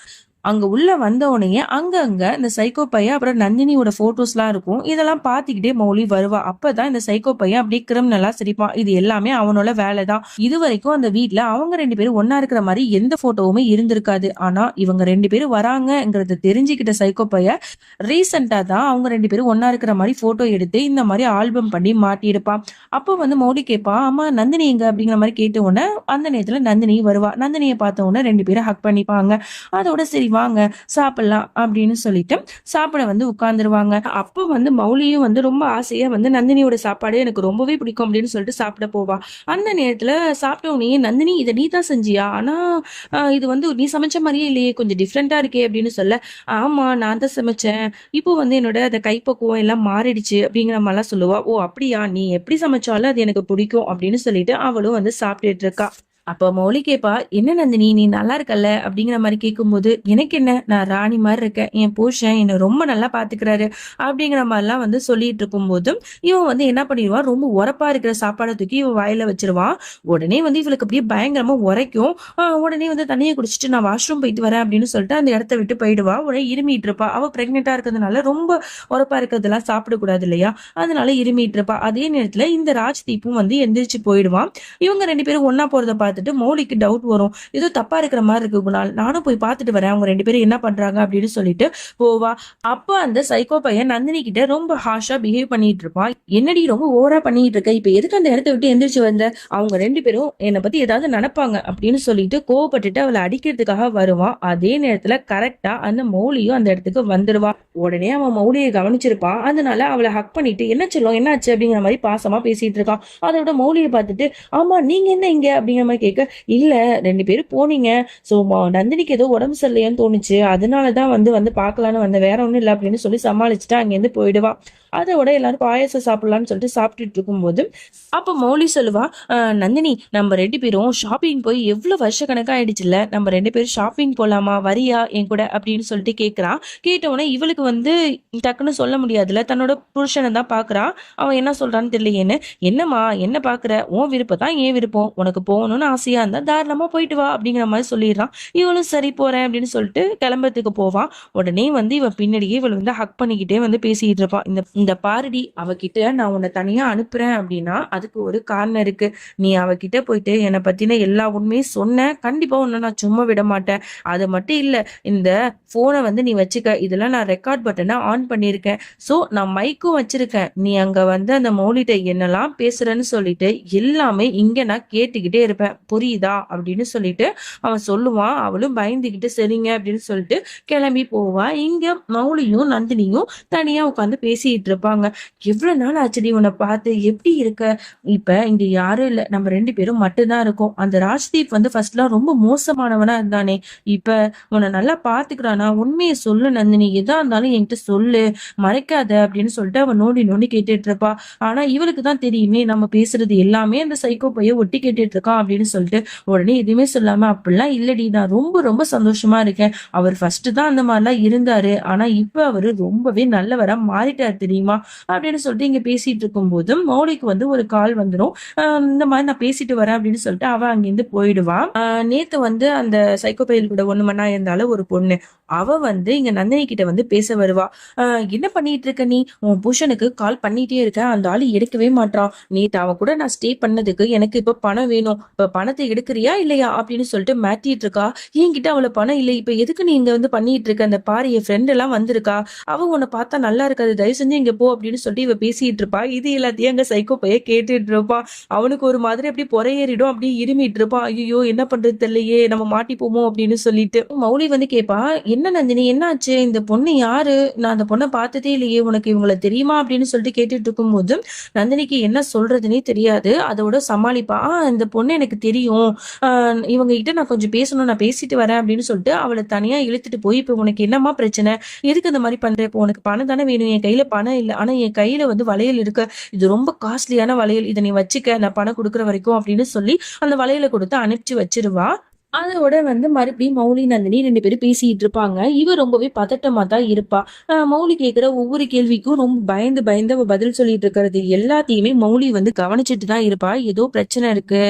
அங்க உள்ள வந்த உடனே அங்கங்க இந்த சைக்கோ பையன் அப்புறம் நந்தினியோட போட்டோஸ்லாம் இருக்கும். இதெல்லாம் பார்த்துக்கிட்டே மௌலி வருவா. அப்பதான் இந்த சைக்கோ பையன் அப்படியே கிரிமினலா சிரிப்பான். இது எல்லாமே அவனோட வேலை தான். இதுவரைக்கும் அந்த வீட்ல அவங்க 2 பேரும் ஒண்ணா இருக்கிற மாரி எந்த போட்டோவுமே இருந்திருக்காது. ஆனா இவங்க 2 பேரும் வராங்கங்கிறத தெரிஞ்சுக்கிட்ட சைக்கோ பையன் ரீசெண்டா தான் அவங்க 2 பேரும் ஒண்ணா இருக்கிற மாரி போட்டோ எடுத்து இந்த மாரி ஆல்பம் பண்ணி மாட்டியிருப்பான். அப்போ வந்து மௌலி கேட்பா, "அம்மா நந்தினி எங்க?" அப்படிங்கிற மாரி கேட்ட உடனே அந்த நேரத்துல நந்தினி வருவா. நந்தினிய பார்த்த உடனே 2 பேரும் ஹக் பண்ணிப்பாங்க. அதோட சரி வாங்க சாப்பிடலாம் அப்படின்னு சொல்லிட்டு சாப்பிட வந்து உட்கார்ந்துருவாங்க. அப்போ வந்து மௌலியும் வந்து ரொம்ப ஆசையா வந்து நந்தினியோட சாப்பாடு எனக்கு ரொம்பவே பிடிக்கும் அப்படின்னு சொல்லிட்டு சாப்பிட போவா. அந்த நேரத்துல சாப்பிட்ட உடனே நந்தினி இதை நீ தான் செஞ்சியா? ஆனா இது வந்து நீ சமைச்ச மாதிரியே இல்லையே, கொஞ்சம் டிஃப்ரெண்டா இருக்கே அப்படின்னு சொல்ல, ஆமா நான் தான் சமைச்சேன். இப்போ வந்து என்னோட அந்த கைப்பக்குவம் எல்லாம் மாறிடுச்சு அப்படிங்கிற மாதிரிலாம் சொல்லுவா. ஓ அப்படியா, நீ எப்படி சமைச்சாலும் அது எனக்கு பிடிக்கும் அப்படின்னு சொல்லிட்டு அவளும் வந்து சாப்பிட்டுட்டு இருக்கா. அப்ப மௌலி கேப்பா, "என்ன நந்தினி நீ நல்லா இருக்கல்ல?" அப்படிங்கிற மாரி கேட்கும்போது, "எனக்கு என்ன? நான் ராணி மாரி இருக்கேன். என் புருஷன் என்ன ரொம்ப நல்லா பாத்துக்கிறாரு." அப்படிங்கிற மாரிலாம் வந்து சொல்லிட்டு இருக்கும்போது, இவன் வந்து என்ன பண்ணிருவான், ரொம்ப உரப்பா இருக்கிற சாப்பாட தூக்கி இவ வாயில வச்சுருவான். உடனே வந்து இவளுக்கு அப்படியே பயங்கரமா உரைக்கும். உடனே வந்து தண்ணிய குடிச்சிட்டு, "நான் வாஷ்ரூம் போயிட்டு வரேன்." அப்படின்னு சொல்லிட்டு அந்த இடத்த விட்டு போயிடுவா. உடனே இருமிட்டு இருப்பா. அவ பிரெக்னென்ட்டா இருக்கிறதுனால ரொம்ப உரப்பா இருக்கிறதெல்லாம் சாப்பிடக்கூடாது இல்லையா? அதனால இருமிட்டு இருப்பா. அதே நேரத்துல இந்த ராஜ்தீப்பும் வந்து எந்திரிச்சு போயிடுவான். இவங்க 2 பேரும் ஒண்ணா போறத பார்த்துட்டு மௌலிக்கு டவுட் வரும். ஏதோ தப்பா இருக்கிற மாதிரி இருக்கு குணால். நானும் போய் பார்த்துட்டு வரேன். அவங்க 2 பேரும் என்ன பண்றாங்க அப்படின்னு சொல்லிட்டு போவா. அப்ப அந்த சைக்கோ பையன் நந்தினி கிட்ட ரொம்ப ஹார்ஷா பிஹேவ் பண்ணிட்டு இருப்பான். என்னடி ரொம்ப ஓவரா பண்ணிட்டு இருக்க? இப்ப எதுக்கு அந்த இடத்த விட்டு எந்திரிச்சு வந்த? அவங்க 2 பேரும் என்னை பத்தி ஏதாவது நினைப்பாங்க அப்படின்னு சொல்லிட்டு கோவப்பட்டுட்டு அவளை அடிக்கிறதுக்காக வருவான். அதே நேரத்துல கரெக்டா அந்த மௌலியும் அந்த இடத்துக்கு வந்துருவா. உடனே அவன் மௌலியை கவனிச்சிருப்பான். அதனால அவளை ஹக் பண்ணிட்டு என்ன சொல்லும் என்னாச்சு அப்படிங்கிற மாதிரி பாசமா பேசிட்டு இருக்கான். அதோட மௌலியை பார்த்துட்டு, ஆமா நீங்க என்ன இங்க அப்படிங்கிற மாதிரி கேட்க, இல்ல 2 பேரும் போனீங்க. சோ நந்தினிக்கு ஏதோ உடம்பு சரியில்லையான்னு தோணுச்சு. அதனாலதான் வந்து வந்து பாக்கலான்னு வந்த, வேற ஒண்ணும் இல்ல அப்படின்னு சொல்லி சமாளிச்சுட்டு அங்கிருந்து போயிடுவா. அதோட எல்லாரும் பாயாசம் சாப்பிடலாம்னு சொல்லிட்டு சாப்பிட்டுட்டு இருக்கும்போது அப்ப மௌலி சொல்லுவா, நந்தினி நம்ம 2 பேரும் ஷாப்பிங் போய் எவ்வளவு வருஷ கணக்கா ஆயிடுச்சுல்ல, நம்ம 2 பேரும் ஷாப்பிங் போலாமா, வரியா என் கூட அப்படின்னு சொல்லிட்டு கேட்கறான். கேட்டவுடனே இவளுக்கு வந்து டக்குன்னு சொல்ல முடியாதுல்ல, தன்னோட புருஷனை தான் பாக்குறா. அவன் என்ன சொல்றான்னு தெரியலையேன்னு, என்னம்மா என்ன பாக்குற, உன் விருப்பம் தான் என் விருப்பம், உனக்கு போகணும்னு ஆசையா இருந்தா தாராளமா போயிட்டு வா அப்படிங்கிற மாதிரி சொல்லிடுறான். இவளும் சரி போறேன் அப்படின்னு சொல்லிட்டு கிளம்புறதுக்கு போவான். உடனே வந்து இவன் பின்னாடியே இவள் வந்து ஹக் பண்ணிக்கிட்டே வந்து பேசிட்டு இருப்பான். இந்த இந்த பாருடி, அவகிட்ட நான் உன்னை தனியா அனுப்புறேன் அப்படின்னா அதுக்கு ஒரு காரணம் இருக்கு. நீ அவகிட்ட போயிட்டு என்னை பத்தின எல்லா உண்மையும் சொன்ன, கண்டிப்பா உன்னை நான் சும்மா விட மாட்டேன். அது மட்டும் இல்ல, இந்த போனை வந்து நீ வச்சுக்க, இதெல்லாம் நான் ரெக்கார்ட் பட்டனை ஆன் பண்ணியிருக்கேன். சோ நான் மைக்கும் வச்சிருக்கேன். நீ அங்க வந்து அந்த மௌலிட்ட என்னெல்லாம் பேசுறேன்னு சொல்லிட்டு எல்லாமே இங்க நான் கேட்டுக்கிட்டே இருப்பேன், புரியுதா அப்படின்னு சொல்லிட்டு அவன் சொல்லுவான். அவளும் பயந்துகிட்டு சரிங்க அப்படின்னு சொல்லிட்டு கிளம்பி போவா. இங்க மௌலியும் நந்தினியும் தனியா உட்காந்து பேசிட்டு இருப்பாங்க. எவ்வளவு நாள் ஆச்சுடி உன்னை பார்த்து, எப்படி இருக்க? இப்ப இங்க யாரும் இல்ல, நம்ம 2 பேரும் மட்டும்தான் இருக்கோம். அந்த ராஜ்தீப் வந்து ஃபர்ஸ்ட்லாம் ரொம்ப மோசமானவனா இருந்தானே, இப்ப உன்னை நல்லா பாத்துக்கிறானா? உண்மையை சொல்லு நந்தினி, எதா இருந்தாலும் என்கிட்ட சொல்லு, மறைக்காத அப்படின்னு சொல்லிட்டு அவன் நோண்டி நோண்டி கேட்டுட்டு இருப்பா. ஆனா இவளுக்கு தான் தெரியுமே நம்ம பேசுறது எல்லாமே அந்த சைக்கோ பைய ஒட்டி கேட்டுட்டு இருக்கான் அப்படின்னு சொல்லிட்டு உடனே எதுவுமே சொல்லாம, அப்படிலாம் இல்லடி, நான் ரொம்ப ரொம்ப சந்தோஷமா இருக்கேன். அவர் ஃபர்ஸ்ட் தான் அந்த மாதிரிலாம் இருந்தாரு, ஆனா இப்ப அவரு ரொம்பவே நல்லவரா மாறிட்டாரு தெரியுமா அப்படின்னு சொல்லிட்டு இங்க பேசிட்டு இருக்கும் போதும் மௌலிக்கு வந்து ஒரு கால் வந்துடும். இந்த மாதிரி நான் பேசிட்டு வரேன் அப்படின்னு சொல்லிட்டு அவ அங்கிருந்து போயிடுவா. நேத்து வந்து அந்த சைக்கோ பையல் கூட ஒண்ணு மண்ணா இருந்தாலும் ஒரு பொண்ணு, அவ வந்து இங்க நந்தினி கிட்ட வந்து பேச வருவா. என்ன பண்ணிட்டு இருக்க நீ, உன் புருஷனுக்கு கால் பண்ணிட்டே இருக்க, அந்த ஆளு எடுக்கவே மாட்டான். நேத்து அவன் கூட நான் ஸ்டே பண்ணதுக்கு எனக்கு இப்ப பணம் வேணும், இப்ப பணத்தை எடுக்கிறியா இல்லையா அப்படின்னு சொல்லிட்டு மாட்டிட்டு இருக்கா. என்கிட்ட அவளை பணம் இல்லை, இப்ப எதுக்கு நீ இங்க வந்து பண்ணிட்டு இருக்க, அந்த பாரு என் ஃப்ரெண்ட் எல்லாம் வந்திருக்கா, அவ உன்னை பார்த்தா நல்லா இருக்காது, தயவு செஞ்சு இங்க போ அப்படின்னு சொல்லிட்டு இவ பேசிட்டு இருப்பா. இது எல்லாத்தையும் அங்க சைக்கோ பைய கேட்டுட்டு இருப்பான். அவனுக்கு ஒரு மாதிரி அப்படி பொறையேறிடும், அப்படியே இருமிட்டு இருப்பான். ஐயோ என்ன பண்றது தெரியலையே, நம்ம மாட்டிப்போமோ அப்படின்னு சொல்லிட்டு மௌலி வந்து கேட்பா, என்ன நந்தினி என்னாச்சு, இந்த பொண்ணு யாரு, நான் அந்த பொண்ணை பார்த்ததே இல்லையே, உனக்கு இவங்களை தெரியுமா அப்படின்னு சொல்லிட்டு கேட்டுட்டு இருக்கும் போது நந்தினிக்கு என்ன சொல்றதுன்னே தெரியாது. அதோட சமாளிப்பா, இந்த பொண்ணு எனக்கு தெரியும், இவங்க கிட்ட நான் கொஞ்சம் பேசணும், நான் பேசிட்டு வரேன் அப்படின்னு சொல்லிட்டு அவளை தனியா இழுத்துட்டு போய், இப்ப உனக்கு என்னமா பிரச்சனை, எதுக்கு இந்த மாதிரி பண்ற, இப்போ உனக்கு பணம் தானே வேணும், என் கையில பணம் இல்லை, ஆனா என் கையில வந்து வளையல் இருக்கு, இது ரொம்ப காஸ்ட்லியான வளையல், இதை நீ வச்சுக்க, நான் பணம் கொடுக்குற வரைக்கும் அப்படின்னு சொல்லி அந்த வளையலை கொடுத்து அனுப்பிச்சு வச்சிருவா. அதோட வந்து மறுபடியும் மௌலி, நந்தினி 2 பேரும் பேசிட்டு இருப்பாங்க. இவ ரொம்பவே பதட்டமா தான் இருப்பா. மௌலி கேட்கிற ஒவ்வொரு கேள்விக்கும் ரொம்ப பயந்து பயந்து அவ பதில் சொல்லிட்டு இருக்கிறது எல்லாத்தையுமே மௌலி வந்து கவனிச்சுட்டு தான் இருப்பா. ஏதோ பிரச்சனை இருக்கு.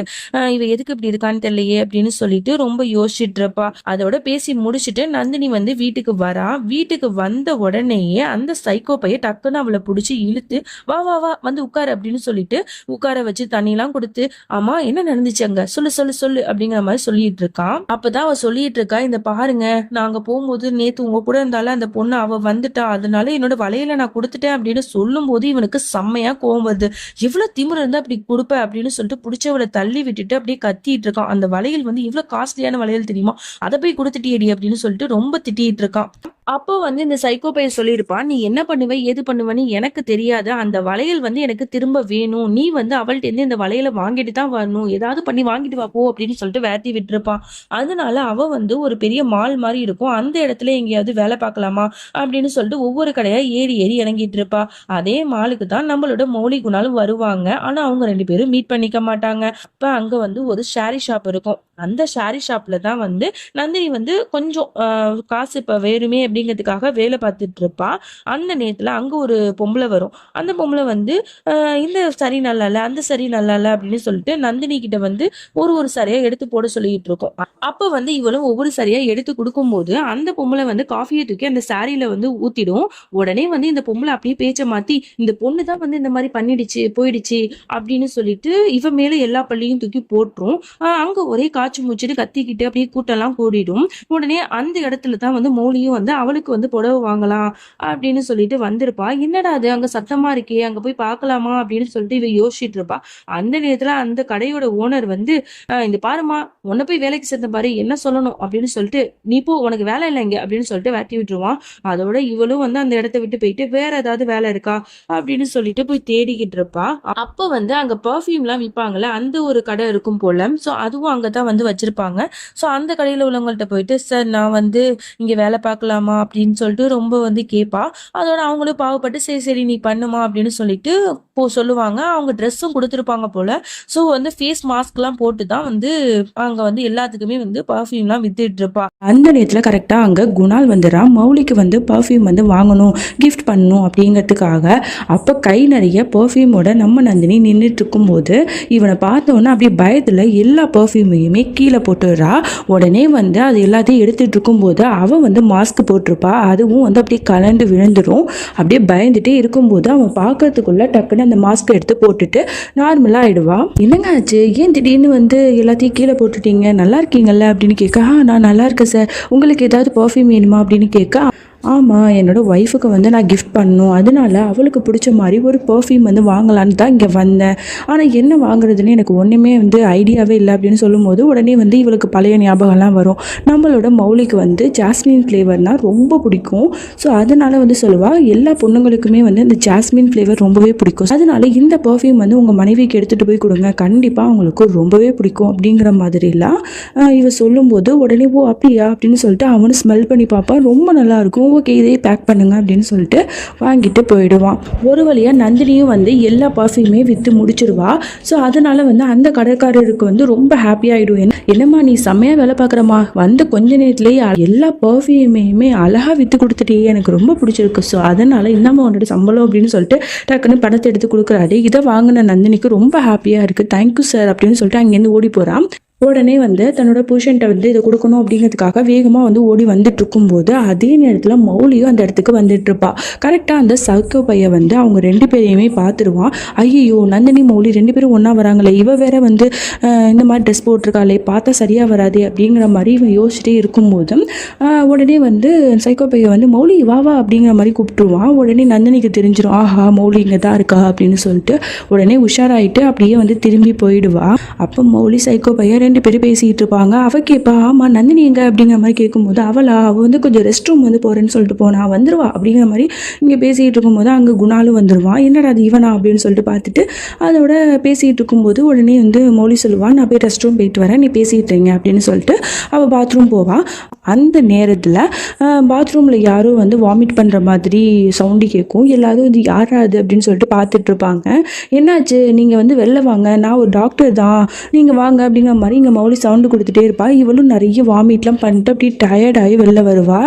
இவ எதுக்கு இப்படி இருக்கான்னு தெரியலையே அப்படின்னு சொல்லிட்டு ரொம்ப யோசிச்சுட்டு இருப்பா. அதோட பேசி முடிச்சுட்டு நந்தினி வந்து வீட்டுக்கு வரா. வீட்டுக்கு வந்த உடனேயே அந்த சைக்கோ பைய டக்குன்னு அவளை புடிச்சு இழுத்து வா வா வா வந்து உட்காரு அப்படின்னு சொல்லிட்டு உட்கார வச்சு தண்ணிலாம் கொடுத்து, ஆமா என்ன நடந்துச்சு அங்க சொல்லு சொல்லு சொல்லு அப்படிங்கிற மாதிரி சொல்லிட்டு இருக்கான். அப்பதான் அவ சொல்லிட்டு இருக்கா, இந்த பாருங்க நாங்க போகும்போது நேத்து உங்க கூட இருந்தாலும் அந்த பொண்ணு அவ வந்துட்டா, அதனால என்னோட வளையல நான் கொடுத்துட்டேன் அப்படின்னு சொல்லும் போது இவனுக்கு செம்மையா கோவம் வருது. எவ்வளவு திமிரு இருந்தா அப்படி கொடுப்ப அப்படின்னு சொல்லிட்டு புடிச்சவளை தள்ளி விட்டுட்டு அப்படியே கத்திட்டு இருக்கான். அந்த வளையல் வந்து இவ்வளவு காஸ்ட்லியான வளையல் தெரியுமா, அதை போய் கொடுத்துட்டியடி அப்படின்னு சொல்லிட்டு ரொம்ப திட்டிட்டு இருக்கான். அப்போ வந்து இந்த சைக்கோ பையன் சொல்லியிருப்பான், நீ என்ன பண்ணுவ ஏது பண்ணுவன்னு எனக்கு தெரியாது, அந்த வளையல் வந்து எனக்கு திரும்ப வேணும், நீ வந்து அவள்கிட்ட இருந்து இந்த வளையலை வாங்கிட்டு தான் வரணும், ஏதாவது பண்ணி வாங்கிட்டு வா போ அப்படின்னு சொல்லிட்டு வேட்டி விட்டுருப்பான். அதனால அவ வந்து ஒரு பெரிய மால் மாதிரி இருக்கும், அந்த இடத்துல எங்கேயாவது வேலை பார்க்கலாமா அப்படின்னு சொல்லிட்டு ஒவ்வொரு கடையா ஏறி ஏறி இறங்கிட்டு இருப்பா. அதே மாலுக்கு தான் நம்மளோட மௌலி குணாலும் வருவாங்க. ஆனா அவங்க 2 பேரும் மீட் பண்ணிக்க மாட்டாங்க. அப்ப அங்க வந்து ஒரு ஷாரி ஷாப் இருக்கும். அந்த ஷாரி ஷாப்ல தான் வந்து நந்தினி வந்து கொஞ்சம் காசு இப்ப வேணுமே அப்படிங்கிறதுக்காக வேலை பார்த்துட்டு இருப்பா. அந்த நேரத்துல அங்க ஒரு பொம்பளை வரும். அந்த பொம்பளை வந்து இந்த சரி நல்லா இல்ல, அந்த சரி நல்லா இல்ல அப்படின்னு சொல்லிட்டு நந்தினி கிட்ட வந்து ஒரு சரியா எடுத்து போட சொல்லிட்டு இருக்கோம். அப்ப வந்து இவளும் ஒவ்வொரு சரியா எடுத்து கொடுக்கும்போது அந்த பொம்பளை வந்து காஃபியை தூக்கி அந்த சாரியில வந்து ஊத்திடும். உடனே வந்து இந்த பொம்பளை அப்படியே பேச்ச மாத்தி, இந்த பொண்ணு தான் வந்து இந்த மாதிரி பண்ணிடுச்சு போயிடுச்சு அப்படின்னு சொல்லிட்டு இவ மேல எல்லா பள்ளியும் தூக்கி போட்டுரும். அங்க ஒரே காய்ச்சி மூச்சுட்டு கத்திக்கிட்டு அப்படியே கூட்டெல்லாம் கூடிடும். உடனே அந்த இடத்துல தான் வந்து மௌலியும் வந்து அவளுக்கு வந்து புடவை வாங்கலாம் அப்படின்னு சொல்லிட்டு வந்திருப்பா. என்னடா அது அங்க சத்தமா இருக்கே, அங்க போய் பார்க்கலாமா அப்படின்னு சொல்லிட்டு இவ யோசிச்சுட்டு இருப்பா. அந்த நேரத்துல அந்த கடையோட ஓனர் வந்து இந்த பாருமா உன்னை போய் வேலைக்கு சேர்ந்த பாரு என்ன சொல்லணும் அப்படின்னு சொல்லிட்டு, நீ போ உனக்கு வேலை இல்லைங்க அப்படின்னு சொல்லிட்டு வேட்டி விட்டுருவான். அதோட இவளும் வந்து அந்த இடத்த விட்டு போயிட்டு வேற ஏதாவது வேலை இருக்கா அப்படின்னு சொல்லிட்டு போய் தேடிக்கிட்டு இருப்பா. அப்ப வந்து அங்க பர்ஃபியூம் எல்லாம் விற்பாங்கல்ல, அந்த ஒரு கடை இருக்கும் போல. சோ அதுவும் அங்கதான் வந்து வச்சிருப்பாங்க. ஸோ அந்த கடையில் உள்ளவங்கள்ட்ட போயிட்டு, சார் நான் வந்து இங்கே வேலை பார்க்கலாமா அப்படின்னு சொல்லிட்டு ரொம்ப வந்து கேட்பா. அதோட அவங்களும் பாவப்பட்டு சரி சரி நீ பண்ணுமா அப்படின்னு சொல்லிட்டு சொல்லுவாங்க. அவங்க ட்ரெஸ்ஸும் கொடுத்துருப்பாங்க போல. ஸோ வந்து ஃபேஸ் மாஸ்க்லாம் போட்டு தான் வந்து அங்கே வந்து எல்லாத்துக்குமே வந்து பர்ஃப்யூம்லாம் வித்துட்டு இருப்பா. அந்த நேரத்தில் கரெக்டாக அங்கே குணால் வந்துடுறா. மௌலிக்கு வந்து பர்ஃப்யூம் வந்து வாங்கணும் கிஃப்ட் பண்ணணும் அப்படிங்கிறதுக்காக. அப்போ கை நிறைய பர்ஃப்யூமோட நம்ம நந்தினி நின்றுட்டு இருக்கும்போது இவனை பார்த்தோன்னா அப்படியே பயத்தில் எல்லா பர்ஃப்யூமையுமே கீழே போட்டுடுறா. உடனே வந்து அது எல்லாத்தையும் எடுத்துட்டு இருக்கும்போது அவன் வந்து மாஸ்க் போட்டிருப்பா. அதுவும் வந்து அப்படியே கலந்து விழுந்துடும். அப்படியே பயந்துட்டே இருக்கும்போது அவன் பார்க்கறதுக்குள்ள டக்குன்னு அந்த மாஸ்க் எடுத்து போட்டுட்டு நார்மலா ஆயிடுவா. என்னங்க ஆச்சு, ஏன் திடீர்னு வந்து எல்லாத்தையும் கீழே போட்டுட்டீங்க, நல்லா இருக்கீங்கல்ல அப்படின்னு கேட்க, நான் நல்லா இருக்கேன் சார், உங்களுக்கு ஏதாவது பர்ஃப்யூம் வேணுமா அப்படின்னு கேட்க, ஆமாம் என்னோடய ஒய்ஃபுக்கு வந்து நான் கிஃப்ட் பண்ணணும், அதனால அவளுக்கு பிடிச்ச மாதிரி ஒரு பர்ஃப்யூம் வந்து வாங்கலான்னு தான் இங்கே வந்தேன், ஆனால் என்ன வாங்குறதுன்னு எனக்கு ஒன்றுமே வந்து ஐடியாவே இல்லை அப்படின்னு சொல்லும்போது உடனே வந்து இவளுக்கு பழைய ஞாபகம்லாம் வரும். நம்மளோட மௌலிக்கு வந்து ஜாஸ்மின் ஃப்ளேவர்னால் ரொம்ப பிடிக்கும். ஸோ அதனால் வந்து சொல்லுவாள் எல்லா பொண்ணுங்களுக்குமே வந்து இந்த ஜாஸ்மின் ஃப்ளேவர் ரொம்பவே பிடிக்கும், அதனால இந்த பர்ஃப்யூம் வந்து உங்கள் மனைவிக்கு எடுத்துகிட்டு போய் கொடுங்க, கண்டிப்பாக அவங்களுக்கு ரொம்பவே பிடிக்கும் அப்படிங்கிற மாதிரிலாம் இவ சொல்லும்போது உடனே ஓ அப்படியா அப்படின்னு சொல்லிட்டு அவனு ஸ்மெல் பண்ணி பார்ப்பான். ரொம்ப நல்லாயிருக்கும், ஓகே இதே பேக் பண்ணுங்க அப்படின்னு சொல்லிட்டு வாங்கிட்டு போயிடுவான். ஒரு வழியாக நந்தினியும் வந்து எல்லா பர்ஃப்யூமே விற்று முடிச்சிடுவா. ஸோ அதனால வந்து அந்த கடைக்காரருக்கு வந்து ரொம்ப ஹாப்பியாகிடும். என்னம்மா நீ செம்மையாக வேலை பார்க்குறம்மா, வந்து கொஞ்ச நேரத்துலேயே எல்லா பர்ஃப்யூமையுமே அழகாக விற்று கொடுத்துட்டே, எனக்கு ரொம்ப பிடிச்சிருக்கு, ஸோ அதனால் இந்தாம்மா உன்னோட சம்பளம் அப்படின்னு சொல்லிட்டு டக்குன்னு பணத்தை எடுத்து கொடுக்குறாரு. இதை வாங்கின நந்தினிக்கு ரொம்ப ஹாப்பியாக இருக்குது. தேங்க்யூ சார் அப்படின்னு சொல்லிட்டு அங்கேருந்து ஓடி போகிறான். உடனே வந்து தன்னோட புருஷன்ட்ட வந்து இதை கொடுக்கணும் அப்படிங்கிறதுக்காக வேகமாக வந்து ஓடி வந்துட்டு இருக்கும்போது அதே நேரத்தில் மௌலியும் அந்த இடத்துக்கு வந்துட்டு இருப்பா. கரெக்டாக அந்த சைக்கோ பையன் வந்து அவங்க 2 பேரையுமே பார்த்துருவான். ஐயோ நந்தினி மௌலி 2 பேரும் ஒன்றா வராங்களே, இவ வேற வந்து இந்த மாதிரி ட்ரெஸ் போட்டிருக்காளே, பார்த்தா சரியாக வராது அப்படிங்கிற மாதிரி இவன் யோசிச்சுட்டே இருக்கும்போது உடனே வந்து சைக்கோ பையன் வந்து மௌலி வா வா அப்படிங்கிற மாதிரி கூப்பிட்டுருவான். உடனே நந்தினிக்கு தெரிஞ்சிடும், ஆஹா மௌலி இங்கே தான் இருக்கா அப்படின்னு சொல்லிட்டு உடனே உஷாராயிட்டு அப்படியே வந்து திரும்பி போயிடுவா. அப்போ மௌலி சைக்கோ பையன் 2 பேரும் பேசிகிட்டு இருப்பாங்க. அவள் கேட்பா, ஆமாம் நந்தினி எங்க அப்படிங்கிற மாதிரி கேட்கும்போது அவள் வந்து கொஞ்சம் ரெஸ்ட் ரூம் வந்து போகிறேன்னு சொல்லிட்டு போனா, வந்துருவா அப்படிங்கிற மாதிரி இங்கே பேசிகிட்டு இருக்கும்போது அங்கே குணாலும் வந்துடுவான். என்னடா அது இவனா அப்படின்னு சொல்லிட்டு பார்த்துட்டு அதோட பேசிகிட்டு இருக்கும்போது உடனே வந்து மௌலி சொல்லுவான், நான் போய் ரெஸ்ட் ரூம் போயிட்டு வரேன், நீ பேசிகிட்டீங்க அப்படின்னு சொல்லிட்டு அவள் பாத்ரூம் போவாள். அந்த நேரத்தில் பாத்ரூமில் யாரோ வந்து வாமிட் பண்ணுற மாதிரி சவுண்டு கேட்கும். எல்லாரும் இது யாராது அப்படின்னு சொல்லிட்டு பார்த்துட்டு இருப்பாங்க. என்னாச்சு, நீங்கள் வந்து வெளில வாங்க, நான் ஒரு டாக்டர் தான், நீங்கள் வாங்க அப்படிங்கிற மாதிரி மாதிரி இங்கே மௌலி சவுண்டு கொடுத்துட்டே இருப்பா. இவளும் நிறைய வாமிட்லாம் பண்ணிட்டு அப்படியே டயர்டாகி வெளில வருவா.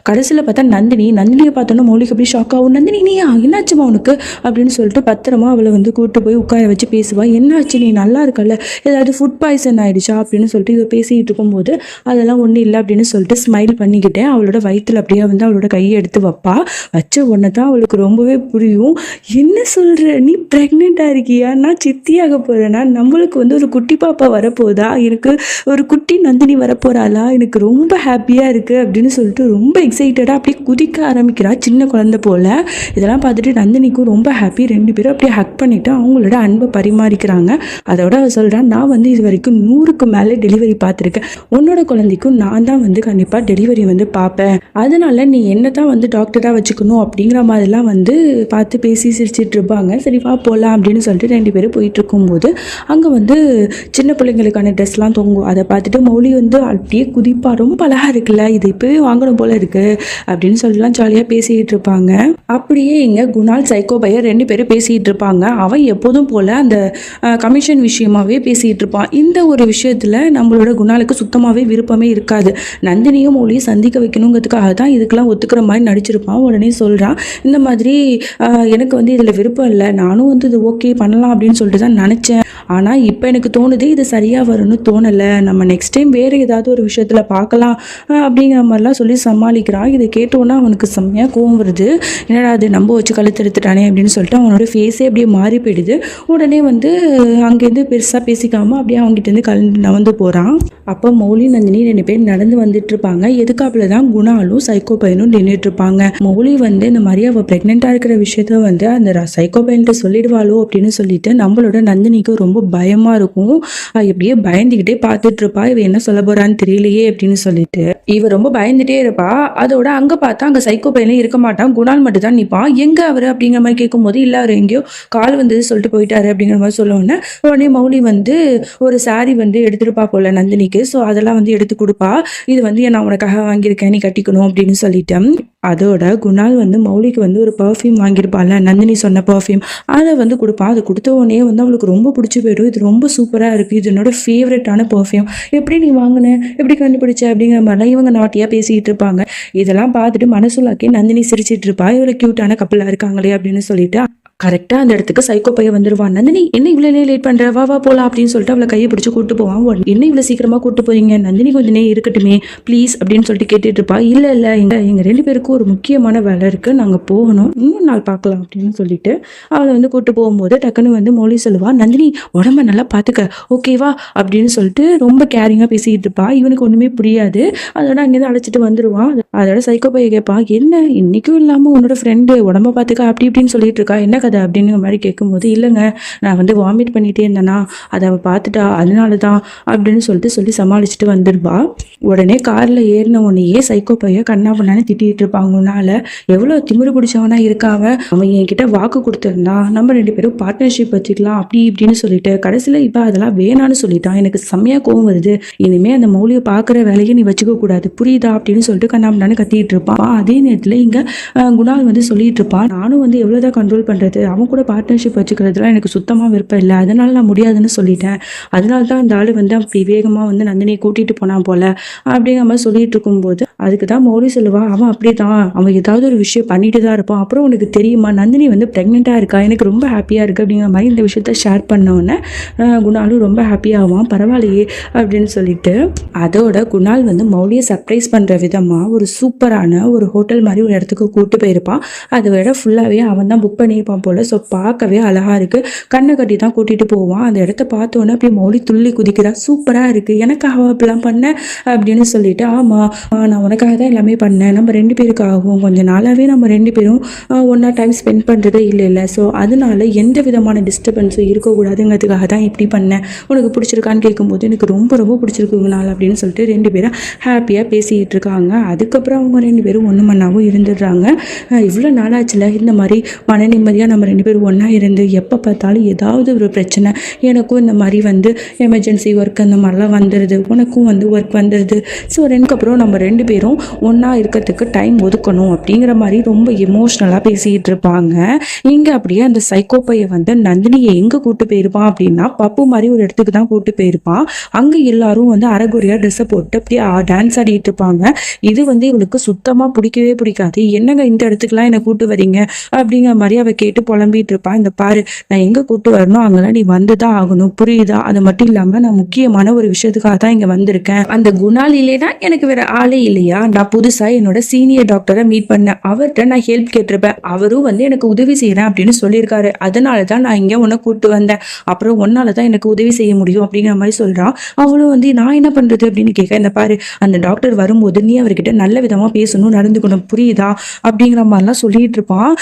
கடைசியில் பார்த்தா நந்தினியை பார்த்தோன்னா மௌலிக்கு அப்படியே ஷாக் ஆகும். நந்தினி நீயா, என்னாச்சுமா உனக்கு அப்படின்னு சொல்லிட்டு பத்திரமா அவளை வந்து கூப்பிட்டு போய் உட்கார வச்சு பேசுவா. என்னாச்சு, நீ நல்லா இருக்கல, ஏதாவது ஃபுட் பாய்சன் ஆயிடுச்சா அப்படின்னு சொல்லிட்டு இவ பேசிக்கிட்டு இருக்கும்போது அதெல்லாம் ஒன்றும் இல்லை அப்படின்னு சொல்லிட்டு ஸ்மைல் பண்ணிக்கிட்டேன் அவளோட வயிற்றுல அப்படியே வந்து அவளோட கையை எடுத்து வைப்பா. வச்ச உடனே தான் அவளுக்கு ரொம்பவே புரியும். என்ன சொல்கிற, நீ ப்ரெக்னெண்ட்டாக இருக்கியா, நான் சித்தியாக போகிறேன்னா, நம்மளுக்கு வந்து ஒரு குட்டி பாப்பா வரப்போதா, எனக்கு ஒரு குட்டி நந்தினி வரப்போகிறாளா, எனக்கு ரொம்ப ஹாப்பியாக இருக்குது அப்படின்னு சொல்லிட்டு ரொம்ப எக்ஸைட்டடாக அப்படியே குதிக்க ஆரம்பிக்கிறா சின்ன குழந்தை போல். இதெல்லாம் பார்த்துட்டு நந்தினிக்கும் ரொம்ப ஹாப்பி. 2 பேரும் அப்படியே ஹக் பண்ணிவிட்டு அவங்களோட அன்பை பரிமாறிக்கிறாங்க. அதோட அவள் சொல்கிறான், நான் வந்து இது வரைக்கும் 100க்கு மேலே டெலிவரி பார்த்துருக்கேன், உன்னோட குழந்தைக்கும் நான் தான் வந்து கண்டிப்பாக டெலிவரி வந்து பார்ப்பேன், அதனால நீ என்ன தான் வந்து டாக்டராக வச்சுக்கணும் அப்படிங்கிற மாதிரிலாம் வந்து பார்த்து பேசி சிரிச்சிட்டு இருப்பாங்க. சரிப்பா போகலாம் அப்படின்னு சொல்லிட்டு 2 பேரும் போயிட்டு இருக்கும்போது அங்கே வந்து சின்ன பிள்ளைங்களுக்கான ட்ரெஸ்லாம் தொங்கும். அதை பார்த்துட்டு மௌலி வந்து அப்படியே குதிப்பா, ரொம்ப அழகாக இருக்குல்ல, இது இப்போவே வாங்கணும் போல இருக்கு அப்படின்னு சொல்லிலாம் ஜாலியாக பேசிக்கிட்டு இருப்பாங்க. அப்படியே இங்கே குணால் சைக்கோ பையன் 2 பேரும் பேசிகிட்டு இருப்பாங்க. அவன் எப்போதும் போல் அந்த கமிஷன் விஷயமாகவே பேசிகிட்டு இருப்பான். இந்த ஒரு விஷயத்தில் நம்மளோட குணாலுக்கு சுத்தமாகவே விருப்பமே இருக்காது. நந்தினியும் மௌலியும் சந்திக்க வைக்கணுங்கிறதுக்காக தான் இதுக்கெல்லாம் ஒத்துக்கிற மாதிரி நடிச்சிருப்பான். உடனே சொல்கிறான், இந்த மாதிரி எனக்கு வந்து இதில் விருப்பம் இல்லை, நானும் வந்து இது ஓகே பண்ணலாம் அப்படின்னு சொல்லிட்டு தான் நினச்சேன், ஆனால் இப்போ எனக்கு தோணுது இது சரியாக வரும்னு தோணலை, நம்ம நெக்ஸ்ட் டைம் வேறு ஏதாவது ஒரு விஷயத்தில் பார்க்கலாம் அப்படிங்கிற மாதிரிலாம் சொல்லி சமாளிக்கிறான். இதை கேட்டோன்னா அவனுக்கு செம்மையாக கோவம் வருது. என்னடா அது நம்ப வச்சு கழுத்தெடுத்துட்டானே அப்படின்னு சொல்லிட்டு அவனோட ஃபேஸே அப்படியே மாறி போயிடுது. உடனே வந்து அங்கேருந்து பெருசாக பேசிக்காமல் அப்படியே அவங்ககிட்டேருந்து நவந்து போகிறான். அப்போ மௌலி நந்தினி 2 பேர் நடந்து வந்துட்டு இருப்பாங்க. எதுக்காப்புல தான் குணாலும் சைக்கோ பையனும் நின்றுட்டு இருப்பாங்க. மௌலி வந்து இந்த மாதிரி அவள் ப்ரெக்னெண்ட்டாக இருக்கிற விஷயத்த வந்து அந்த சைக்கோ பையன்கிட்ட சொல்லிடுவாளோ அப்படின்னு சொல்லிட்டு நம்மளோட நந்தினிக்கு ரொம்ப பயமாக இருக்கும். எப்படியே பயந்துக்கிட்டே பார்த்துட்டு இருப்பா, இவ என்ன சொல்ல போறான்னு தெரியலையே அப்படின்னு சொல்லிட்டு இவ ரொம்ப பயந்துட்டே இருப்பா. அதோட அங்கே பார்த்தா அங்கே சைக்கோ பையனே இருக்க மாட்டான், குணால் மட்டும் தான் நிற்பான். எங்கே அவர் அப்படிங்கிற மாதிரி கேட்கும்போது இல்லை, அவர் எங்கேயோ கால் வந்தது சொல்லிட்டு போயிட்டாரு அப்படிங்கிற மாதிரி சொல்லுவோன்னே உடனே மௌலி வந்து ஒரு சாரி வந்து எடுத்துருப்பா போல நந்தினிக்கு. ஸோ அதெல்லாம் வந்து எடுத்து கொடுப்பா. இது வந்து நான் உனக்காக வாங்கியிருக்கேன், நீ கட்டிக்கணும் அப்படின்னு சொல்லிட்டேன். அதோட குணால் வந்து மௌலிக்கு வந்து ஒரு பர்ஃப்யூம் வாங்கியிருப்பாள்ல, நந்தினி சொன்ன பர்ஃப்யூம், அதை வந்து கொடுப்பான். அதை கொடுத்த உடனே வந்து அவளுக்கு ரொம்ப பிடிச்சி போயிடும். இது ரொம்ப சூப்பராக இருக்குது, இது என்னோட ஃபேவரட்டான பர்ஃப்யூம், எப்படி நீ வாங்கின, எப்படி கண்டுபிடிச்ச அப்படிங்கிற மாதிரிலாம் இவங்க நாட்டியாக பேசிக்கிட்டு இருப்பாங்க. இதெல்லாம் பார்த்துட்டு மனசுலாக்கி நந்தினி சிரிச்சிட்டு இருப்பா, இவ்வளோ க்யூட்டான கப்பலாக இருக்காங்களே அப்படின்னு சொல்லிட்டு கரெக்டாக அந்த இடத்துக்கு சைக்கோ பையன் வந்துடுவான். நந்தினி என்ன இவ்வளோ லேட் பண்ணுற, வா வா போகலாம் அப்படின்னு சொல்லிட்டு அவளை கையை பிடிச்சி கூப்பிட்டு போவான். என்ன இவ்வளோ சீக்கிரமாக கூப்பிட்டு போறீங்க, நந்தினி கொஞ்சம் நேரம் இருக்கட்டுமே ப்ளீஸ் அப்படின்னு சொல்லிட்டு கேட்டுட்டு இருப்பா. இல்லை எங்கள் 2 பேருக்கும் ஒரு முக்கியமான வேலை இருக்குது, நாங்கள் போகணும், இன்னொரு நாள் பார்க்கலாம் அப்படின்னு சொல்லிட்டு அவளை வந்து கூப்பிட்டு போகும்போது டக்குன்னு வந்து மௌலி சொல்லுவா, நந்தினி உடம்ப நல்லா பார்த்துக்க ஓகேவா அப்படின்னு சொல்லிட்டு ரொம்ப கேரிங்காக பேசிக்கிட்டு இருப்பா. இவனுக்கு ஒன்றுமே புரியாது. அதோட அங்கேருந்து அழைச்சிட்டு வந்துடுவான். அதோட சைக்கோ பையன் கேட்பா, என்ன இன்னைக்கும் இல்லாமல் உன்னோட ஃப்ரெண்டு உடம்ப பார்த்துக்க அப்படி இப்படின்னு சொல்லிட்டு இருக்கா, என்ன கதை அப்படிங்கிற மாதிரி கேட்கும்போது, இல்லைங்க நான் வந்து வாமிட் பண்ணிகிட்டே இருந்தேன்னா அதை அவள் பார்த்துட்டா அதனால தான் அப்படின்னு சொல்லி சமாளிச்சுட்டு வந்துடுவா. உடனே காரில் ஏறின உடனேயே சைக்கோ பையன் கண்ணா பண்ணான்னு திட்டிகிட்டு இருப்பாங்க. உன்னால எவ்வளோ திமிரு பிடிச்சவனா இருக்காவ, அவன் என்கிட்ட வாக்கு கொடுத்துருந்தா நம்ம 2 பேரும் பார்ட்னர்ஷிப் வச்சுக்கலாம் அப்படி இப்படின்னு சொல்லிட்டு கடைசியில் இப்போ அதெல்லாம் வேணான்னு சொல்லிட்டான். எனக்கு செம்மையாக கோவம் வருது, இனிமேல் அந்த மௌலியை பார்க்குற வேலையை நீ வச்சுக்க கூடாது புரியுதா அப்படின்னு சொல்லிட்டு கண்ணா பண்ணான்னு கத்திட்டு இருப்பான். அதே நேரத்தில் இங்கே குணால் வந்து சொல்லிட்டு இருப்பான், நானும் வந்து எவ்வளோதான் கண்ட்ரோல் பண்ணுறது, அவன் கூட பார்ட்னர்ஷிப் வச்சுக்கிறதுலாம் எனக்கு சுத்தமாக விருப்பம் இல்லை, அதனால நான் முடியாதுன்னு சொல்லிட்டேன், அதனால தான் அந்த ஆள் வந்து அப்படி வேகமாக வந்து நந்தினியை கூட்டிகிட்டு போனான் போல அப்படிங்கிற மாதிரி சொல்லிட்டு இருக்கும்போது அதுக்கு தான் மௌலி சொல்லுவா, அவன் அப்படி தான், அவன் ஏதாவது ஒரு விஷயம் பண்ணிட்டு தான் இருப்பான், அப்புறம் உனக்கு தெரியுமா நந்தினி வந்து ப்ரெக்னெண்ட்டாக இருக்கா, எனக்கு ரொம்ப ஹாப்பியாக இருக்குது அப்படிங்கிற மாதிரி இந்த விஷயத்த ஷேர் பண்ணோன்னே குணாலும் ரொம்ப ஹாப்பியாகுவான். பரவாயில்லையே அப்படின்னு சொல்லிட்டு அதோட குணால் வந்து மௌலியை சர்ப்ரைஸ் பண்ணுற விதமாக ஒரு சூப்பரான ஒரு ஹோட்டல் மாதிரி ஒரு இடத்துக்கு கூப்பிட்டு போயிருப்பான். அதை விட ஃபுல்லாகவே அவன் தான் புக் பண்ணியிருப்பான் போல். ஸோ பார்க்கவே அழகாக இருக்குது, கண்ணை கட்டி தான் கூட்டிகிட்டு போவான். அந்த இடத்த பார்த்தோன்னே அப்படியே மௌலி துள்ளி குதிக்கிறா, சூப்பராக இருக்குது, எனக்காக அப்படிலாம் பண்ணேன் அப்படின்னு சொல்லிட்டு, ஆமாம் நான் உனக்காக தான் எல்லாமே பண்ணேன், நம்ம 2 பேருக்காகவும் கொஞ்சம் நாளாகவே நம்ம 2 பேரும் ஒன்றா டைம் ஸ்பெண்ட் பண்ணுறதே இல்லை, ஸோ அதனால எந்த விதமான டிஸ்டர்பன்ஸும் இருக்கக்கூடாதுங்கிறதுக்காக தான் இப்படி பண்ணேன், உனக்கு பிடிச்சிருக்கான்னு கேட்கும்போது எனக்கு ரொம்ப ரொம்ப பிடிச்சிருக்குங்கனால அப்படின்னு சொல்லிட்டு 2 பேரும் ஹாப்பியாக பேசிக்கிட்டு இருக்காங்க. அதுக்கப்புறம் அவங்க 2 பேரும் ஒன்று மண்ணாவும் இருந்துடுறாங்க. இவ்வளோ நாளாச்சுல இந்த மாதிரி மன நிம்மதியாக நம்ம 2 பேரும் ஒன்றா இருந்து எப்போ பார்த்தாலும் ஏதாவது ஒரு பிரச்சனை, எனக்கும் இந்த மாதிரி வந்து எமர்ஜென்சி ஒர்க் அந்த மாதிரிலாம் வந்துடுது, உனக்கும் வந்து ஒர்க் வந்துடுது. ஸோ அப்புறம் நம்ம 2 பேரும் ஒன்றா இருக்கிறதுக்கு டைம் ஒதுக்கணும் அப்படிங்கிற மாதிரி ரொம்ப எமோஷ்னலாக பேசிகிட்டு இருப்பாங்க. இங்கே அப்படியே அந்த சைக்கோ பையன் வந்து நந்தினியை எங்கே கூப்பிட்டு போயிருப்பான் அப்படின்னா பப்பு மாதிரி ஒரு இடத்துக்கு தான் கூப்பிட்டு போயிருப்பான். அங்கே எல்லாரும் வந்து அரைகுறையாக ட்ரெஸ்ஸை போட்டு அப்படியே டான்ஸ் ஆடிட்டு இருப்பாங்க. இது வந்து இவளுக்கு சுத்தமாக பிடிக்கவே பிடிக்காது. என்னங்க இந்த இடத்துக்குலாம் என்னை கூப்பிட்டு வரீங்க அப்படிங்கிற மாதிரி அவள் கேட்டு புலம்பிட்டு இருப்பான். இந்த பாரு, நான் எங்கே கூப்பிட்டு வரணும் அங்கெல்லாம் நீ வந்து தான் ஆகணும், புரியுதா? அது மட்டும் இல்லாமல் நான் முக்கியமான ஒரு விஷயத்துக்காக தான் இங்கே வந்திருக்கேன். அந்த குணால் இல்லைன்னா எனக்கு வேற ஆளே இல்லையா? நான் புதுசாக என்னோட சீனியர் டாக்டரை மீட் பண்ணேன், அவர்கிட்ட நான் ஹெல்ப் கேட்டிருப்பேன், அவரும் வந்து எனக்கு உதவி செய்கிறேன் அப்படின்னு சொல்லியிருக்காரு. அதனால தான் நான் இங்கே உன்னை கூப்பிட்டு வந்தேன். அப்புறம் ஒன்னால தான் எனக்கு உதவி செய்ய முடியும் அப்படிங்கிற மாதிரி சொல்கிறான். அவளும் வந்து நான் என்ன பண்ணுறது அப்படின்னு கேட்க, இந்த பாரு, அந்த டாக்டர் வரும்போது நீ அவர்கிட்ட நல்ல விதமாக பேசணும், நடந்துக்கணும், புரியுதா? அப்படிங்கிற மாதிரிலாம் சொல்லிட்டு இருப்பான்.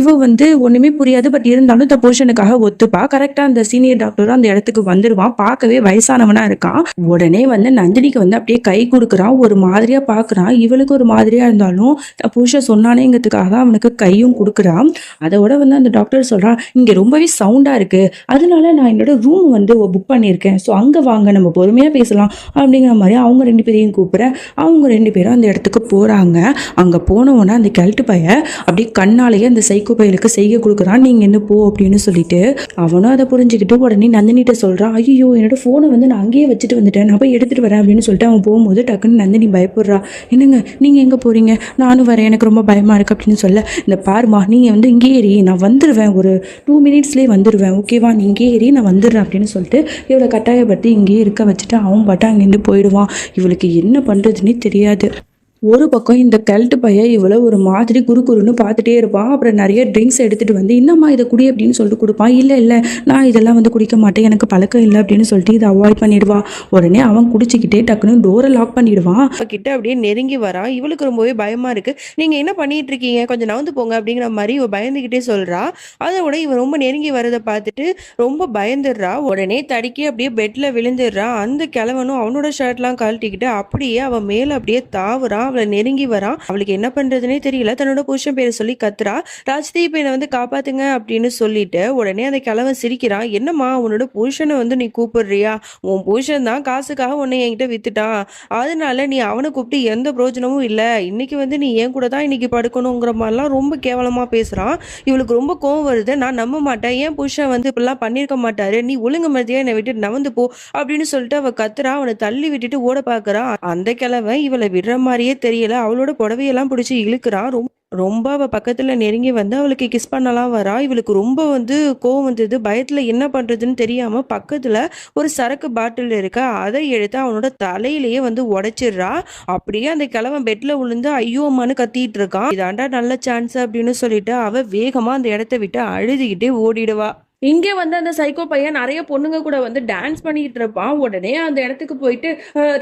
இவ வந்து ஒன்றுமே புரியாது. பட் இருந்தாலும் இந்த புருஷனுக்காக ஒத்துப்பா. கரெக்டாக அந்த சீனியர் டாக்டரும் அந்த இடத்துக்கு வந்துடுவான். பார்க்கவே வயசானவனா இருக்கான். உடனே வந்து நந்தினிக்கு வந்து அப்படியே கை கொடுக்குறான். ஒரு மாதிரியா பார்க்குறான். இவளுக்கு ஒரு மாதிரியா இருந்தாலும் புருஷன் சொன்னானேங்கிறதுக்காக அவனுக்கு கையும் கொடுக்குறான். அதோட வந்து அந்த டாக்டர் சொல்றான், இங்கே ரொம்பவே சவுண்டாக இருக்கு, அதனால நான் என்னோட ரூம் வந்து புக் பண்ணியிருக்கேன், ஸோ அங்கே வாங்க, நம்ம பொறுமையாக பேசலாம் அப்படிங்கிற மாதிரி அவங்க 2 பேரையும் கூப்பிட்றேன். அவங்க 2 பேரும் அந்த இடத்துக்கு போகிறாங்க. அங்கே போனவொன்னே அந்த கெல்ட்டு பைய அப்படியே கண்ணாலேயே அந்த சைக்கோ பையலுக்கு செய்கை கொடுக்குறான், நீங்கள் என்ன போ அப்படின்னு சொல்லிட்டு. அவனும் அதை புரிஞ்சுக்கிட்டு உடனே நந்தினிட்ட சொல்கிறான், ஐயோ என்னோட ஃபோனை வந்து நான் அங்கேயே வச்சுட்டு வந்துட்டேன், நான் போய் எடுத்துகிட்டு வரேன் அப்படின்னு சொல்லிட்டு அவன் போகும்போது டக்குன்னு நந்தினி பயப்படுறா. என்னங்க நீங்கள் எங்கே போகிறீங்க? நானும் வரேன், எனக்கு ரொம்ப பயமாக இருக்குது அப்படின்னு சொல்ல, இந்த பாருமா, நீங்கள் வந்து இங்கே ஏறி நான் வந்துடுவேன், ஒரு 2 மினிட்ஸ்லேயே வந்துடுவேன், ஓகேவா? நீ இங்கே ஏறி நான் வந்துடுறேன் அப்படின்னு சொல்லிட்டு இவளை கட்டாயப்படுத்தி இங்கேயே இருக்க வச்சுட்டு அவன் பாட்டா அங்கேருந்து போயிடுவான். இவளுக்கு என்ன பண்ணுறதுன்னே தெரியாது. ஒரு பக்கம் இந்த கெல்ட்டு பையன் இவ்வளோ ஒரு மாதிரி குறுன்னு பார்த்துட்டே இருப்பான். அப்புறம் நிறைய ட்ரிங்க்ஸ் எடுத்துகிட்டு வந்து இன்னம்மா இதை குடி அப்படின்னு சொல்லிட்டு கொடுப்பான். இல்லை நான் இதெல்லாம் வந்து குடிக்க மாட்டேன், எனக்கு பழக்கம் இல்லை அப்படின்னு சொல்லிட்டு இதை அவாய்ட் பண்ணிடுவான். உடனே அவன் குடிச்சிக்கிட்டே டக்குன்னு டோரை லாக் பண்ணிடுவான். கிட்ட அப்படியே நெருங்கி வரான். இவளுக்கு ரொம்பவே பயமா இருக்கு. நீங்க என்ன பண்ணிட்டு இருக்கீங்க, கொஞ்சம் நவுந்து போங்க அப்படிங்கிற மாதிரி இவ பயந்துகிட்டே சொல்றா. அதை விட இவன் ரொம்ப நெருங்கி வரதை பார்த்துட்டு ரொம்ப பயந்துடுறா. உடனே தடுக்கி அப்படியே பெட்ல விழுந்துடுறான். அந்த கிழவனும் அவனோட ஷர்ட்லாம் கழட்டிக்கிட்டு அப்படியே அவன் மேல அப்படியே தாவுறான். அவளை நெருங்கி வரான். அவளுக்கு என்ன பண்றதுன்னே தெரியல. தன்னோட புருஷன் பேரை சொல்லி கத்துறா. ராஜ்தீப் என்னை வந்து காப்பாத்துங்க அப்படின்னு சொல்லிட்டு உடனே அந்த கிழவன் சிரிக்கிறான். என்னம்மா, உன்னோட புருஷனை வந்து நீ கூப்பிடுறியா? உன் புருஷன் தான் காசுக்காக உன்னை என்கிட்ட வித்துட்டான், அதனால நீ அவனை கூப்பிட்டு எந்த பிரயோஜனமும் இல்லை, இன்னைக்கு வந்து நீ என் கூட தான் இன்னைக்கு படுக்கணுங்கிற மாதிரிலாம் ரொம்ப கேவலமா பேசுறான். இவளுக்கு ரொம்ப கோவம் வருது. நான் நம்ப மாட்டேன், என் புருஷன் வந்து இப்படிலாம் பண்ணியிருக்க மாட்டாரு, நீ ஒழுங்கு மதியா என்னை விட்டு நவந்து போ அப்படின்னு சொல்லிட்டு அவ கத்துறா. அவனை தள்ளி விட்டுட்டு ஓட பாக்குறான். அந்த கிழவன் இவளை விடுற மாதிரியே தெரியல. அவளோட புடவையெல்லாம் பிடிச்சி இழுக்கிறான். ரொம்ப அவ பக்கத்துல நெருங்கி வந்து அவளுக்கு கிஸ் பண்ணலாம் வரா. இவளுக்கு ரொம்ப வந்து கோவம் வந்தது. பயத்துல என்ன பண்றதுன்னு தெரியாம பக்கத்துல ஒரு சரக்கு பாட்டில் இருக்க, அதை எடுத்து அவனோட தலையிலேயே வந்து உடைச்சிடுறா. அப்படியே அந்த கிழவன் பெட்ல விழுந்து ஐயோ அம்மான்னு கத்திட்டு இருக்கான். இதாண்டா நல்ல சான்ஸ் அப்படின்னு சொல்லிட்டு அவ வேகமா அந்த இடத்த விட்டு அழுதுகிட்டே ஓடிடுவா. இங்கே வந்து அந்த சைக்கோ பையன் நிறைய பொண்ணுங்க கூட வந்து டான்ஸ் பண்ணிட்டு இருப்பான். உடனே அந்த இடத்துக்கு போயிட்டு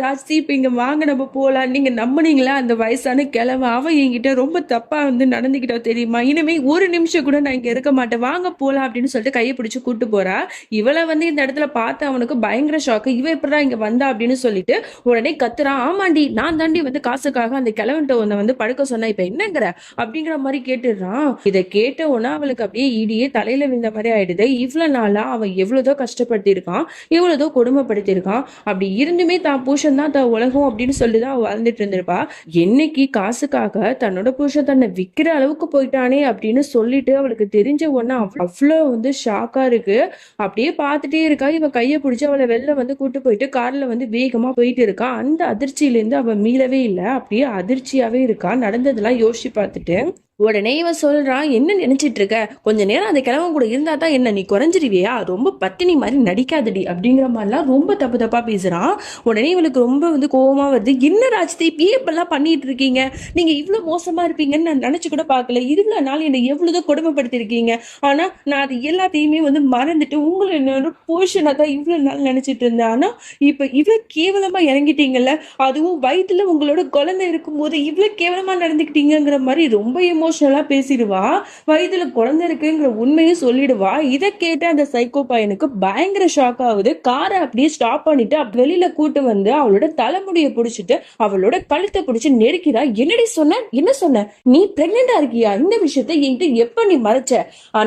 ராஜ்தீப் இங்கே வாங்க நம்ம போகலாம், நீங்கள் நம்பினீங்களா அந்த வயசான கிழவன், அவன் என்கிட்ட ரொம்ப தப்பாக வந்து நடந்துக்கிட்டா தெரியுமா, இனிமே ஒரு நிமிஷம் கூட நான் இங்கே இருக்க மாட்டேன், வாங்க போகலாம் அப்படின்னு சொல்லிட்டு கையை பிடிச்சி கூட்டு போறா. இவளை வந்து இந்த இடத்துல பார்த்து அவனுக்கு பயங்கர ஷாக்கு. இவ எப்படா இங்கே வந்தா அப்படின்னு சொல்லிட்டு உடனே கத்துறான். ஆமாண்டி, நான் தாண்டி வந்து காசுக்காக அந்த கிழவன்ட்ட உன்னை வந்து படுக்க சொன்னா, இப்போ என்னங்கிற அப்படிங்கிற மாதிரி கேட்டுடுறான். இதை கேட்ட உடனே அவளுக்கு அப்படியே இடியே தலையில விழுந்த மாதிரி ஆயிடுது. இவ்வளவு நாளா அவன் எவ்வளவுதோ கஷ்டப்படுத்திருக்கான், எவ்வளவுதோ கொடுமைப்படுத்திருக்கான். அப்படி இருந்துமே தான் புருஷன் தான் தான் உலகம் அப்படின்னு சொல்லிதான் அவ வாழ்ந்துட்டு இருந்திருப்பா. என்னைக்கு காசுக்காக தன்னோட புருஷன் தன்னை விக்கிற அளவுக்கு போயிட்டானே அப்படின்னு சொல்லிட்டு அவளுக்கு தெரிஞ்ச உடனே அவ்வளவு வந்து ஷாக்கா இருக்கு. அப்படியே பார்த்துட்டே இருக்கா. இவன் கையை பிடிச்சி அவளை வெளில வந்து கூட்டு போயிட்டு கார்ல வந்து வேகமா போயிட்டு இருக்கா. அந்த அதிர்ச்சியில இருந்து அவ மீளவே இல்லை. அப்படியே அதிர்ச்சியாவே இருக்கா. நடந்ததெல்லாம் யோசிச்சு பார்த்துட்டு உடனே இவன் சொல்றான், என்ன நினைச்சிட்டு இருக்க, கொஞ்ச நேரம் அந்த கிழவன் கூட இருந்தா தான் என்ன நீ குறைஞ்சிருவியா, ரொம்ப பத்தினி மாதிரி நடிக்காதடி அப்படிங்கிற மாதிரிலாம் ரொம்ப தப்பு தப்பா பேசுறான். உடனே இவளுக்கு ரொம்ப வந்து கோவமா வருது. என்ன ராஜ்தீப் இப்பெல்லாம் பண்ணிட்டு இருக்கீங்க, நீங்க இவ்வளவு மோசமா இருப்பீங்கன்னு நான் நினைச்சு கூட பார்க்கல, இவ்வளவு நாள் என்னை எவ்வளவுதான் கொடுமைப்படுத்திருக்கீங்க, ஆனா நான் அது எல்லாத்தையுமே வந்து மறந்துட்டு உங்களை என்னோட போர்ஷனா தான் இவ்வளவு நாள் நினைச்சிட்டு இருந்தேன், ஆனா இப்ப இவ்வளவு கேவலமா இறங்கிட்டீங்கல்ல, அதுவும் வயிற்றுல உங்களோட குழந்தை இருக்கும் போது இவ்வளவு கேவலமா நடந்துக்கிட்டீங்கிற மாதிரி ரொம்ப எமோஷனலா பேசிடுவா, வயித்துல குழந்தை இருக்குங்கிற உண்மையும் சொல்லிடுவா. இதை கேட்டு அந்த சைக்கோ பையனுக்கு பயங்கர ஷாக் ஆகுது. காரை அப்படியே ஸ்டாப் பண்ணிட்டு வெளியில கூட்டு வந்து அவளோட தலைமுடியை பிடிச்சிட்டு அவளோட கழுத்தை பிடிச்சு நெருக்கிறா. என்னடி சொன்ன, என்ன சொன்ன, நீ பிரெக்னெண்டா இருக்கியா, இந்த விஷயத்த என்கிட்ட எப்ப நீ மறைச்ச,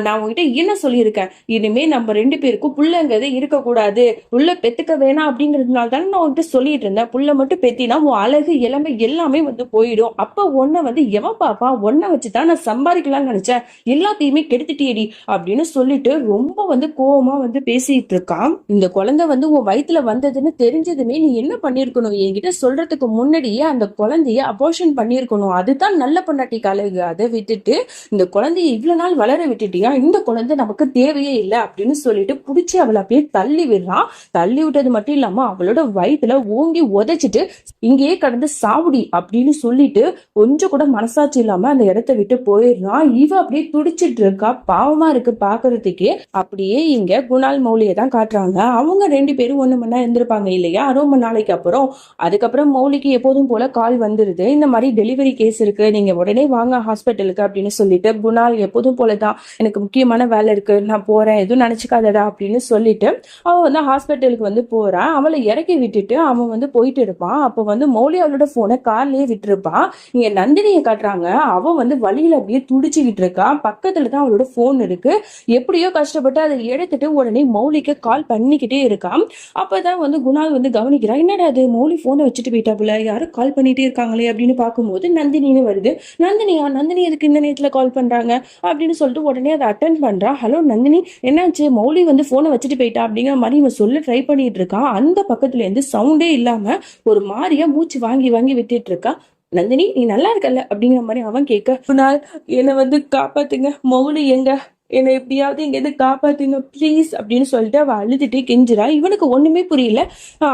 நான் உங்ககிட்ட என்ன சொல்லியிருக்கேன், இனிமே நம்ம 2 பேருக்கும் புள்ளங்கிறதே இருக்கக்கூடாது, புள்ள பெத்துக்க வேணாம் அப்படிங்கிறதுனால தானே நான் உன்கிட்ட சொல்லிட்டு இருந்தேன். புள்ள மட்டும் பெத்தினா உன் அழகு இளமை எல்லாமே வந்து போயிடும். அப்ப உன்னை வந்து எவன் பாப்பான், உன்னை வச்சுதான் நான் சம்பாதிக்கலாம்னு நினைச்சேன், எல்லாத்தையுமே கெடுத்துட்டியடி அப்படின்னு சொல்லிட்டு ரொம்ப வந்து கோவமா வந்து பேசிட்டு இருக்கான். இந்த குழந்தை வந்து உன் வயித்துல வந்ததுன்னு தெரிஞ்சதுமே நீ என்ன பண்ணிருக்கணும், என்கிட்ட சொல்றதுக்கு முன்னாடியே அந்த குழந்தைய அபார்ஷன் பண்ணிருக்கணும், அதுதான் நல்ல பொண்டாட்டிக்கு அழகு. அதை விட்டுட்டு இந்த குழந்தைய இவ்வளவு நாள் வளர விட்டுட்டியா, இந்த குழந்தை நமக்கு தேவையே இல்லை அப்படின்னு சொல்லிட்டு புடிச்சு அவளை அப்படியே தள்ளி விடுறான். தள்ளி விட்டது மட்டும் இல்லாம அவளோட வயித்துல ஓங்கி உதைச்சிட்டு இங்கேயே கடந்து சாவுடி அப்படின்னு சொல்லிட்டு கொஞ்சம் கூட மனசாட்சி இல்லாம அந்த இடத்த விட்டு போயிடுறான். இவ அப்படியே துடிச்சிட்டு இருக்கா, பாவமா இருக்கு பாக்குறதுக்கே. அப்படியே இங்க குணால் மௌலியை தான் காட்டுறாங்க. அவங்க 2 பேரும் 1 மணி நேரம் இருந்திருப்பாங்க இல்லையா, 1 மணி நாளைக்கு அப்புறம். அதுக்கப்புறம் மௌலிக்கு எப்போதும் போல கால் வந்துருது, இந்த மாதிரி டெலிவரி கேஸ் இருக்கு, நீங்க உடனே வாங்க ஹாஸ்பிட்டலுக்கு அப்படின்னு சொல்லிட்டு. குணால் எப்போதும் போலதான், எனக்கு முக்கியமான வேலை இருக்கு, நான் போறேன், எதுவும் நினைச்சுக்காதடா அப்படின்னு சொல்லிட்டு அவ வந்து ஹாஸ்பிட்டலுக்கு வந்து போறான். அவளை இறக்கி விட்டுட்டு அவன் வந்து போயிட்டு இருப்பான். அப்போ வந்து மௌலி அவளோட போனை கார்லயே விட்டுருப்பான். இங்க நந்தினியை காட்டுறாங்க. அவ வந்து வழியில அப்படியே துடிச்சுக்கிட்டு இருக்கா, பக்கத்துல தான் அவளோட போன் இருக்கு. எப்படியோ கஷ்டப்பட்டு அதை எடுத்துட்டு உடனே மௌலிக்கு கால் பண்ணிக்கிட்டே இருக்கான். அப்பதான் வந்து குணால் வந்து கவனிக்கிறான், என்னடா அது மௌலி போனை வச்சுட்டு போயிட்டாப்புல, யாரும் கால் பண்ணிட்டே இருக்காங்களே அப்படின்னு பார்க்கும்போது நந்தினின்னு வருது. நந்தினியா, நந்தினி எதுக்கு இந்த நேரத்துல கால் பண்றாங்க அப்படின்னு சொல்லிட்டு உடனே அதை அட்டன் பண்றா. ஹலோ நந்தினி, என்னாச்சு, மௌலி வந்து போனை வச்சுட்டு போயிட்டா அப்படிங்கிற மாதிரி இவன் சொல்ல ட்ரை பண்ணிட்டு இருக்கான். அந்த பக்கத்துல இருந்து சவுண்டே இல்லாம ஒரு மாதிரியா மூச்சு வாங்கி வாங்கி விட்டுட்டு இருக்கா. நந்தினி, நீ நல்லா இருக்கல்ல அப்படிங்கிற மாதிரி அவன் கேட்க, குணால் என்னை வந்து காப்பாத்துங்க, மௌலி எங்க, என்னை எப்படியாவது இங்க இருந்து காப்பாத்துங்க ப்ளீஸ் அப்படின்னு சொல்லிட்டு அவ அழுதுட்டே கெஞ்சுறா. இவனுக்கு ஒண்ணுமே புரியல.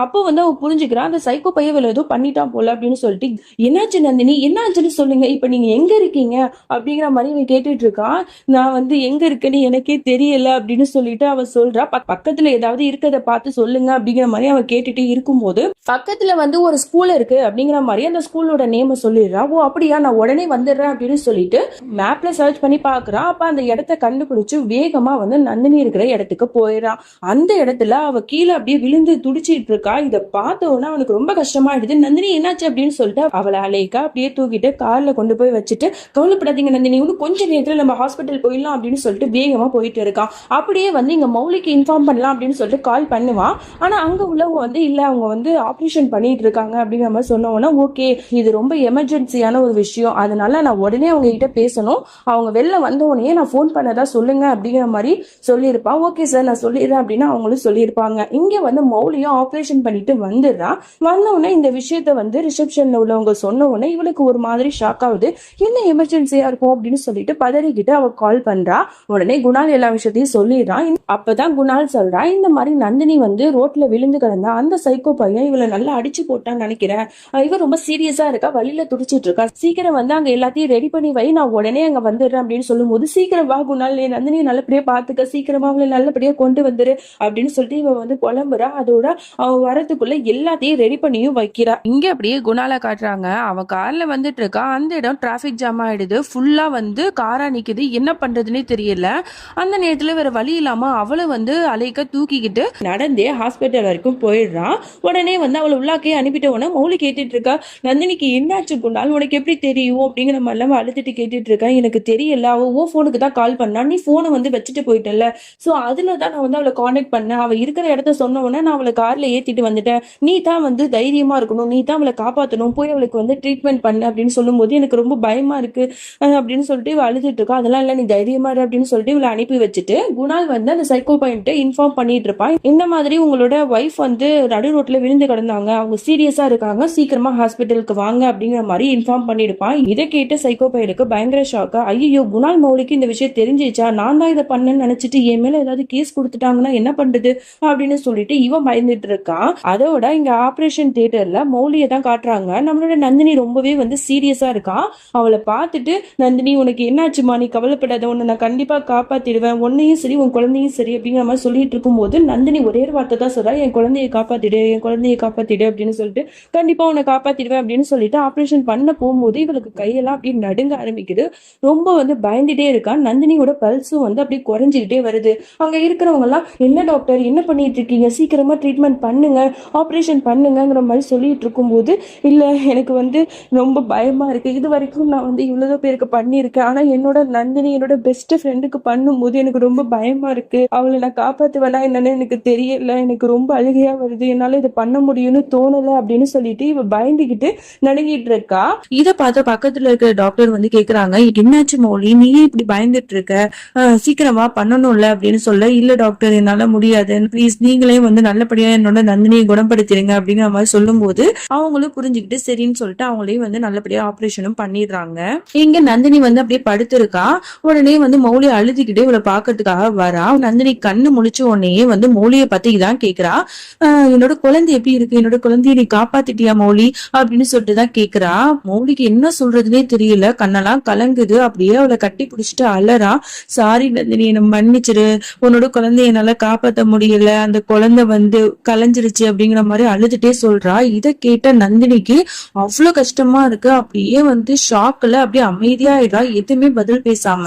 அப்போ வந்து அவன் புரிஞ்சுக்கிறான், அந்த சைக்கோ பையன் ஏதோ பண்ணிட்டான் போல அப்படின்னு சொல்லிட்டு, என்னாச்சு நந்தினி, என்னாச்சுன்னு சொல்லுங்க, இப்ப நீங்க எங்க இருக்கீங்க அப்படிங்கிற மாதிரி இவன் கேட்டுட்டு இருக்கான். நான் வந்து எங்க இருக்கேன்னு எனக்கே தெரியல அப்படின்னு சொல்லிட்டு அவன் சொல்றா. பக்கத்துல ஏதாவது இருக்கிறத பார்த்து சொல்லுங்க அப்படிங்கிற மாதிரி அவன் கேட்டுட்டே இருக்கும்போது பக்கத்துல வந்து ஒரு ஸ்கூல் இருக்கு அப்படிங்கிற மாதிரி அந்த ஸ்கூலோட நேம சொல்லிடுறா. ஓ அப்படியா, நான் உடனே வந்துடுறேன் அப்படின்னு சொல்லிட்டு மேப்ல சர்ச் பண்ணி பாக்குறான். அப்ப அந்த இடத்த கண்டுபிடிச்சு வேகமா வந்து நந்தினி இருக்கிற இடத்துக்கு போயிடறான். அந்த இடத்துல அவ கீழே அப்படியே விழுந்து துடிச்சிட்டு இருக்கா. இதை பார்த்த உடனே அவனுக்கு ரொம்ப கஷ்டமாயிடுது. நந்தினி என்னாச்சு அப்படின்னு சொல்லிட்டு அவளை அலைக்கா அப்படியே தூக்கிட்டு கார்ல கொண்டு போய் வச்சுட்டு, கவலைப்படாதீங்க நந்தினி, இன்னும் கொஞ்ச நேரத்துல நம்ம ஹாஸ்பிட்டல் போயிடலாம் அப்படின்னு சொல்லிட்டு வேகமா போயிட்டு இருக்கான். அப்படியே வந்து இங்க மௌலிக்கு இன்ஃபார்ம் பண்ணலாம் அப்படின்னு சொல்லிட்டு கால் பண்ணுவான். ஆனா அங்க உள்ளவங்க வந்து இல்ல, அவங்க வந்து ஆப்ரேஷன் பண்ணிட்டு இருக்காங்க அப்படிங்கிற மாதிரி சொன்ன உடனே, ஓகே இது ரொம்ப எமர்ஜென்சியான ஒரு விஷயம், அதனால நான் உடனே அவங்க கிட்ட பேசணும், அவங்க வெளில வந்த உடனே நான் ஃபோன் பண்ணதா சொல்லுங்க அப்படிங்கிற மாதிரி சொல்லியிருப்பான். ஓகே சார் நான் சொல்லிடுறேன் அப்படின்னு அவங்களும் சொல்லியிருப்பாங்க. இங்க வந்து மௌலியும் ஆப்ரேஷன் பண்ணிட்டு வந்துடுறான். வந்த உடனே இந்த விஷயத்த வந்து ரிசப்ஷன்ல உள்ளவங்க சொன்ன உடனே இவளுக்கு ஒரு மாதிரி ஷாக் ஆகுது. என்ன எமர்ஜென்சியா இருக்கும் அப்படின்னு சொல்லிட்டு பதறிக்கிட்டு அவ கால் பண்றா. உடனே குணால் எல்லா விஷயத்தையும் சொல்லிடுறான். அப்பதான் குணால் சொல்றா, இந்த மாதிரி நந்தினி வந்து ரோட்ல விழுந்து கிடந்தா, அந்த சைக்கோ பையன் இவளை நல்லா அடிச்சு போட்டான்னு நினைக்கிறேன், இவ ரொம்ப சீரியஸா இருக்கா, வழியில துடிச்சிட்டு இருக்கா, சீக்கிரம் வந்து அங்க எல்லாத்தையும் ரெடி பண்ணி வை, நான் உடனே அங்க வந்துடுறேன் அப்படின்னு சொல்லும் போது, சீக்கிரம் வா குணால், நந்தினியை நல்லபடியா பாத்துக்க, சீக்கிரமா அவளை நல்லபடியா கொண்டு வந்துரு அப்படின்னு சொல்லிட்டு இவ வந்து புலம்புறா. அதோட அவ வரதுக்குள்ள எல்லாத்தையும் ரெடி பண்ணியும் வைக்கிறா. இங்க அப்படியே குணால காட்டுறாங்க. அவன் கார்ல வந்துட்டு இருக்கா. அந்த இடம் டிராபிக் ஜாம் ஆயிடுது, ஃபுல்லா வந்து காரா நிக்குது, என்ன பண்றதுன்னே தெரியல. அந்த நேரத்துல வேற வழி இல்லாம அவளை வந்து அலைக்க தூக்கிக்கிட்டு நடந்தே ஹாஸ்பிட்டல் வரைக்கும் போயிடுறான். உடனே வந்து அவளை உள்ளாக்கே அனுப்பிட்ட உடனே மௌலி கேட்டுட்டு இருக்கா, நந்தினிக்கு என்னாச்சு குணால், உனக்கு எப்படி தெரியும் அப்படிங்கிற மாதிரிலாம் அழுதுட்டு கேட்டுட்டு இருக்கா. எனக்கு தெரியல, அவ போனுக்கு தான் கால் பண்ணா, நீ போனை வந்து வச்சுட்டு போயிட்டல, சோ அதுலதான் நான் வந்து அவளை கான்டாக்ட் பண்ணேன், அவ இருக்கிற இடத்த சொன்ன உடனே நான் அவளை கார்ல ஏத்திட்டு வந்துட்டேன், நீ தான் வந்து தைரியமா இருக்கணும், நீ தான் அவளை காப்பாற்றணும், போய் அவளுக்கு வந்து ட்ரீட்மெண்ட் பண்ணு அப்படின்னு சொல்லும் போது எனக்கு ரொம்ப பயமா இருக்கு அப்படின்னு சொல்லிட்டு இவ அழுதுட்டு இருக்கா. அதெல்லாம் இல்ல, நீ தைரியமா இரு அப்படின்னு சொல்லிட்டு இவளை அனுப்பி வச்சுட்டு குணால் வந்து அந்த சைக்கோ பாயிண்ட் இன்ஃபார்ம் பண்ணிட்டு இருப்பான். இந்த மாதிரி உங்களோட ஒய்ஃப் வந்து நடு ரோட்ல விழுந்து கிடந்தாங்க, அவங்க சீரியஸா இருக்காங்க, சீக்கிரமா ஹாஸ்பிட்டலுக்கு வாங்க அப்படிங்கிற மாதிரி இன்ஃபார்ம் பண்ணிருப்பான். இதை கேட்டு சைக்கோ பையனுக்கு பயங்கர ஷாக்கா, ஐயோ குணால் மௌலிக்கு இந்த விஷயம் தெரிஞ்சிச்சா ஆயிடுச்சா, நான் தான் இதை பண்ணேன்னு நினைச்சிட்டு என் மேல ஏதாவது கேஸ் கொடுத்துட்டாங்கன்னா என்ன பண்றது அப்படின்னு சொல்லிட்டு இவன் பயந்துட்டு இருக்கான். அதோட இங்க ஆபரேஷன் தியேட்டர்ல மௌலியை தான் காட்டுறாங்க. நம்மளோட நந்தினி ரொம்பவே வந்து சீரியஸா இருக்கான். அவளை பார்த்துட்டு, நந்தினி உனக்கு என்னாச்சுமா, நீ கவலைப்படாத, உன்னை நான் கண்டிப்பா காப்பாத்திடுவேன், உன்னையும் சரி உன் குழந்தையும் சரி அப்படிங்கிற மாதிரி சொல்லிட்டு இருக்கும்போது நந்தினி ஒரே ஒரு வார்த்தை தான் சொல்றா, என் குழந்தையை காப்பாத்திடு, என் குழந்தையை காப்பாத்திடு அப்படின்னு சொல்லிட்டு, கண்டிப்பா உன்னை காப்பாத்திடுவேன் அப்படின்னு சொல்லிட்டு ஆபரேஷன் பண்ண போகும்போது இவளுக்கு கையெல்லாம் அப்படியே நடுங்க ஆரம்பிக்குது. ரொம்ப வந்து பயந்துட்டே இருக்கா. நந்தினியோட பல்ஸும் வந்து அப்படியே குறைஞ்சிக்கிட்டே வருது. அங்க இருக்கிறவங்க எல்லாம், என்ன டாக்டர் என்ன பண்ணிட்டு இருக்கீங்க, சீக்கிரமா ட்ரீட்மெண்ட் பண்ணுங்க, ஆப்ரேஷன் பண்ணுங்கிற மாதிரி சொல்லிட்டு இருக்கும்போது, இல்ல எனக்கு வந்து ரொம்ப பயமா இருக்கு, இது வரைக்கும் நான் வந்து இவ்வளவு பேருக்கு பண்ணியிருக்கேன், ஆனா என்னோட நந்தினி என்னோட பெஸ்ட் ஃப்ரெண்டுக்கு பண்ணும்போது எனக்கு ரொம்ப பயமா இருக்கு, அவளை நான் காப்பாத்துவேனா என்னன்னு எனக்கு தெரியல, எனக்கு ரொம்ப அழுகையா வருது, என்னால இதை பண்ண முடியும்னு தோணல அப்படின்னு சொல்லிட்டு இவ பயந்துகிட்டு நடுங்கிட்டு இருக்கா. இதை பார்த்த பக்கத்துல இருக்கிற டாக்டர் வந்து கேக்குறாங்க, என்னாச்சு மௌலி, நீ இப்படி பயந்துட்டு இருக்க, சீக்கிரமா பண்ணணும்ல அப்படின்னு சொல்ல, இல்ல டாக்டர் என்னால முடியாது, ப்ளீஸ் நீங்களே வந்து நல்லபடியா என்னோட நந்தினியை குணப்படுத்திடுங்க அப்படிங்கிற மாதிரி சொல்லும் போது அவங்களும் புரிஞ்சுக்கிட்டு சரின்னு சொல்லிட்டு அவங்களையும் வந்து நல்லபடியா ஆபரேஷனும் பண்ணிடுறாங்க. இங்க நந்தினி வந்து அப்படியே படுத்திருக்கா. உடனே வந்து மௌலி அழுதுகிட்டே இவளை பாக்கிறதுக்காக வரா. நந்தினி கண்ணு முழிச்ச உடனே வந்து மௌலியை பத்தி தான் கேக்குறா. என்னோட குழந்தை எப்படி இருக்கு, என்னோட குழந்தைய நீ காப்பாத்திட்டியா மௌலி அப்படின்னு சொல்லிட்டு தான் கேக்குறா. மௌலிக்கு என்ன சொல்றதுன்னே தெரியல, கண்ணெல்லாம் கலங்குது. அப்படியே அவளை கட்டி பிடிச்சிட்டு அலறா. சாரி நந்தினி, என்ன மன்னிச்சிரு, உன்னோட குழந்தைய என்னால காப்பாத்த முடியல, அந்த குழந்தை வந்து கலைஞ்சிருச்சு அப்படிங்கிற மாதிரி அழுதுட்டே சொல்றா. இதை கேட்ட நந்தினிக்கு அவ்வளவு கஷ்டமா இருக்கு. அப்படியே வந்து ஷாக்ல அப்படியே அமைதியாயிடுறா, எதுவுமே பதில் பேசாம.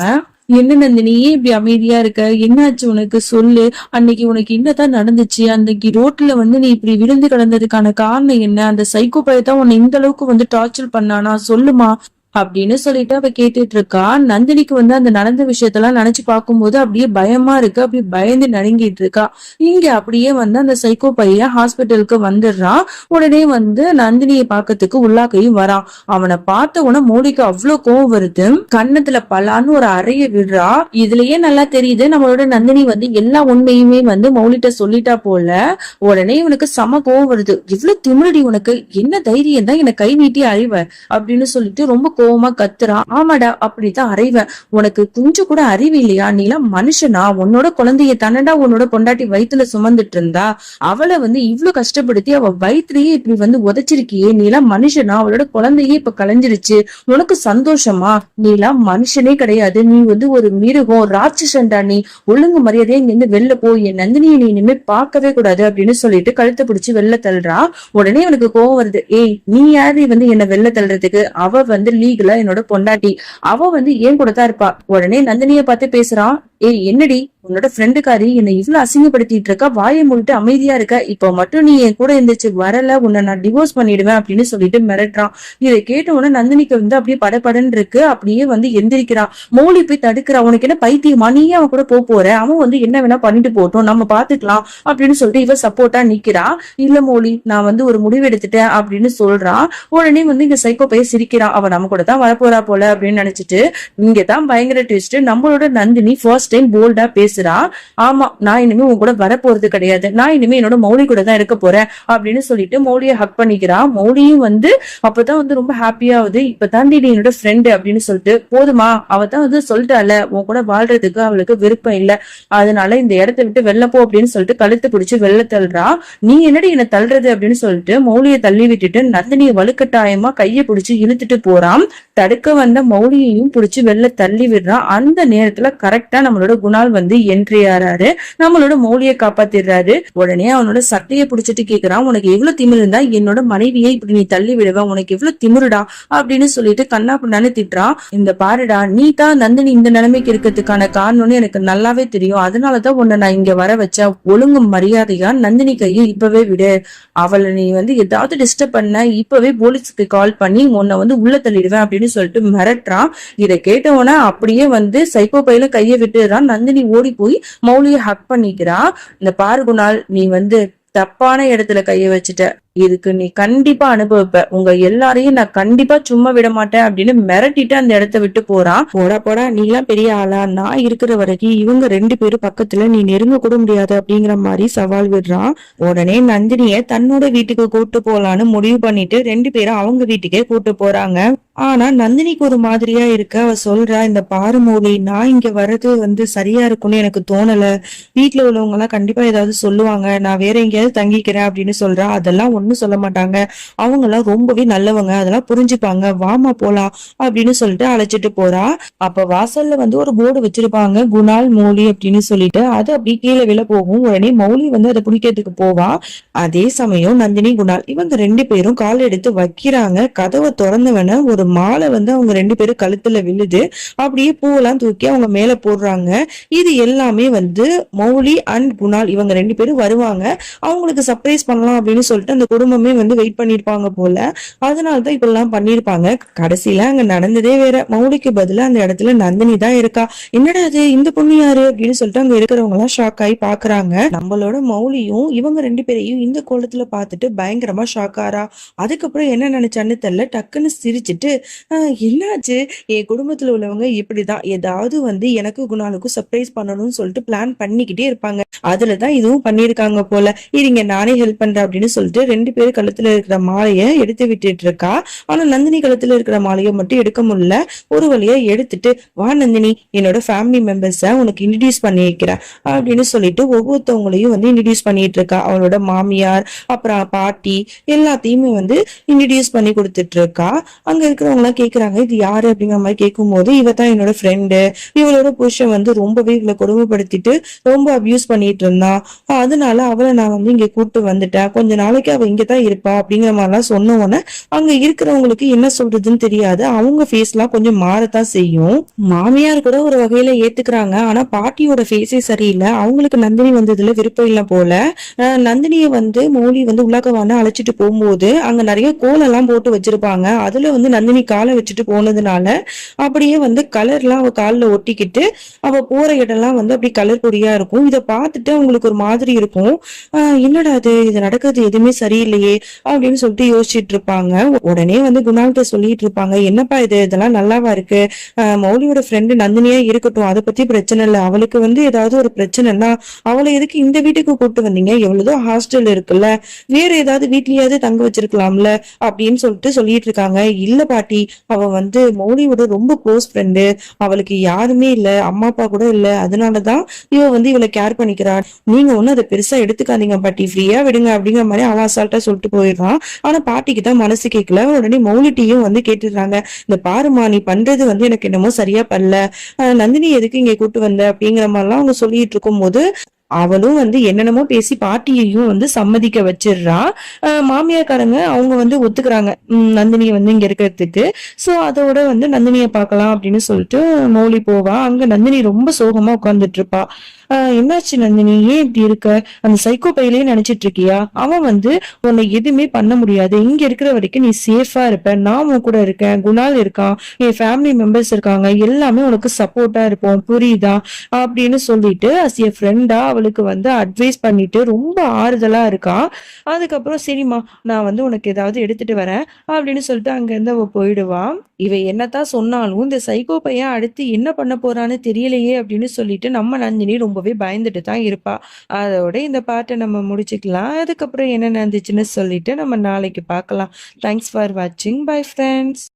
என்ன நந்தினி இப்படி அமைதியா இருக்க, என்னாச்சு உனக்கு, சொல்லு, அன்னைக்கு உனக்கு என்னதான் நடந்துச்சு, அன்னைக்கு ரோட்ல வந்து நீ இப்படி விழுந்து கிடந்ததுக்கான காரணம் என்ன, அந்த சைக்கோ பையன் உன்னை இந்த அளவுக்கு வந்து டார்ச்சர் பண்ணானா, சொல்லுமா அப்படின்னு சொல்லிட்டு அவ கேட்டுட்டு இருக்கா. நந்தினிக்கு வந்து அந்த நடந்த விஷயத்தெல்லாம் நினைச்சு பார்க்கும்போது அப்படியே பயமா இருக்கு, அப்படியே பயந்து நடுங்கிட்டு இருக்கா. இங்க அப்படியே வந்து அந்த சைக்கோ பையன் ஹாஸ்பிட்டலுக்கு வந்துடுறான். உடனே வந்து நந்தினியை பார்க்கறதுக்கு உள்ளாக்கையும் வரான். அவனை பார்த்த உடனே மோடிக்கு அவ்வளவு கோவம் வருது. கன்னத்துல பலான்னு ஒரு அறைய விடுறா. இதுலயே நல்லா தெரியுது நம்மளோட நந்தினி வந்து எல்லா உண்மையுமே வந்து மௌலிட்ட சொல்லிட்டா போல. உடனே இவனுக்கு செம கோவம் வருது. இவ்வளவு திமிரடி உனக்கு, என்ன தைரியம் தான் என்னை கை நீட்டி அறிவ அப்படின்னு சொல்லிட்டு ரொம்ப கோவமா கத்துறான். ஆமாடா, அப்படித்தான் அறைவேன், உனக்கு கொஞ்சம் கூட அறிவு இல்லையா, நீ எல்லாம் மனுஷனா, உன்னோட குழந்தைய தன்னடா உன்னோட பொண்டாட்டி வயித்துல சுமந்துட்டு இருந்தா, அவளை வந்து இவ்வளவு கஷ்டப்படுத்தி அவ வயிற்றுலயே இப்படி வந்து உதைச்சிருக்கியே, நீ எல்லாம் மனுஷனா, அவளோட குழந்தையே இப்ப கலைஞ்சிருச்சு, உனக்கு சந்தோஷமா, நீ எல்லாம் மனுஷனே கிடையாது, நீ வந்து ஒரு மிருகம், ராட்சசன்டா, நீ ஒழுங்கு மரியாதையா இங்க இருந்து வெளில போய் என் நந்தினியை நீ இனிமே பார்க்கவே கூடாது அப்படின்னு சொல்லிட்டு கழுத்தை பிடிச்சு வெளில தள்ளுறா. உடனே அவனுக்கு கோவம் வருது. ஏய், நீ யாரு வந்து என்ன வெளில தள்ளுறதுக்கு, அவ வந்து லீகலா என்னோட பொண்டாட்டி, அவ வந்து ஏன் கூட தான் இருப்பா. உடனே நந்தினிய பார்த்து பேசுறான். ஏய் என்னடி, உன்னோட ஃப்ரெண்டுக்காரி என்னை இவ்வளவு அசிங்கப்படுத்திட்டு இருக்கா, வாயை மூடிட்டு அமைதியா இருக்க, இப்ப மட்டும் நீ என் கூட இருந்துச்சு வரல, உன்னை நான் டிவோர்ஸ் பண்ணிடுவேன் அப்படின்னு சொல்லிட்டு மிரட்டுறான். இதை கேட்ட உடனே நந்தினிக்கு வந்து அப்படியே படபடன்னு இருக்கு. அப்படியே வந்து எந்திரிக்கிறான். மௌலி போய் தடுக்கிறா. உனக்கு என்ன பைத்தியமா, நீயே அவன் கூட போற, அவன் வந்து என்ன வேணா பண்ணிட்டு போட்டோம், நம்ம பாத்துக்கலாம் அப்படின்னு சொல்லிட்டு இவ சப்போர்ட்டா நிக்கிறா. இல்ல மௌலி, நான் வந்து ஒரு முடிவு எடுத்துட்டேன் அப்படின்னு சொல்றான். உடனே வந்து இங்க சைக்கோ பையன் சிரிக்கிறான். அவன் நம்ம கூட தான் வரப்போறா போல அப்படின்னு நினைச்சிட்டு. இங்கதான் பயங்கர ட்விஸ்ட். நம்மளோட நந்தினி ஃபர்ஸ்ட் டைம் போல்டா பேசுறா. ஆமா, நான் இனிமே உன் கூட வரப்போறது கிடையாது, நான் இனிமே என்னோட மௌலி கூட தான் இருக்க போறேன் அப்படின்னு சொல்லிட்டு மௌலியை ஹக் பண்ணிக்கிறா. மௌலியும் வந்து அப்பதான் வந்து ரொம்ப ஹாப்பியா ஆகுது. இப்ப தாண்டி நீ என்னோட ஃப்ரெண்டு அப்படின்னு சொல்லிட்டு, போதுமா, அவ தான் வந்து சொல்லிட்டால உன் கூட வாழ்றதுக்கு அவளுக்கு விருப்பம் இல்ல, அதனால இந்த இடத்த விட்டு வெளில போ அப்படின்னு சொல்லிட்டு கழுத்து பிடிச்சு வெளில தள்ளுறா. நீ என்னடி என்ன தள்ளுறது அப்படின்னு சொல்லிட்டு மௌலியை தள்ளி விட்டுட்டு நந்தினியை வலுக்கட்டாயமா கையை பிடிச்சு இழுத்துட்டு போறான். தடுக்க வந்த மௌலியையும் பிடிச்சு வெளில தள்ளி விடுறான். அந்த நேரத்துல கரெக்டா நம்மளோட குணால் வந்து என்ட்ரி ஆறாரு. நம்மளோட மௌலியை காப்பாத்திடுறாரு. உடனே அவனோட சட்டையை பிடிச்சிட்டு கேக்குறான், உனக்கு எவ்வளவு திமிரு இருந்தா என்னோட மனைவியை இப்படி நீ தள்ளி விடுவ, உனக்கு எவ்வளவு திமிருடா அப்படின்னு சொல்லிட்டு கண்ணா பின்னான்னு திட்டுறான். இந்த பாருடா, நீ தான் நந்தினி இந்த நிலைமைக்கு இருக்கிறதுக்கான காரணம்னு எனக்கு நல்லாவே தெரியும், அதனாலதான் உன்னை நான் இங்க வர வச்ச, ஒழுங்கு மரியாதையா நந்தினி கையை இப்பவே விடு, அவளை நீ வந்து ஏதாவது டிஸ்டர்ப் பண்ண இப்பவே போலீஸுக்கு கால் பண்ணி உன்னை வந்து உள்ள தள்ளிடுவேன் அப்படின்னு சொல்லிட்டு மிரட்டுறான். இதை கேட்டவன அப்படியே வந்து சைக்கோ பையில கையை விட்டுறான். நந்தினி ஓடி போய் மௌலியை ஹக் பண்ணிக்கிறா. இந்த பாரு குணால், நீ வந்து தப்பான இடத்துல கைய வச்சுட்ட, இதுக்கு நீ கண்டிப்பா அனுபவிப்ப. உங்க எல்லாரையும் நான் கண்டிப்பா சும்மா விட மாட்டேன் அப்படின்னு மிரட்டிட்டு அந்த இடத்த விட்டு போறான். போடா போடா நீ எல்லாம் பெரிய ஆளா? நான் இருக்கிற வரைக்கும் இவங்க 2 பேரும் பக்கத்துல நீ நெருங்க கூட முடியாது அப்படிங்கிற மாதிரி சவால் விடுறான். உடனே நந்தினிய தன்னோட வீட்டுக்கு கூட்டு போலான்னு முடிவு பண்ணிட்டு 2 பேரும் அவங்க வீட்டுக்கே கூட்டு போறாங்க. ஆனா நந்தினிக்கு ஒரு மாதிரியா இருக்கு. அவ சொல்றா, இந்த பாரு மௌலி, நான் இங்க வர்றது சரியா இருக்கும்னு எனக்கு தோணல. வீட்டுல உள்ளவங்க எல்லாம் கண்டிப்பா ஏதாவது சொல்லுவாங்க. நான் வேற எங்கேயாவது தங்கிக்கிறேன் அப்படின்னு சொல்றா. அதெல்லாம் ஒண்ணும் சொல்ல மாட்டாங்க. அவங்க எல்லாம் ரொம்பவே நல்லவங்க. அதெல்லாம் புரிஞ்சுப்பாங்க. வாமா போலாம் அப்படின்னு சொல்லிட்டு அழைச்சிட்டு போறா. அப்ப வாசல்ல ஒரு போர்டு வச்சிருப்பாங்க, குணால் மௌலி அப்படின்னு சொல்லிட்டு. அது அப்படியே கீழே விழ போகும். உடனே மௌலி அதை பிடிக்கிறதுக்கு போவா. அதே சமயம் நந்தினி, குணால் இவங்க 2 பேரும் கால் எடுத்து வைக்கிறாங்க. கதவை திறந்தவன ஒரு மாலை அவங்க 2 பேரும் கழுத்துல விழுது. அப்படியே பூவெல்லாம் தூக்கி அவங்க மேல போடுறாங்க. இது எல்லாமே மௌலி அண்ட் குணால் இவங்க 2 பேரும் வருவாங்க. அவங்களுக்கு சர்ப்ரைஸ் பண்ணலாம் அப்படின்னு சொல்லிட்டு அந்த குடும்பமே வெயிட் பண்ணிருப்பாங்க போல. அதனாலதான் இப்பெல்லாம் பண்ணிருப்பாங்க. கடைசியில அங்க நடந்ததே வேற. மௌலிக்கு பதிலா அந்த இடத்துல நந்தினி தான் இருக்கா. என்னடா அது, இந்த பொண்ணு யாரு அப்படின்னு சொல்லிட்டு அங்க இருக்கிறவங்க எல்லாம் ஷாக் ஆகி பாக்குறாங்க. நம்மளோட மௌலியும் இவங்க 2 பேரையும் இந்த கோலத்துல பார்த்துட்டு பயங்கரமா ஷாக் ஆறா. அதுக்கப்புறம் என்ன நினைச்சான்னு தெரியல, டக்குன்னு சிரிச்சுட்டு என்னாச்சு, என் குடும்பத்துல உள்ளவங்க இப்படிதான் ஏதாவது எனக்கு குணாலுக்கும் சர்ப்ரைஸ் பண்ணணும்னு சொல்லிட்டு பிளான் பண்ணிக்கிட்டே இருப்பாங்க. அதுலதான் இதுவும் பண்ணிருக்காங்க போல. இருங்க நானே ஹெல்ப் பண்றேன் அப்படின்னு சொல்லிட்டு 2 பேரும் கழுத்துல இருக்கிற மாலைய எடுத்து விட்டுட்டு இருக்கா. ஆனா நந்தினி கழுத்துல இருக்கிற மாலையை மட்டும் எடுக்க முடியல. ஒரு வழியா எடுத்துட்டு, வா நந்தினி, என்னோட ஃபேமிலி மெம்பர்ஸ உனக்கு இன்ட்ரடியூஸ் பண்ணி வைக்கிறேன் அப்படின்னு சொல்லிட்டு ஒவ்வொருத்தவங்களையும் இன்ட்ரடியூஸ் பண்ணிட்டு இருக்கா. அவளோட மாமியார், அப்புறம் பாட்டி, எல்லாத்தையுமே இன்ட்ரடியூஸ் பண்ணி கொடுத்துட்டு இருக்கா. அங்க இருக்கிறவங்க எல்லாம் கேக்குறாங்க, இது யாரு அப்படிங்கிற மாதிரி கேட்கும் போது, இவ தான் என்னோட ஃப்ரெண்டு, இவளோட புருஷன் ரொம்பவே இவளை கொடுமைப்படுத்திட்டு ரொம்ப அபியூஸ் பண்ணிட்டு இருந்தான். அதனால அவளை நான் இங்க கூப்பிட்டு வந்துட்டேன். கொஞ்ச நாளைக்கு அவ இங்கதான் இருப்பா அப்படிங்கிற மாதிரிலாம் சொன்ன உடனே அங்க இருக்கிறவங்களுக்கு என்ன சொல்றதுன்னு தெரியாது. அவங்க ஃபேஸ் எல்லாம் கொஞ்சம் மாறத்தான் செய்யும். மாமியார் கூட ஒரு வகையில ஏத்துக்கிறாங்க. ஆனா பாட்டியோட ஃபேஸே சரியில்லை. அவங்களுக்கு நந்தினி வந்ததுல விருப்பம் இல்லை போல. நந்தினிய மௌலி உலகவான அழைச்சிட்டு போகும்போது அங்க நிறைய கோலெல்லாம் போட்டு வச்சிருப்பாங்க. அதுல நந்தினி காலை வச்சுட்டு போனதுனால அப்படியே கலர்லாம் அவ கால்ல ஒட்டிக்கிட்டு அவ போற இடம்லாம் அப்படி கலர் பொடியா இருக்கும். இதை பார்த்துட்டு அவங்களுக்கு ஒரு மாதிரி இருக்கும். என்னடா இது நடக்கிறது எதுவுமே சரியில்லையே அப்படின்னு சொல்லிட்டு யோசிச்சுட்டு இருப்பாங்க. உடனே குணால்கிட்ட சொல்லிட்டு இருப்பாங்க, என்னப்பா இதெல்லாம் நல்லாவா இருக்கு? மௌலியோட ஃப்ரெண்டு நந்தினியா இருக்கட்டும், அதை பத்தி பிரச்சனை இல்லை. அவளுக்கு ஏதாவது ஒரு பிரச்சனைனா அவளை எதுக்கு இந்த வீட்டுக்கு கூப்பிட்டு வந்தீங்க? எவ்வளவோ ஹாஸ்டல் இருக்குல்ல, வேற ஏதாவது வீட்லயாவது தங்க வச்சிருக்கலாம்ல அப்படின்னு சொல்லிட்டு இருக்காங்க. இல்ல பாட்டி, அவ மௌலியோட ரொம்ப க்ளோஸ் ஃப்ரெண்டு. அவளுக்கு யாருமே இல்ல, அம்மா அப்பா கூட இல்ல. அதனாலதான் இவ இவளை கேர் பண்ணிக்கிறா. நீங்க ஒண்ணு அதை பெருசா எடுத்துக்காதீங்க பாட்டி, ஃப்ரீயா விடுங்க அப்படிங்கிற மாதிரி அவன் அசால்ட்டா சொல்லிட்டு போயிடுறான். ஆனா பாட்டிக்கு தான் மனசு கேட்கல. உடனே மௌலிட்டியும் கேட்டுடுறாங்க, இந்த பாருமா, நீ பண்றது எனக்கு என்னமோ சரியா பண்ணல. நந்தினி எதுக்கு இங்க கூட்டு வந்த அப்படிங்கிற மாதிரிலாம் அவங்க சொல்லிட்டு இருக்கும் போது அவளும் என்னென்னமோ பேசி பாட்டியையும் சம்மதிக்க வச்சிடுறா. மாமியாக்காரங்க அவங்க ஒத்துக்கிறாங்க நந்தினியை இங்க இருக்கிறதுக்கு. சோ அதோட நந்தினியை பார்க்கலாம் அப்படின்னு சொல்லிட்டு மௌலி போவா. அங்க நந்தினி ரொம்ப சோகமா உட்கார்ந்துட்டு இருப்பா. என்னாச்சு நந்தினி, ஏன் இப்படி இருக்க? அந்த சைக்கோ பையிலேயே நினைச்சிட்டு இருக்கியா? அவன் உன்னை எதுவுமே பண்ண முடியாது. இங்க இருக்கிற வரைக்கும் நீ சேஃபா இருப்ப. நான் உன் கூட இருக்கேன், குணால் இருக்கான், என் ஃபேமிலி மெம்பர்ஸ் இருக்காங்க, எல்லாமே உனக்கு சப்போர்ட்டா இருப்போம், புரியுதா அப்படின்னு சொல்லிட்டு அஸ் ஏ ஃப்ரெண்டா அவளுக்கு அட்வைஸ் பண்ணிட்டு ரொம்ப ஆறுதலா இருக்கா. அதுக்கப்புறம் சரிம்மா, நான் உனக்கு ஏதாவது எடுத்துட்டு வரேன் அப்படின்னு சொல்லிட்டு அங்க இருந்து அவ போயிடுவா. இவ என்னத்தான் சொன்னாலும் இந்த சைக்கோ பையன் அடுத்து என்ன பண்ண போறான்னு தெரியலையே அப்படின்னு சொல்லிட்டு நம்ம நந்தினி ரொம்பவே பயந்துட்டு தான் இருப்பா. அதோட இந்த பாட்டை நம்ம முடிச்சுக்கலாம். அதுக்கப்புறம் என்ன நடந்துச்சுன்னு சொல்லிட்டு நம்ம நாளைக்கு பார்க்கலாம். தேங்க்ஸ் ஃபார் வாட்சிங். Bye friends.